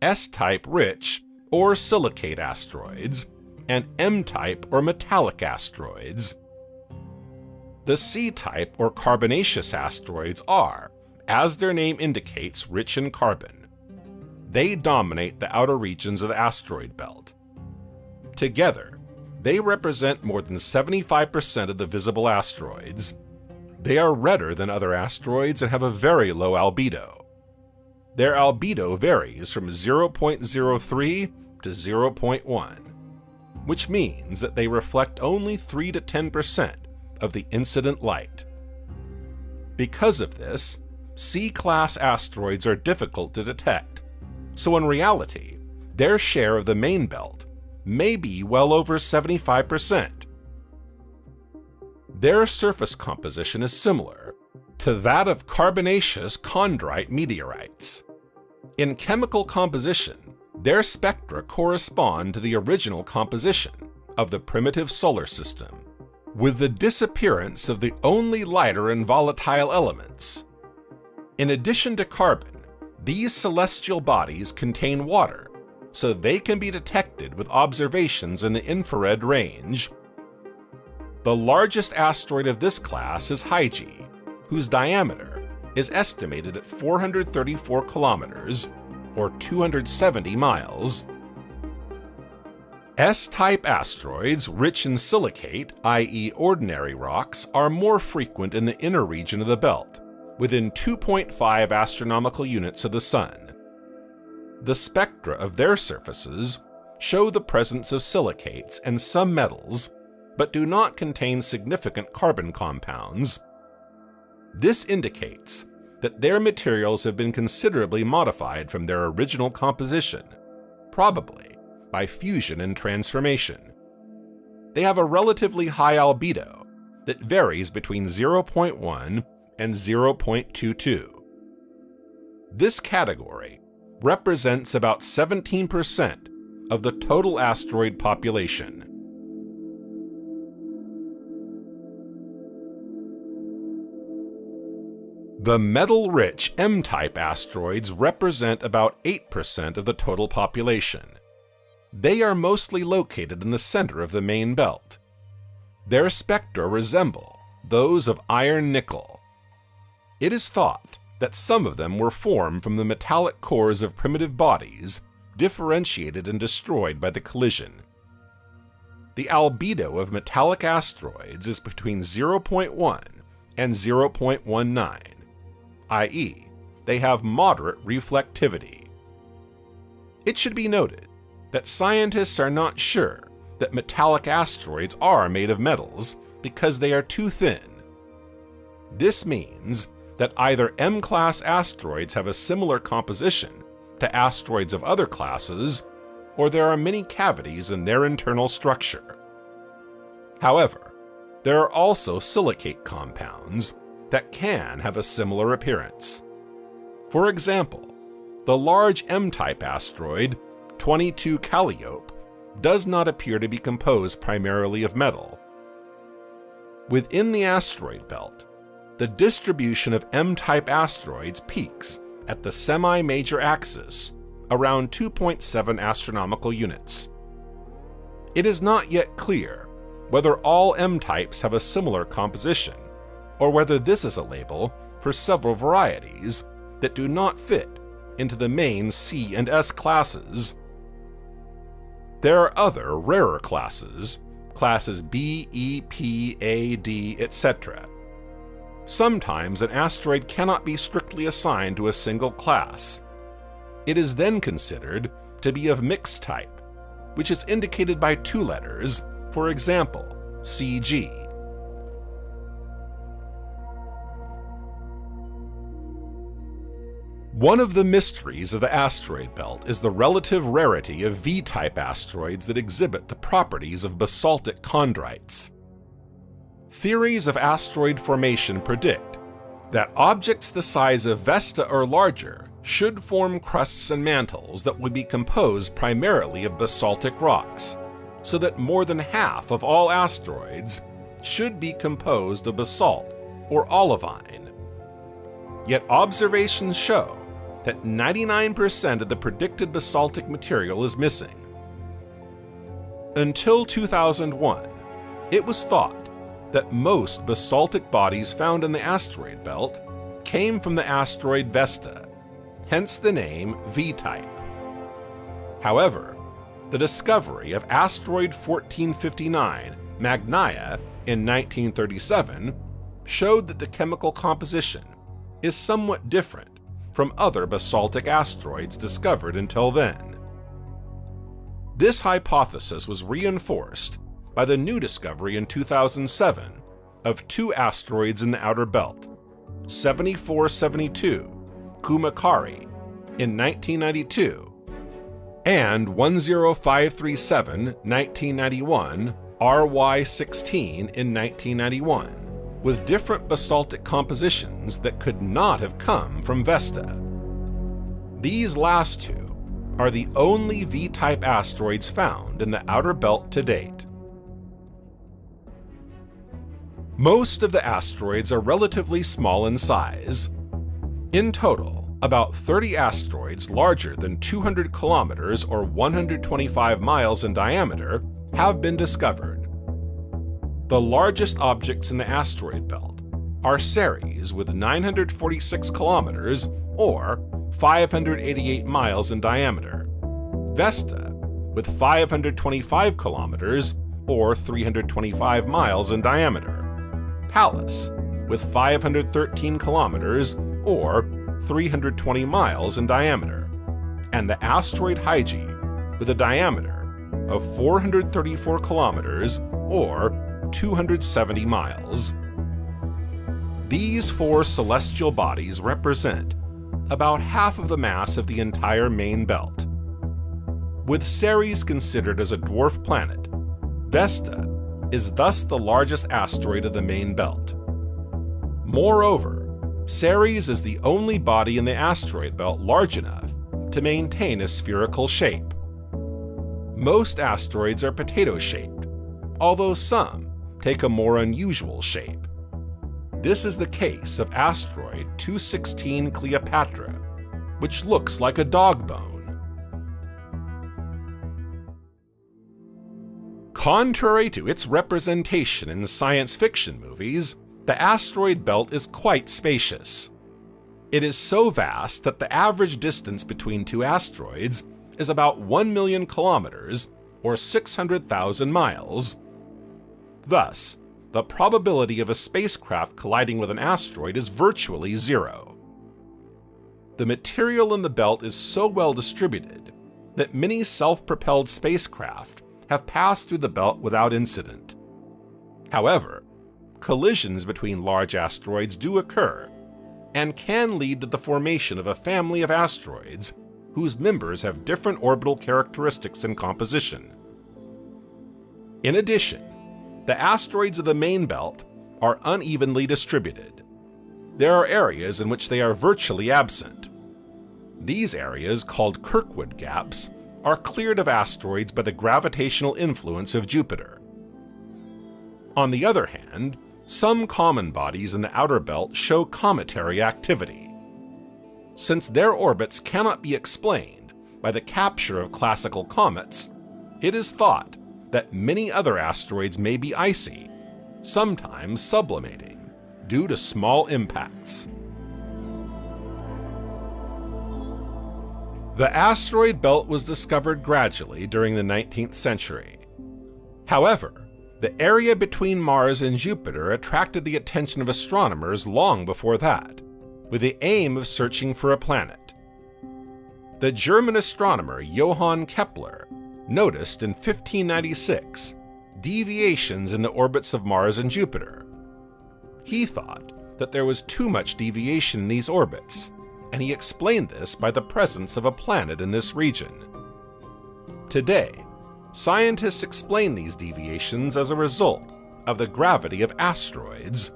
S-type rich or silicate asteroids, and M-type or metallic asteroids. The C-type or carbonaceous asteroids are, as their name indicates, rich in carbon. They dominate the outer regions of the asteroid belt. Together, they represent more than 75% of the visible asteroids. They are redder than other asteroids and have a very low albedo. Their albedo varies from 0.03 to 0.1, which means that they reflect only 3 to 10% of the incident light. Because of this, C-class asteroids are difficult to detect, so in reality, their share of the main belt may be well over 75%. Their surface composition is similar to that of carbonaceous chondrite meteorites. In chemical composition, their spectra correspond to the original composition of the primitive solar system, with the disappearance of the only lighter and volatile elements. In addition to carbon, these celestial bodies contain water, so they can be detected with observations in the infrared range. The largest asteroid of this class is Hygiea, whose diameter is estimated at 434 kilometers, or 270 miles. S-type asteroids rich in silicate, i.e. ordinary rocks, are more frequent in the inner region of the belt, within 2.5 astronomical units of the Sun. The spectra of their surfaces show the presence of silicates and some metals, but do not contain significant carbon compounds. This indicates that their materials have been considerably modified from their original composition, probably by fusion and transformation. They have a relatively high albedo that varies between 0.1 and 0.22. This category represents about 17% of the total asteroid population. The metal-rich M-type asteroids represent about 8% of the total population. They are mostly located in the center of the main belt. Their spectra resemble those of iron-nickel. It is thought that some of them were formed from the metallic cores of primitive bodies, differentiated and destroyed by the collision. The albedo of metallic asteroids is between 0.1 and 0.19, i.e., they have moderate reflectivity. It should be noted that scientists are not sure that metallic asteroids are made of metals because they are too thin. This means that either M-class asteroids have a similar composition to asteroids of other classes, or there are many cavities in their internal structure. However, there are also silicate compounds that can have a similar appearance. For example, the large M-type asteroid, 22 Calliope, does not appear to be composed primarily of metal. Within the asteroid belt, the distribution of M-type asteroids peaks at the semi-major axis, around 2.7 astronomical units. It is not yet clear whether all M-types have a similar composition, or whether this is a label for several varieties that do not fit into the main C and S classes. There are other rarer classes B, E, P, A, D, etc. Sometimes an asteroid cannot be strictly assigned to a single class. It is then considered to be of mixed type, which is indicated by two letters, for example, CG. One of the mysteries of the asteroid belt is the relative rarity of V-type asteroids that exhibit the properties of basaltic chondrites. Theories of asteroid formation predict that objects the size of Vesta or larger should form crusts and mantles that would be composed primarily of basaltic rocks, so that more than half of all asteroids should be composed of basalt or olivine. Yet observations show that 99% of the predicted basaltic material is missing. Until 2001, it was thought that most basaltic bodies found in the asteroid belt came from the asteroid Vesta, hence the name V-type. However, the discovery of asteroid 1459 Magnaya in 1937 showed that the chemical composition is somewhat different from other basaltic asteroids discovered until then. This hypothesis was reinforced by the new discovery in 2007 of two asteroids in the outer belt, 7472 Kumakari in 1992 and 10537 1991 RY16 in 1991. With different basaltic compositions that could not have come from Vesta. These last two are the only V-type asteroids found in the outer belt to date. Most of the asteroids are relatively small in size. In total, about 30 asteroids larger than 200 kilometers or 125 miles in diameter have been discovered. The largest objects in the asteroid belt are Ceres with 946 kilometers or 588 miles in diameter, Vesta with 525 kilometers or 325 miles in diameter, Pallas with 513 kilometers or 320 miles in diameter, and the asteroid Hygiea with a diameter of 434 kilometers or 270 miles. These four celestial bodies represent about half of the mass of the entire main belt. With Ceres considered as a dwarf planet, Vesta is thus the largest asteroid of the main belt. Moreover, Ceres is the only body in the asteroid belt large enough to maintain a spherical shape. Most asteroids are potato-shaped, although some take a more unusual shape. This is the case of asteroid 216 Cleopatra, which looks like a dog bone. Contrary to its representation in science fiction movies, the asteroid belt is quite spacious. It is so vast that the average distance between two asteroids is about 1 million kilometers, or 600,000 miles. Thus, the probability of a spacecraft colliding with an asteroid is virtually zero. The material in the belt is so well distributed that many self-propelled spacecraft have passed through the belt without incident. However, collisions between large asteroids do occur and can lead to the formation of a family of asteroids whose members have different orbital characteristics and composition. In addition, the asteroids of the main belt are unevenly distributed. There are areas in which they are virtually absent. These areas, called Kirkwood gaps, are cleared of asteroids by the gravitational influence of Jupiter. On the other hand, some common bodies in the outer belt show cometary activity. Since their orbits cannot be explained by the capture of classical comets, it is thought that many other asteroids may be icy, sometimes sublimating, due to small impacts. The asteroid belt was discovered gradually during the 19th century. However, the area between Mars and Jupiter attracted the attention of astronomers long before that, with the aim of searching for a planet. The German astronomer Johann Kepler noticed in 1596 deviations in the orbits of Mars and Jupiter. He thought that there was too much deviation in these orbits, and he explained this by the presence of a planet in this region. Today, scientists explain these deviations as a result of the gravity of asteroids.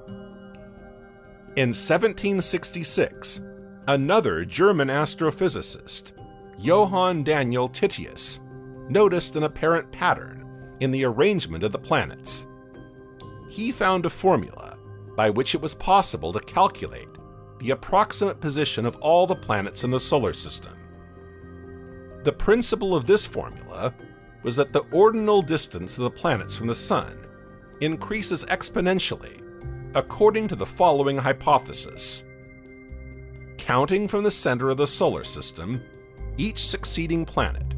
In 1766, another German astrophysicist, Johann Daniel Titius, noticed an apparent pattern in the arrangement of the planets. He found a formula by which it was possible to calculate the approximate position of all the planets in the solar system. The principle of this formula was that the ordinal distance of the planets from the Sun increases exponentially according to the following hypothesis. Counting from the center of the solar system, each succeeding planet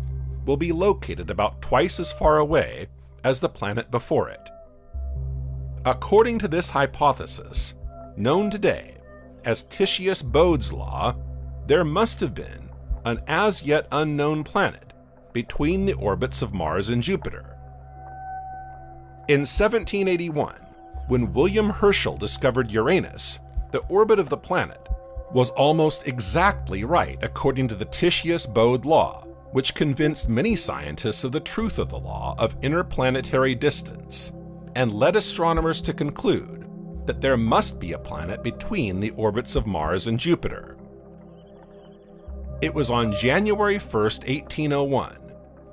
will be located about twice as far away as the planet before it. According to this hypothesis, known today as Titius-Bode's law, there must have been an as yet unknown planet between the orbits of Mars and Jupiter. In 1781, when William Herschel discovered Uranus, the orbit of the planet was almost exactly right according to the Titius-Bode law, which convinced many scientists of the truth of the law of interplanetary distance, and led astronomers to conclude that there must be a planet between the orbits of Mars and Jupiter. It was on January 1, 1801,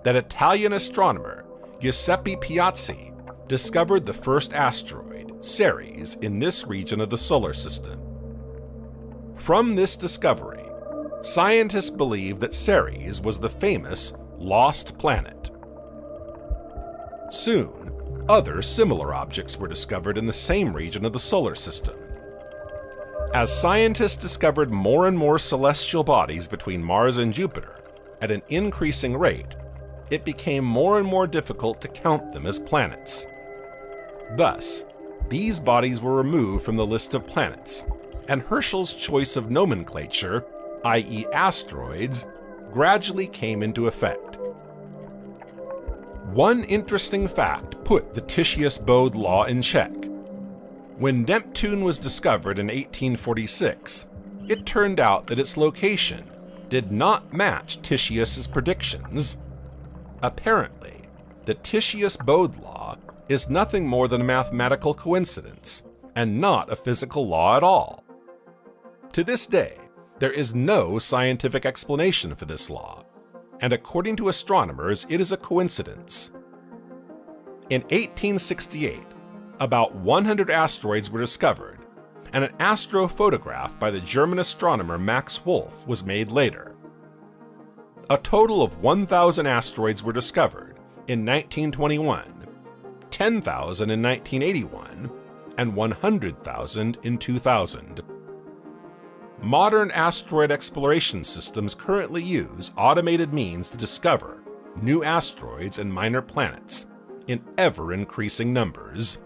that Italian astronomer Giuseppe Piazzi discovered the first asteroid, Ceres, in this region of the solar system. From this discovery, scientists believed that Ceres was the famous lost planet. Soon, other similar objects were discovered in the same region of the solar system. As scientists discovered more and more celestial bodies between Mars and Jupiter at an increasing rate, it became more and more difficult to count them as planets. Thus, these bodies were removed from the list of planets, and Herschel's choice of nomenclature, i.e. asteroids, gradually came into effect. One interesting fact put the Titius-Bode law in check. When Neptune was discovered in 1846, it turned out that its location did not match Titius's predictions. Apparently, the Titius-Bode law is nothing more than a mathematical coincidence and not a physical law at all. To this day, there is no scientific explanation for this law, and according to astronomers, it is a coincidence. In 1868, about 100 asteroids were discovered, and an astrophotograph by the German astronomer Max Wolf was made later. A total of 1,000 asteroids were discovered in 1921, 10,000 in 1981, and 100,000 in 2000. Modern asteroid exploration systems currently use automated means to discover new asteroids and minor planets in ever-increasing numbers.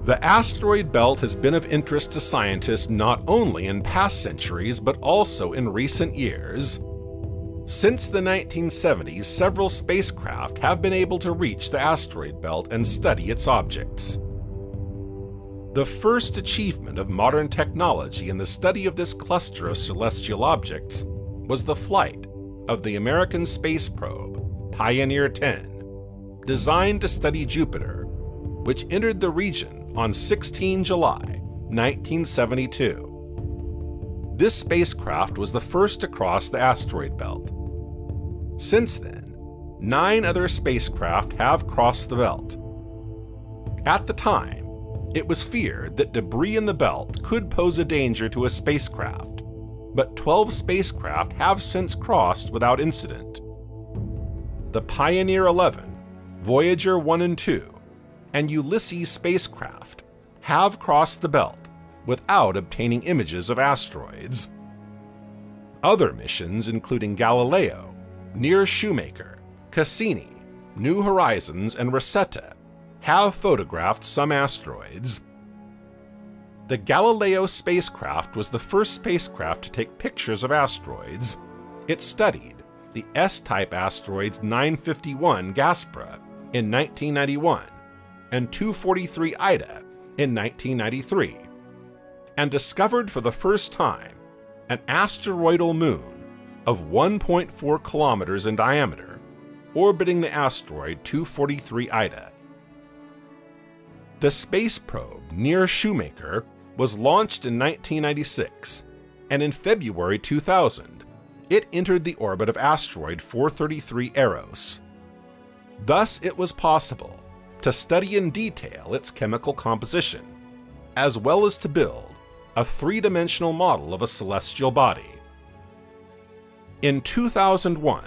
The asteroid belt has been of interest to scientists not only in past centuries but also in recent years. Since the 1970s, several spacecraft have been able to reach the asteroid belt and study its objects. The first achievement of modern technology in the study of this cluster of celestial objects was the flight of the American space probe Pioneer 10, designed to study Jupiter, which entered the region on 16 July 1972. This spacecraft was the first to cross the asteroid belt. Since then, 9 other spacecraft have crossed the belt. At the time, it was feared that debris in the belt could pose a danger to a spacecraft, but 12 spacecraft have since crossed without incident. The Pioneer 11, Voyager 1 and 2, and Ulysses spacecraft have crossed the belt without obtaining images of asteroids. Other missions, including Galileo, Near Shoemaker, Cassini, New Horizons, and Rosetta, have photographed some asteroids. The Galileo spacecraft was the first spacecraft to take pictures of asteroids. It studied the S-type asteroids 951 Gaspra in 1991 and 243 Ida in 1993, and discovered for the first time an asteroidal moon of 1.4 kilometers in diameter, orbiting the asteroid 243 Ida. The space probe Near Shoemaker was launched in 1996, and in February 2000, it entered the orbit of asteroid 433 Eros. Thus, it was possible to study in detail its chemical composition, as well as to build a three-dimensional model of a celestial body. In 2001,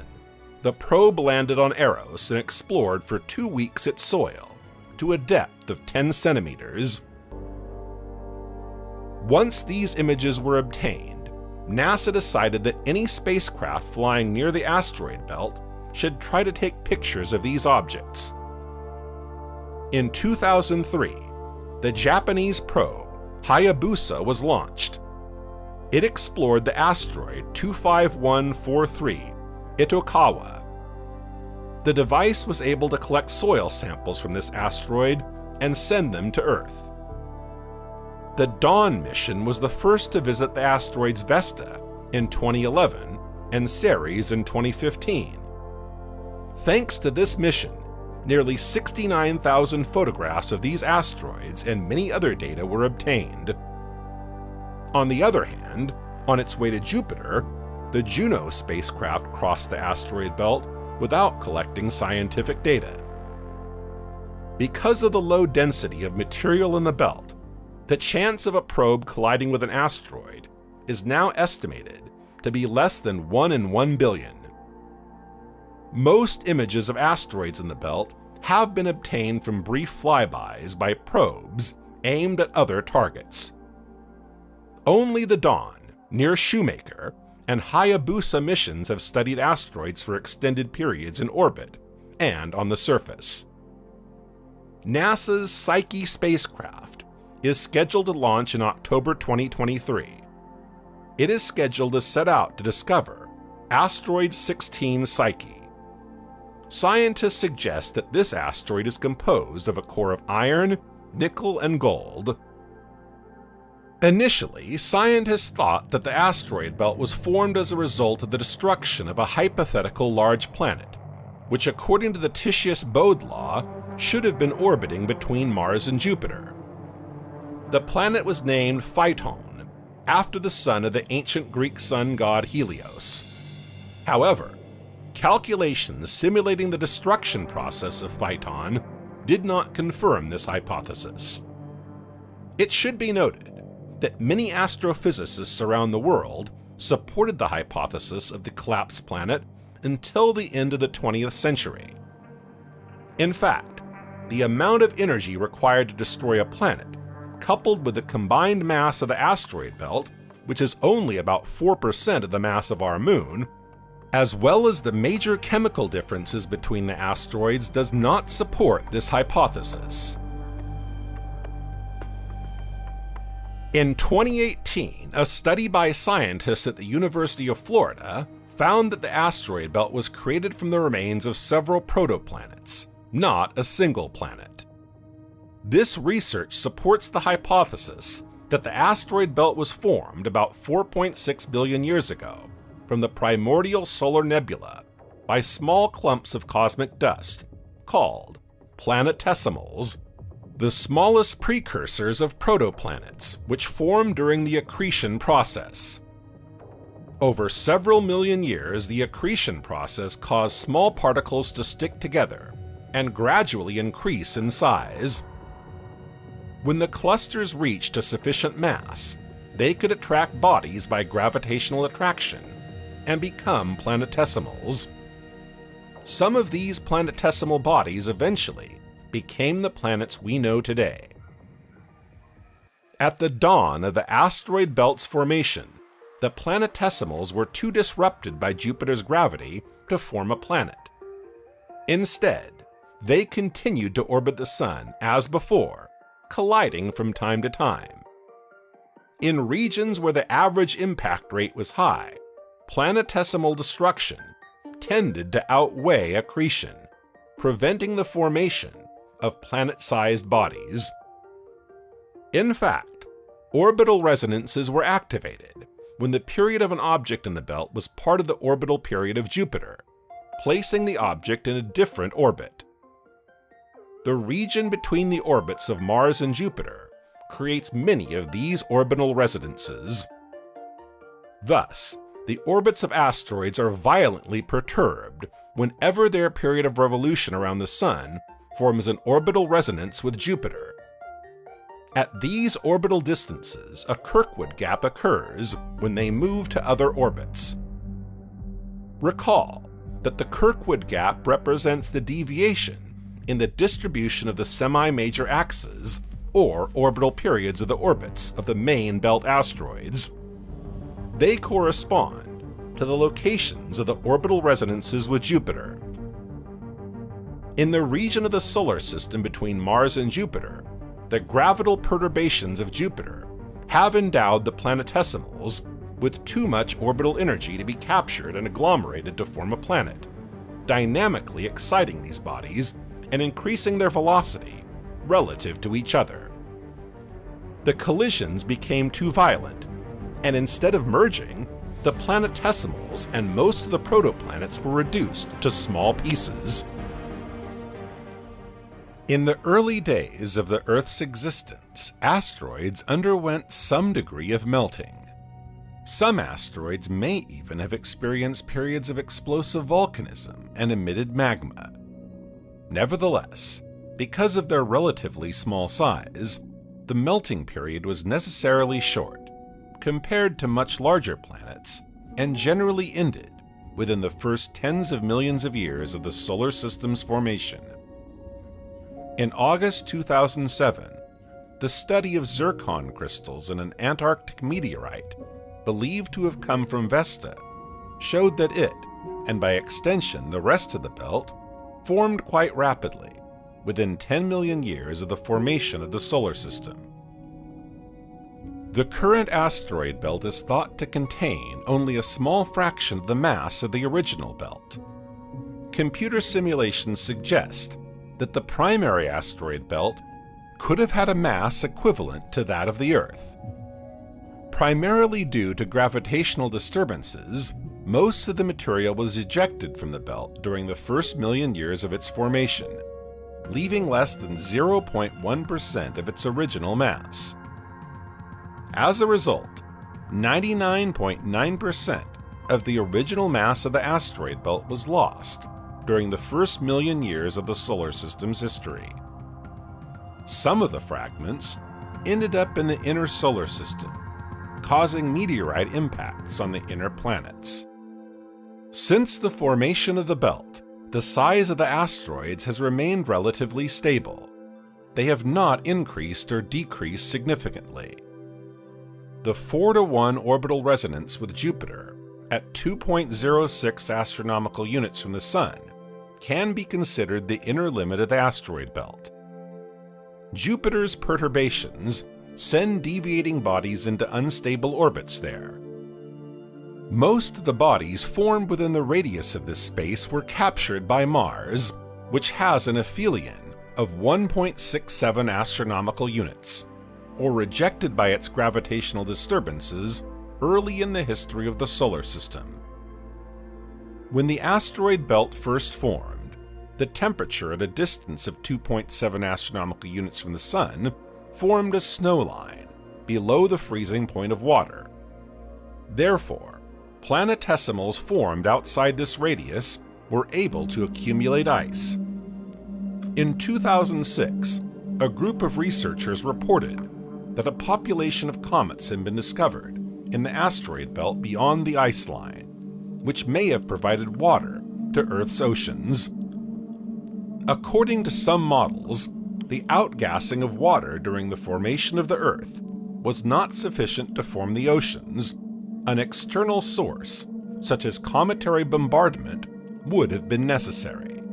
the probe landed on Eros and explored for 2 weeks its soil, to a depth of 10 centimeters. Once these images were obtained, NASA decided that any spacecraft flying near the asteroid belt should try to take pictures of these objects. In 2003, the Japanese probe Hayabusa was launched. It explored the asteroid 25143 Itokawa. The device was able to collect soil samples from this asteroid and send them to Earth. The Dawn mission was the first to visit the asteroids Vesta in 2011 and Ceres in 2015. Thanks to this mission, nearly 69,000 photographs of these asteroids and many other data were obtained. On the other hand, on its way to Jupiter, the Juno spacecraft crossed the asteroid belt without collecting scientific data. Because of the low density of material in the belt, the chance of a probe colliding with an asteroid is now estimated to be less than 1 in 1 billion. Most images of asteroids in the belt have been obtained from brief flybys by probes aimed at other targets. Only the Dawn, Near Shoemaker, and Hayabusa missions have studied asteroids for extended periods in orbit and on the surface. NASA's Psyche spacecraft is scheduled to launch in October 2023. It is scheduled to set out to discover asteroid 16 Psyche. Scientists suggest that this asteroid is composed of a core of iron, nickel and gold. Initially, scientists thought that the asteroid belt was formed as a result of the destruction of a hypothetical large planet, which according to the Titius-Bode law should have been orbiting between Mars and Jupiter. The planet was named Phaeton, after the son of the ancient Greek sun god Helios. However, calculations simulating the destruction process of Phaeton did not confirm this hypothesis. It should be noted that many astrophysicists around the world supported the hypothesis of the collapsed planet until the end of the 20th century. In fact, the amount of energy required to destroy a planet, coupled with the combined mass of the asteroid belt, which is only about 4% of the mass of our Moon, as well as the major chemical differences between the asteroids, does not support this hypothesis. In 2018, a study by scientists at the University of Florida found that the asteroid belt was created from the remains of several protoplanets, not a single planet. This research supports the hypothesis that the asteroid belt was formed about 4.6 billion years ago from the primordial solar nebula by small clumps of cosmic dust called planetesimals, the smallest precursors of protoplanets, which form during the accretion process. Over several million years, the accretion process caused small particles to stick together and gradually increase in size. When the clusters reached a sufficient mass, they could attract bodies by gravitational attraction and become planetesimals. Some of these planetesimal bodies eventually became the planets we know today. At the dawn of the asteroid belt's formation, the planetesimals were too disrupted by Jupiter's gravity to form a planet. Instead, they continued to orbit the Sun as before, colliding from time to time. In regions where the average impact rate was high, planetesimal destruction tended to outweigh accretion, preventing the formation of planet-sized bodies. In fact, orbital resonances were activated when the period of an object in the belt was part of the orbital period of Jupiter, placing the object in a different orbit. The region between the orbits of Mars and Jupiter creates many of these orbital resonances. Thus, the orbits of asteroids are violently perturbed whenever their period of revolution around the Sun forms an orbital resonance with Jupiter. At these orbital distances, a Kirkwood gap occurs when they move to other orbits. Recall that the Kirkwood gap represents the deviation in the distribution of the semi-major axes, or orbital periods of the orbits of the main belt asteroids. They correspond to the locations of the orbital resonances with Jupiter. In the region of the solar system between Mars and Jupiter, the gravital perturbations of Jupiter have endowed the planetesimals with too much orbital energy to be captured and agglomerated to form a planet, dynamically exciting these bodies and increasing their velocity relative to each other. The collisions became too violent, and instead of merging, the planetesimals and most of the protoplanets were reduced to small pieces. In the early days of the Earth's existence, asteroids underwent some degree of melting. Some asteroids may even have experienced periods of explosive volcanism and emitted magma. Nevertheless, because of their relatively small size, the melting period was necessarily short, compared to much larger planets, and generally ended within the first tens of millions of years of the solar system's formation. In August 2007, the study of zircon crystals in an Antarctic meteorite, believed to have come from Vesta, showed that it, and by extension the rest of the belt, formed quite rapidly, within 10 million years of the formation of the solar system. The current asteroid belt is thought to contain only a small fraction of the mass of the original belt. Computer simulations suggest that the primary asteroid belt could have had a mass equivalent to that of the Earth. Primarily due to gravitational disturbances, most of the material was ejected from the belt during the first million years of its formation, leaving less than 0.1% of its original mass. As a result, 99.9% of the original mass of the asteroid belt was lost during the first million years of the solar system's history. Some of the fragments ended up in the inner solar system, causing meteorite impacts on the inner planets. Since the formation of the belt, the size of the asteroids has remained relatively stable. They have not increased or decreased significantly. The 4-to-1 orbital resonance with Jupiter, at 2.06 astronomical units from the Sun, can be considered the inner limit of the asteroid belt. Jupiter's perturbations send deviating bodies into unstable orbits there. Most of the bodies formed within the radius of this space were captured by Mars, which has an aphelion of 1.67 astronomical units, or rejected by its gravitational disturbances early in the history of the solar system. When the asteroid belt first formed, the temperature at a distance of 2.7 astronomical units from the Sun formed a snow line below the freezing point of water. Therefore, planetesimals formed outside this radius were able to accumulate ice. In 2006, a group of researchers reported that a population of comets had been discovered in the asteroid belt beyond the ice line, which may have provided water to Earth's oceans. According to some models, the outgassing of water during the formation of the Earth was not sufficient to form the oceans. An external source, such as cometary bombardment, would have been necessary.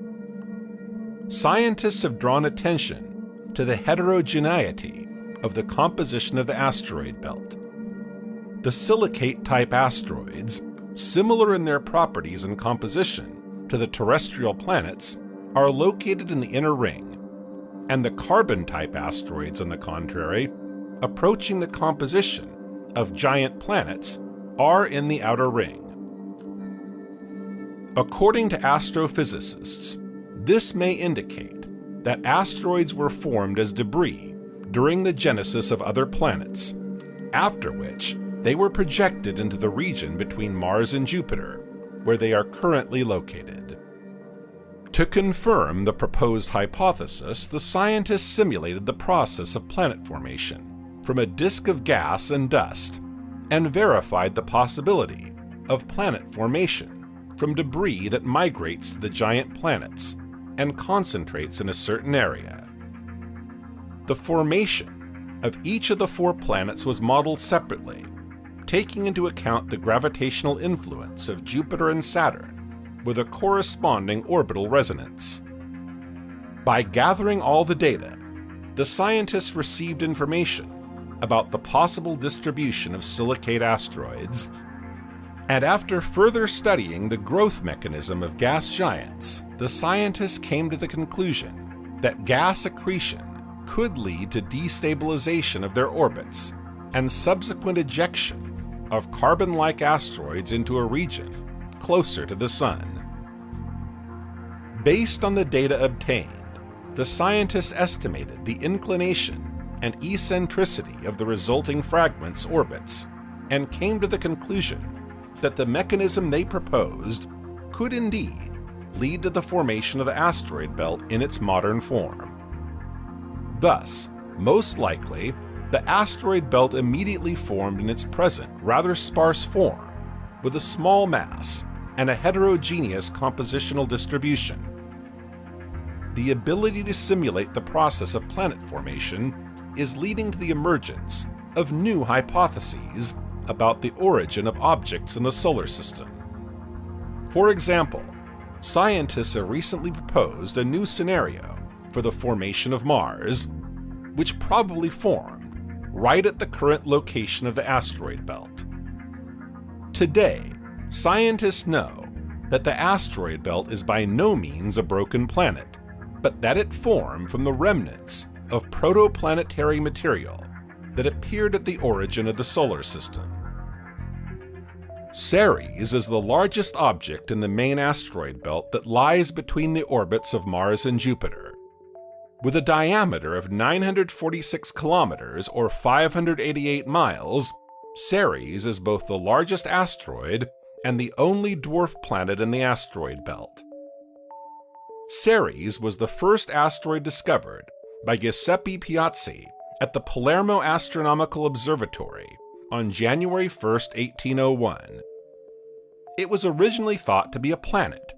Scientists have drawn attention to the heterogeneity of the composition of the asteroid belt. The silicate-type asteroids, similar in their properties and composition to the terrestrial planets, are located in the inner ring, and the carbon-type asteroids, on the contrary, approaching the composition of giant planets, are in the outer ring. According to astrophysicists, this may indicate that asteroids were formed as debris during the genesis of other planets, after which they were projected into the region between Mars and Jupiter, where they are currently located. To confirm the proposed hypothesis, the scientists simulated the process of planet formation from a disk of gas and dust, and verified the possibility of planet formation from debris that migrates to the giant planets and concentrates in a certain area. The formation of each of the 4 planets was modeled separately, taking into account the gravitational influence of Jupiter and Saturn, with a corresponding orbital resonance. By gathering all the data, the scientists received information about the possible distribution of silicate asteroids, and after further studying the growth mechanism of gas giants, the scientists came to the conclusion that gas accretion could lead to destabilization of their orbits and subsequent ejection of carbon-like asteroids into a region closer to the Sun. Based on the data obtained, the scientists estimated the inclination and eccentricity of the resulting fragments' orbits, and came to the conclusion that the mechanism they proposed could indeed lead to the formation of the asteroid belt in its modern form. Thus, most likely, the asteroid belt immediately formed in its present rather sparse form, with a small mass and a heterogeneous compositional distribution. The ability to simulate the process of planet formation is leading to the emergence of new hypotheses about the origin of objects in the solar system. For example, scientists have recently proposed a new scenario for the formation of Mars, which probably formed right at the current location of the asteroid belt. Today, scientists know that the asteroid belt is by no means a broken planet, but that it formed from the remnants of protoplanetary material that appeared at the origin of the solar system. Ceres is the largest object in the main asteroid belt that lies between the orbits of Mars and Jupiter. With a diameter of 946 kilometers or 588 miles, Ceres is both the largest asteroid and the only dwarf planet in the asteroid belt. Ceres was the first asteroid discovered by Giuseppe Piazzi at the Palermo Astronomical Observatory on January 1, 1801. It was originally thought to be a planet,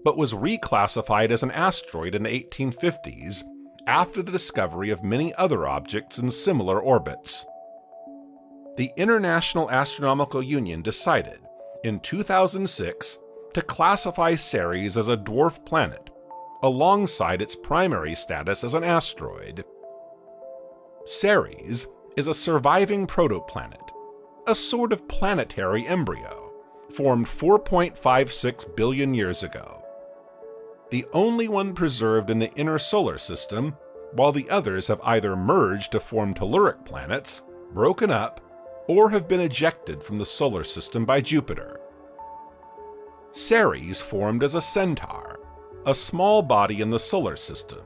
but was reclassified as an asteroid in the 1850s after the discovery of many other objects in similar orbits. The International Astronomical Union decided in 2006 to classify Ceres as a dwarf planet, alongside its primary status as an asteroid. Ceres is a surviving protoplanet, a sort of planetary embryo, formed 4.56 billion years ago. The only one preserved in the inner solar system, while the others have either merged to form telluric planets, broken up, or have been ejected from the solar system by Jupiter. Ceres formed as a centaur, a small body in the solar system,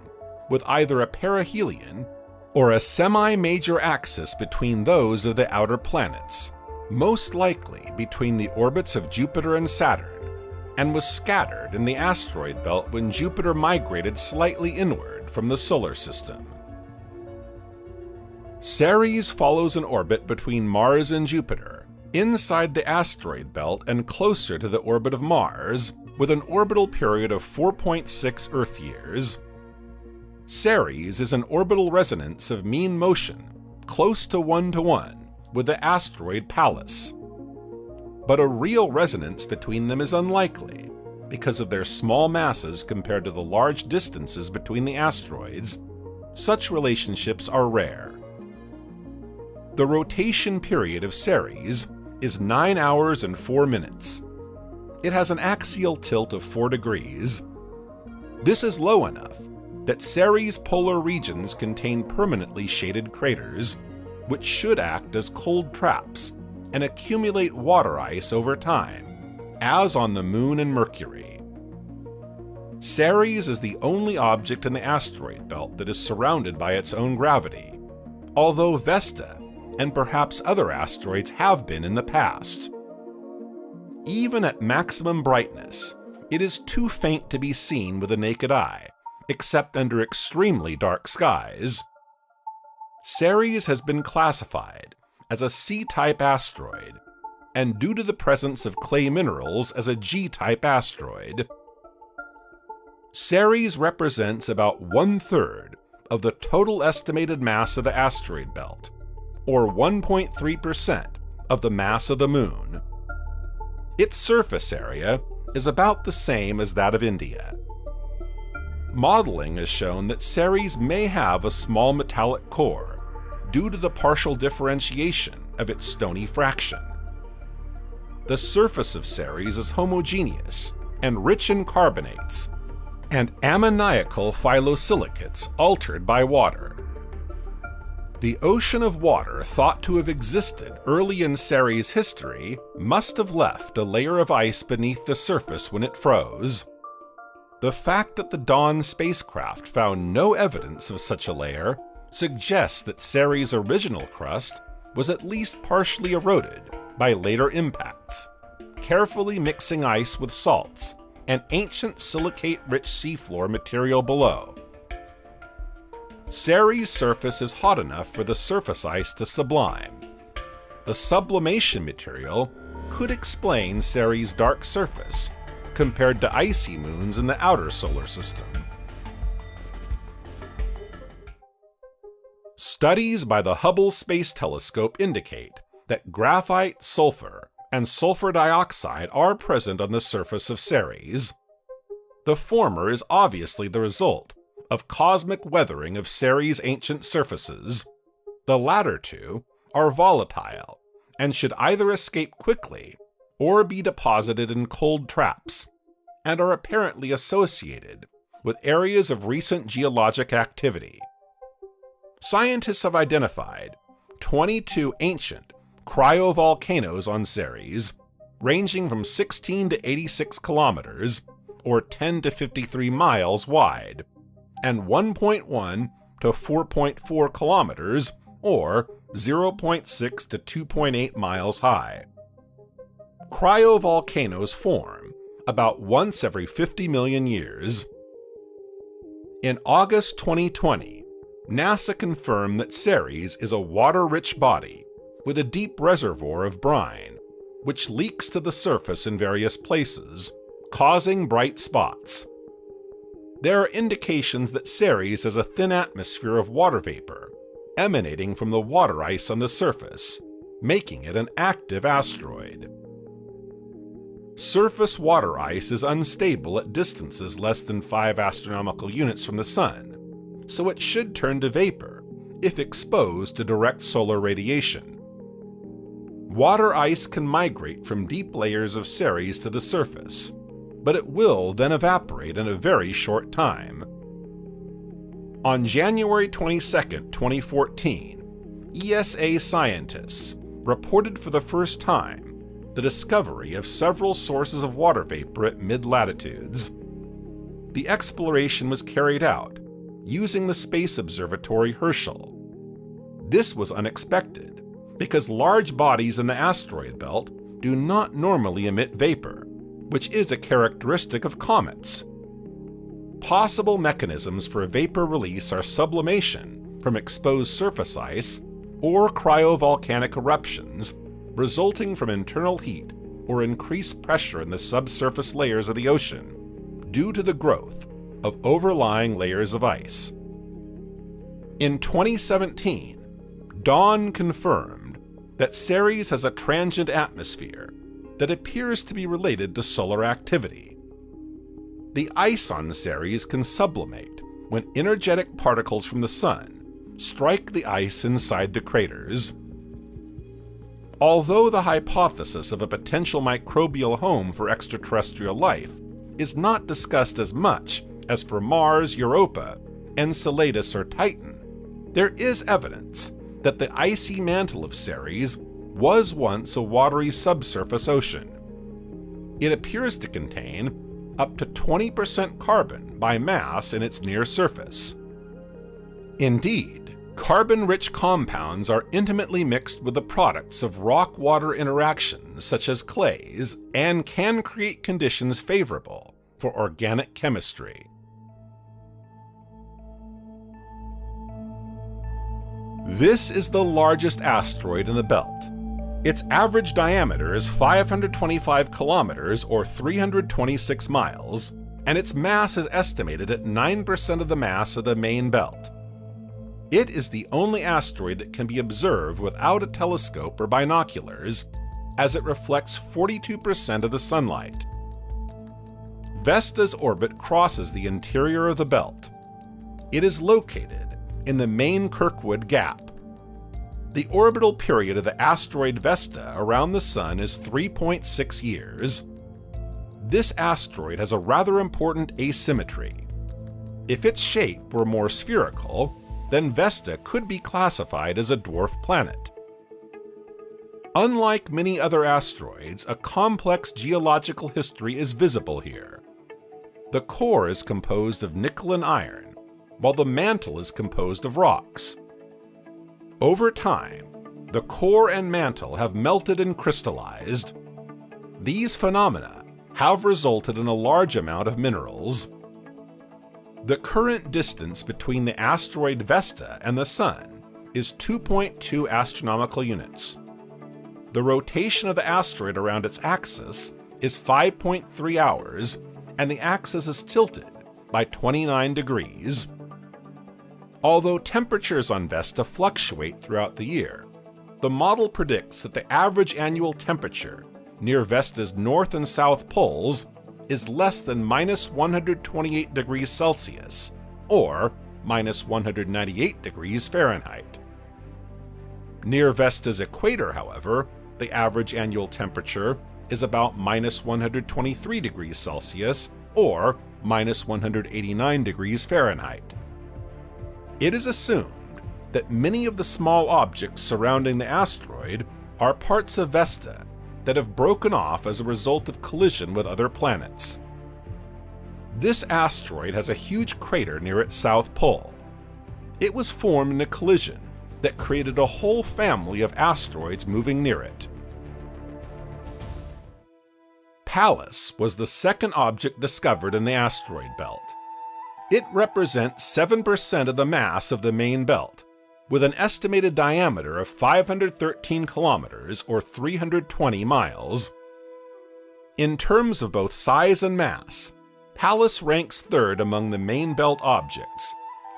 with either a perihelion or a semi-major axis between those of the outer planets, most likely between the orbits of Jupiter and Saturn, and was scattered in the asteroid belt when Jupiter migrated slightly inward from the solar system. Ceres follows an orbit between Mars and Jupiter, inside the asteroid belt and closer to the orbit of Mars, with an orbital period of 4.6 Earth years. Ceres is an orbital resonance of mean motion, close to 1:1, with the asteroid Pallas. But a real resonance between them is unlikely, because of their small masses compared to the large distances between the asteroids. Such relationships are rare. The rotation period of Ceres is 9 hours and 4 minutes. It has an axial tilt of 4 degrees. This is low enough that Ceres' polar regions contain permanently shaded craters, which should act as cold traps and accumulate water ice over time, as on the Moon and Mercury. Ceres is the only object in the asteroid belt that is surrounded by its own gravity, although Vesta and perhaps other asteroids have been in the past. Even at maximum brightness, it is too faint to be seen with the naked eye, except under extremely dark skies. Ceres has been classified as a C-type asteroid, and due to the presence of clay minerals as a G-type asteroid. Ceres represents about 1/3 of the total estimated mass of the asteroid belt, or 1.3% of the mass of the Moon. Its surface area is about the same as that of India. Modeling has shown that Ceres may have a small metallic core due to the partial differentiation of its stony fraction. The surface of Ceres is homogeneous and rich in carbonates and ammoniacal phyllosilicates altered by water. The ocean of water thought to have existed early in Ceres' history must have left a layer of ice beneath the surface when it froze. The fact that the Dawn spacecraft found no evidence of such a layer suggests that Ceres' original crust was at least partially eroded by later impacts, carefully mixing ice with salts and ancient silicate-rich seafloor material below. Ceres' surface is hot enough for the surface ice to sublime. The sublimation material could explain Ceres' dark surface compared to icy moons in the outer solar system. Studies by the Hubble Space Telescope indicate that graphite, sulfur, and sulfur dioxide are present on the surface of Ceres. The former is obviously the result of cosmic weathering of Ceres' ancient surfaces. The latter two are volatile and should either escape quickly or be deposited in cold traps, and are apparently associated with areas of recent geologic activity. scientists have identified 22 ancient cryovolcanoes on Ceres, ranging from 16 to 86 kilometers, or 10 to 53 miles wide, and 1.1 to 4.4 kilometers, or 0.6 to 2.8 miles high. Cryovolcanoes form about once every 50 million years. In August 2020, NASA confirmed that Ceres is a water-rich body with a deep reservoir of brine, which leaks to the surface in various places, causing bright spots. There are indications that Ceres has a thin atmosphere of water vapor emanating from the water ice on the surface, making it an active asteroid. Surface water ice is unstable at distances less than 5 astronomical units from the Sun, so it should turn to vapor if exposed to direct solar radiation. Water ice can migrate from deep layers of Ceres to the surface, but it will then evaporate in a very short time. On January 22, 2014, ESA scientists reported for the first time the discovery of several sources of water vapor at mid-latitudes. The exploration was carried out using the space observatory Herschel. This was unexpected because large bodies in the asteroid belt do not normally emit vapor, which is a characteristic of comets. Possible mechanisms for vapor release are sublimation from exposed surface ice or cryovolcanic eruptions resulting from internal heat or increased pressure in the subsurface layers of the ocean due to the growth of overlying layers of ice. In 2017, Dawn confirmed that Ceres has a transient atmosphere that appears to be related to solar activity. The ice on Ceres can sublimate when energetic particles from the Sun strike the ice inside the craters. Although the hypothesis of a potential microbial home for extraterrestrial life is not discussed as much as for Mars, Europa, Enceladus, or Titan, there is evidence that the icy mantle of Ceres was once a watery subsurface ocean. It appears to contain up to 20% carbon by mass in its near surface. Indeed, carbon-rich compounds are intimately mixed with the products of rock-water interactions such as clays and can create conditions favorable for organic chemistry. This is the largest asteroid in the belt. Its average diameter is 525 kilometers or 326 miles, and its mass is estimated at 9% of the mass of the main belt. It is the only asteroid that can be observed without a telescope or binoculars, as it reflects 42% of the sunlight. Vesta's orbit crosses the interior of the belt. It is located in the main Kirkwood Gap. The orbital period of the asteroid Vesta around the Sun is 3.6 years. This asteroid has a rather important asymmetry. If its shape were more spherical, then Vesta could be classified as a dwarf planet. Unlike many other asteroids, a complex geological history is visible here. The core is composed of nickel and iron, while the mantle is composed of rocks. Over time, the core and mantle have melted and crystallized. These phenomena have resulted in a large amount of minerals. The current distance between the asteroid Vesta and the Sun is 2.2 astronomical units. The rotation of the asteroid around its axis is 5.3 hours, and the axis is tilted by 29 degrees. Although temperatures on Vesta fluctuate throughout the year, the model predicts that the average annual temperature near Vesta's north and south poles is less than -128 degrees Celsius, or -198 degrees Fahrenheit. Near Vesta's equator, however, the average annual temperature is about -123 degrees Celsius, or -189 degrees Fahrenheit. It is assumed that many of the small objects surrounding the asteroid are parts of Vesta that have broken off as a result of collision with other planets. This asteroid has a huge crater near its south pole. It was formed in a collision that created a whole family of asteroids moving near it. Pallas was the second object discovered in the asteroid belt. It represents 7% of the mass of the main belt, with an estimated diameter of 513 kilometers or 320 miles. In terms of both size and mass, Pallas ranks third among the main belt objects,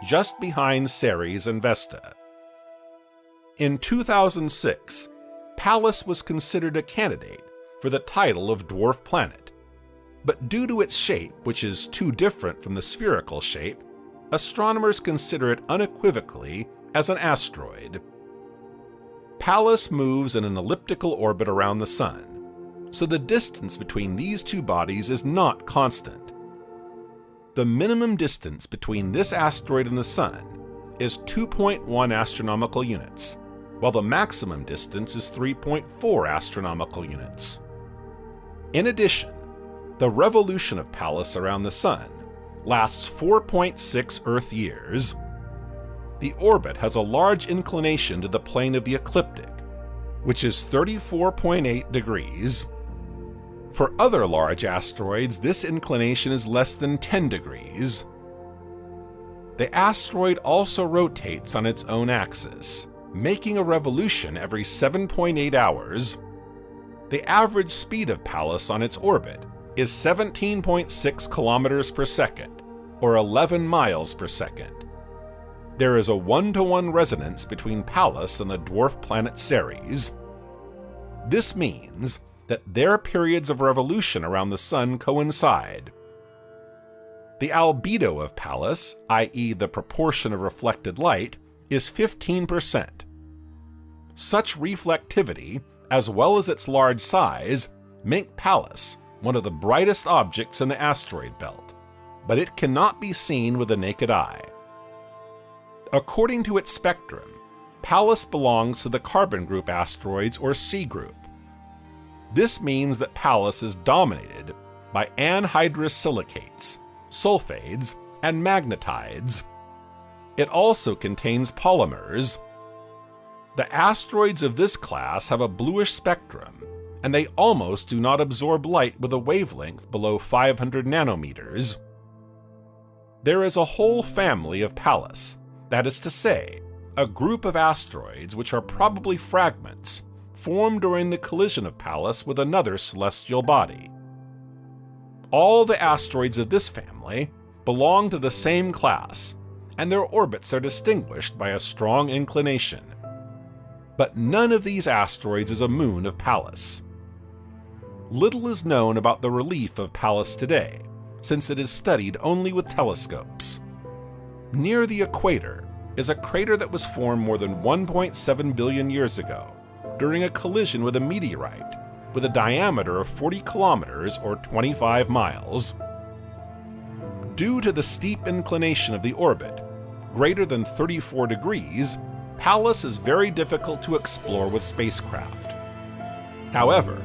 just behind Ceres and Vesta. In 2006, Pallas was considered a candidate for the title of dwarf planet, but due to its shape, which is too different from the spherical shape, astronomers consider it unequivocally as an asteroid. Pallas moves in an elliptical orbit around the Sun, so the distance between these two bodies is not constant. The minimum distance between this asteroid and the Sun is 2.1 astronomical units, while the maximum distance is 3.4 astronomical units. In addition, the revolution of Pallas around the Sun lasts 4.6 Earth years. The orbit has a large inclination to the plane of the ecliptic, which is 34.8 degrees. For other large asteroids, this inclination is less than 10 degrees. The asteroid also rotates on its own axis, making a revolution every 7.8 hours. The average speed of Pallas on its orbit is 17.6 kilometers per second, or 11 miles per second. There is a 1-to-1 resonance between Pallas and the dwarf planet Ceres. This means that their periods of revolution around the Sun coincide. The albedo of Pallas, i.e. the proportion of reflected light, is 15%. Such reflectivity, as well as its large size, make Pallas one of the brightest objects in the asteroid belt, but it cannot be seen with the naked eye. According to its spectrum, Pallas belongs to the carbon group asteroids, or C group. This means that Pallas is dominated by anhydrous silicates, sulfides, and magnetides. It also contains polymers. The asteroids of this class have a bluish spectrum, and they almost do not absorb light with a wavelength below 500 nanometers. There is a whole family of Pallas, that is to say, a group of asteroids which are probably fragments formed during the collision of Pallas with another celestial body. All the asteroids of this family belong to the same class, and their orbits are distinguished by a strong inclination. But none of these asteroids is a moon of Pallas. Little is known about the relief of Pallas today, since it is studied only with telescopes. Near the equator is a crater that was formed more than 1.7 billion years ago during a collision with a meteorite with a diameter of 40 kilometers or 25 miles. Due to the steep inclination of the orbit, greater than 34 degrees, Pallas is very difficult to explore with spacecraft. However,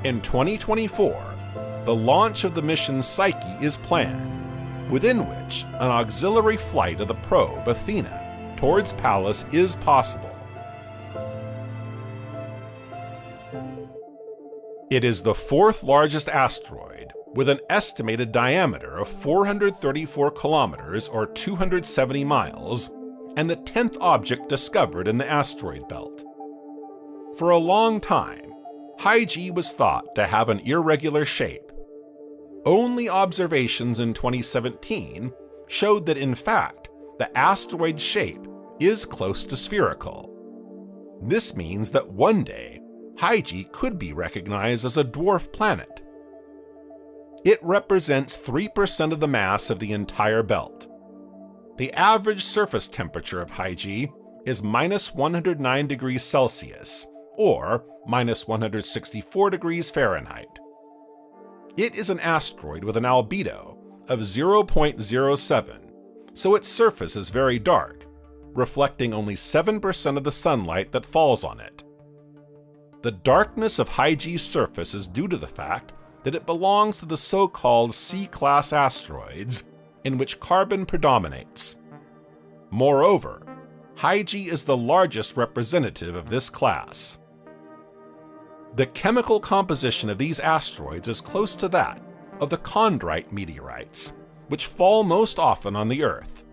in 2024, the launch of the mission Psyche is planned, within which an auxiliary flight of the probe Athena towards Pallas is possible. It is the fourth largest asteroid, with an estimated diameter of 434 kilometers or 270 miles, and the 10th object discovered in the asteroid belt. For a long time, Hygiea was thought to have an irregular shape. Only observations in 2017 showed that in fact, the asteroid's shape is close to spherical. This means that one day, Hygiea could be recognized as a dwarf planet. It represents 3% of the mass of the entire belt. The average surface temperature of Hygiea is minus 109 degrees Celsius, or minus 164 degrees Fahrenheit. It is an asteroid with an albedo of 0.07, so its surface is very dark, reflecting only 7% of the sunlight that falls on it. The darkness of Hygiea's surface is due to the fact that it belongs to the so-called C-class asteroids, in which carbon predominates. Moreover, Hygiea is the largest representative of this class. The chemical composition of these asteroids is close to that of the chondrite meteorites, which fall most often on the Earth.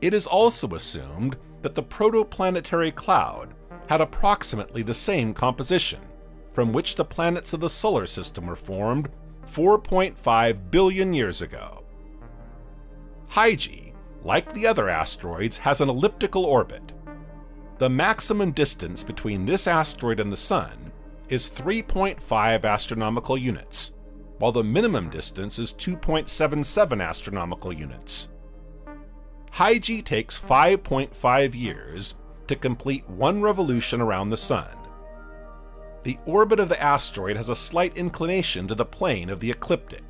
It is also assumed that the protoplanetary cloud had approximately the same composition, from which the planets of the solar system were formed 4.5 billion years ago. Hygiea, like the other asteroids, has an elliptical orbit. The maximum distance between this asteroid and the Sun is 3.5 astronomical units, while the minimum distance is 2.77 astronomical units. Hygiea takes 5.5 years to complete one revolution around the Sun. The orbit of the asteroid has a slight inclination to the plane of the ecliptic,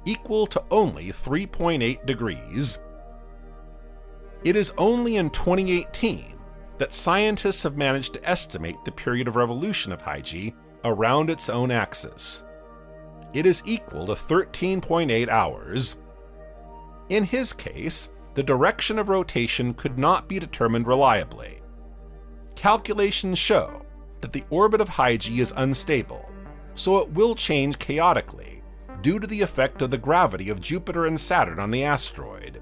equal to only 3.8 degrees. It is only in 2018 that scientists have managed to estimate the period of revolution of Hygiea around its own axis. It is equal to 13.8 hours. In his case, the direction of rotation could not be determined reliably. Calculations show that the orbit of Hygiea is unstable, so it will change chaotically due to the effect of the gravity of Jupiter and Saturn on the asteroid.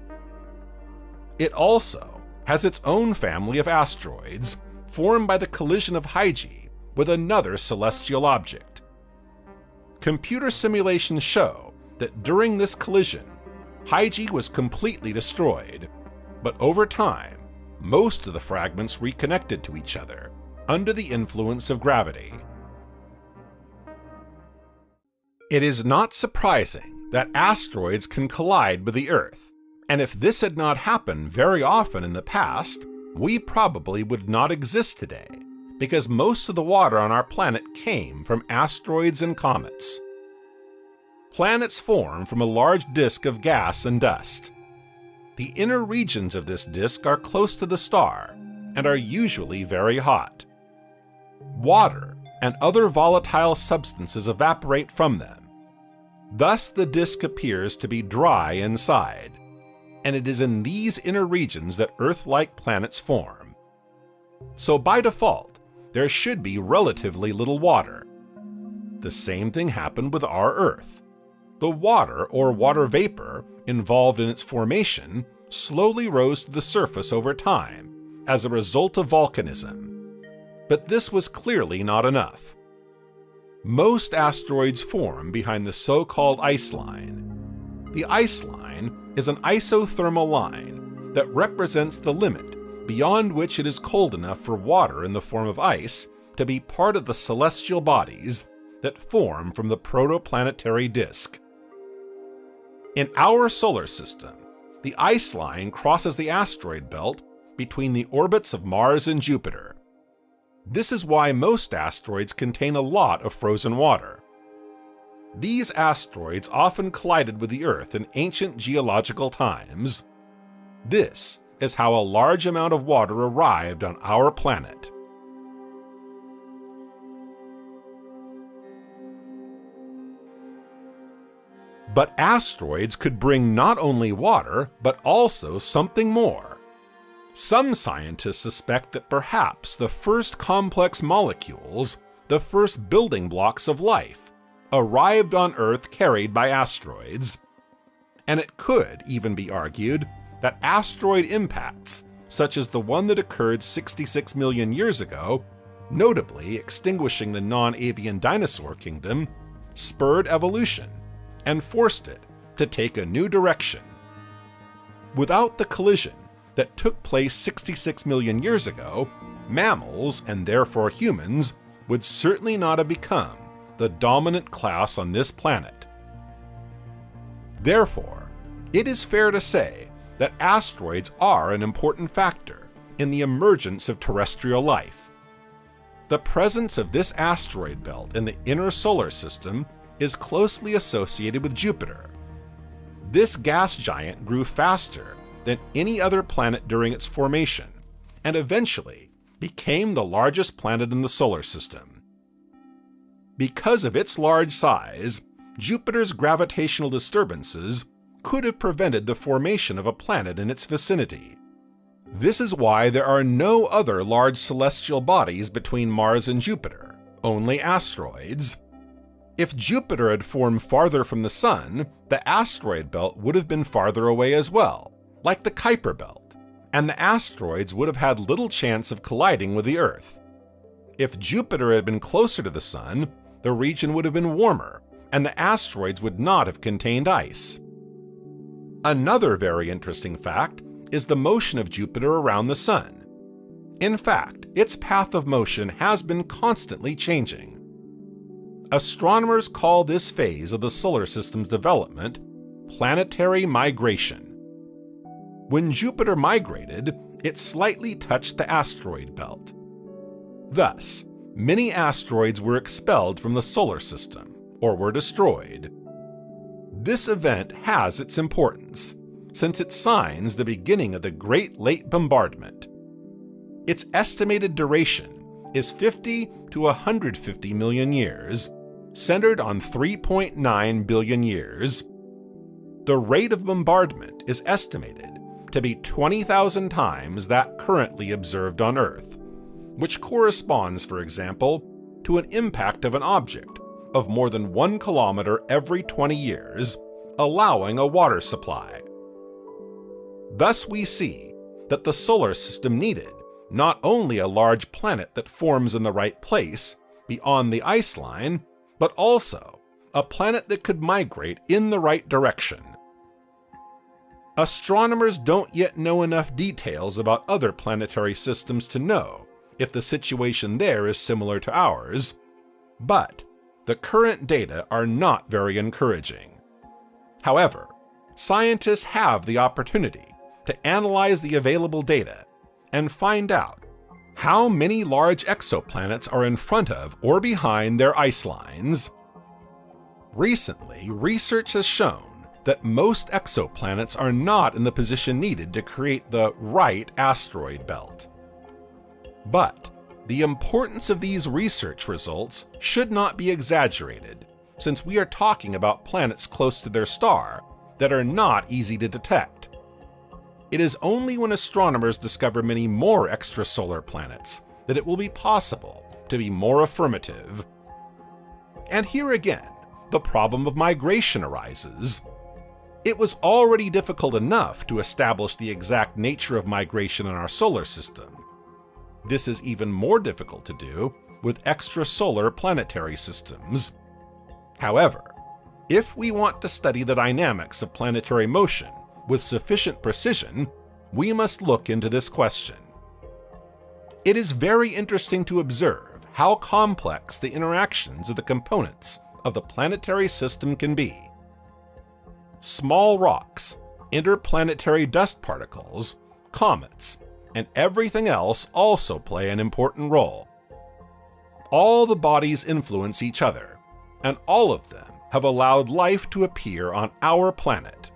It also has its own family of asteroids formed by the collision of Hygiea with another celestial object. Computer simulations show that during this collision, Hygiea was completely destroyed, but over time, most of the fragments reconnected to each other under the influence of gravity. It is not surprising that asteroids can collide with the Earth, and if this had not happened very often in the past, we probably would not exist today, because most of the water on our planet came from asteroids and comets. Planets form from a large disk of gas and dust. The inner regions of this disk are close to the star and are usually very hot. Water and other volatile substances evaporate from them. Thus, the disk appears to be dry inside, and it is in these inner regions that Earth-like planets form. So by default, there should be relatively little water. The same thing happened with our Earth. The water or water vapor involved in its formation slowly rose to the surface over time as a result of volcanism. But this was clearly not enough. Most asteroids form behind the so-called ice line. The ice line is an isothermal line that represents the limit beyond which it is cold enough for water in the form of ice to be part of the celestial bodies that form from the protoplanetary disk. In our solar system, the ice line crosses the asteroid belt between the orbits of Mars and Jupiter. This is why most asteroids contain a lot of frozen water. These asteroids often collided with the Earth in ancient geological times. This is how a large amount of water arrived on our planet. But asteroids could bring not only water, but also something more. Some scientists suspect that perhaps the first complex molecules, the first building blocks of life, arrived on Earth carried by asteroids. And it could even be argued that asteroid impacts, such as the one that occurred 66 million years ago, notably extinguishing the non-avian dinosaur kingdom, spurred evolution and forced it to take a new direction. Without the collision that took place 66 million years ago, mammals, and therefore humans, would certainly not have become the dominant class on this planet. Therefore, it is fair to say that asteroids are an important factor in the emergence of terrestrial life. The presence of this asteroid belt in the inner solar system is closely associated with Jupiter. This gas giant grew faster than any other planet during its formation, and eventually became the largest planet in the solar system. Because of its large size, Jupiter's gravitational disturbances could have prevented the formation of a planet in its vicinity. This is why there are no other large celestial bodies between Mars and Jupiter, only asteroids. If Jupiter had formed farther from the Sun, the asteroid belt would have been farther away as well, like the Kuiper belt, and the asteroids would have had little chance of colliding with the Earth. If Jupiter had been closer to the Sun, the region would have been warmer, and the asteroids would not have contained ice. Another very interesting fact is the motion of Jupiter around the Sun. In fact, its path of motion has been constantly changing. Astronomers call this phase of the solar system's development planetary migration. When Jupiter migrated, it slightly touched the asteroid belt. Thus, many asteroids were expelled from the solar system, or were destroyed. This event has its importance, since it signs the beginning of the Great Late Bombardment. Its estimated duration is 50 to 150 million years, centered on 3.9 billion years. The rate of bombardment is estimated to be 20,000 times that currently observed on Earth, which corresponds, for example, to an impact of an object of more than 1 kilometer every 20 years, allowing a water supply. Thus we see that the solar system needed not only a large planet that forms in the right place, beyond the ice line, but also a planet that could migrate in the right direction. Astronomers don't yet know enough details about other planetary systems to know if the situation there is similar to ours, but the current data are not very encouraging. However, scientists have the opportunity to analyze the available data and find out how many large exoplanets are in front of or behind their ice lines. Recently, research has shown that most exoplanets are not in the position needed to create the right asteroid belt. But the importance of these research results should not be exaggerated, since we are talking about planets close to their star that are not easy to detect. It is only when astronomers discover many more extrasolar planets that it will be possible to be more affirmative. And here again, the problem of migration arises. It was already difficult enough to establish the exact nature of migration in our solar system. This is even more difficult to do with extrasolar planetary systems. However, if we want to study the dynamics of planetary motion with sufficient precision, we must look into this question. It is very interesting to observe how complex the interactions of the components of the planetary system can be. Small rocks, interplanetary dust particles, comets, and everything else also play an important role. All the bodies influence each other, and all of them have allowed life to appear on our planet.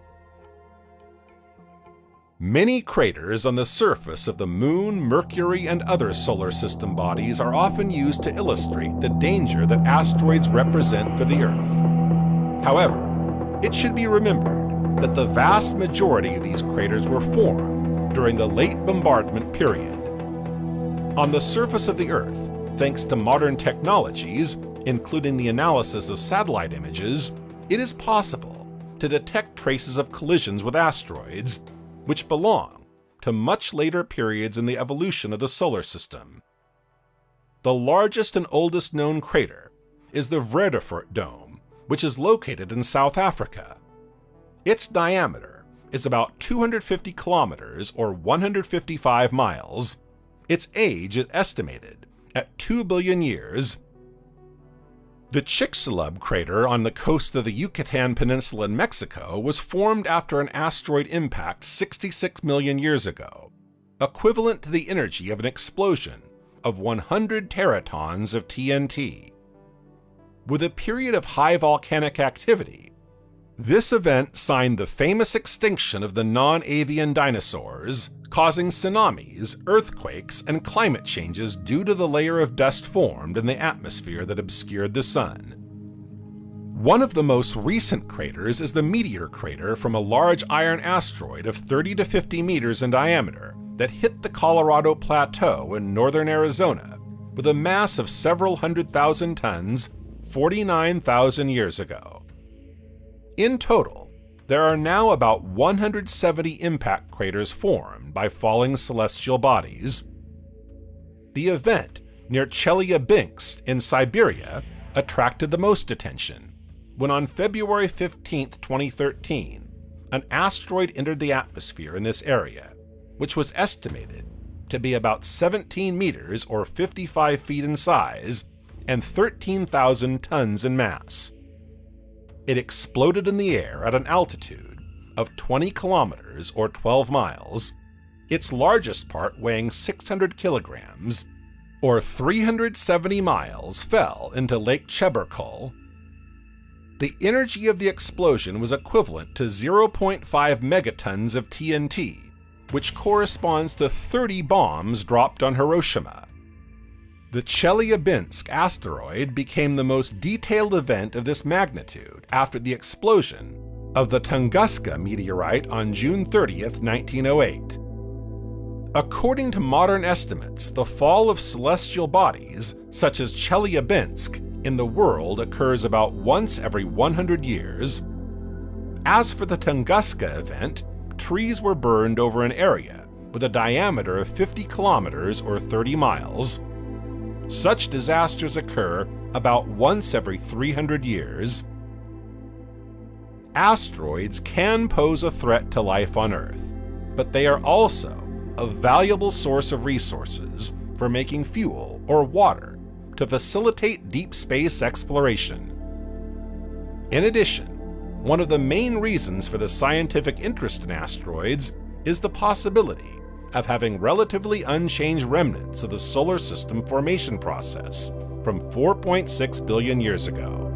Many craters on the surface of the Moon, Mercury, and other solar system bodies are often used to illustrate the danger that asteroids represent for the Earth. However, it should be remembered that the vast majority of these craters were formed during the late bombardment period. On the surface of the Earth, thanks to modern technologies, including the analysis of satellite images, it is possible to detect traces of collisions with asteroids, which belong to much later periods in the evolution of the solar system. The largest and oldest known crater is the Vredefort Dome, which is located in South Africa. Its diameter is about 250 kilometers or 155 miles. Its age is estimated at 2 billion years. The Chicxulub crater on the coast of the Yucatan Peninsula in Mexico was formed after an asteroid impact 66 million years ago, equivalent to the energy of an explosion of 100 teratons of TNT. With a period of high volcanic activity, this event signed the famous extinction of the non-avian dinosaurs, causing tsunamis, earthquakes, and climate changes due to the layer of dust formed in the atmosphere that obscured the sun. One of the most recent craters is the meteor crater from a large iron asteroid of 30 to 50 meters in diameter that hit the Colorado Plateau in northern Arizona with a mass of several 100,000 tons 49,000 years ago. In total, there are now about 170 impact craters formed by falling celestial bodies. The event near Chelyabinsk in Siberia attracted the most attention when on February 15, 2013, an asteroid entered the atmosphere in this area, which was estimated to be about 17 meters or 55 feet in size and 13,000 tons in mass. It exploded in the air at an altitude of 20 kilometers or 12 miles, its largest part weighing 600 kilograms, or 370 miles, fell into Lake Chebarkul. The energy of the explosion was equivalent to 0.5 megatons of TNT, which corresponds to 30 bombs dropped on Hiroshima. The Chelyabinsk asteroid became the most detailed event of this magnitude after the explosion of the Tunguska meteorite on June 30, 1908. According to modern estimates, the fall of celestial bodies, such as Chelyabinsk, in the world occurs about once every 100 years. As for the Tunguska event, trees were burned over an area with a diameter of 50 kilometers or 30 miles. Such disasters occur about once every 300 years. Asteroids can pose a threat to life on Earth, but they are also a valuable source of resources for making fuel or water to facilitate deep space exploration. In addition, one of the main reasons for the scientific interest in asteroids is the possibility of having relatively unchanged remnants of the solar system formation process from 4.6 billion years ago.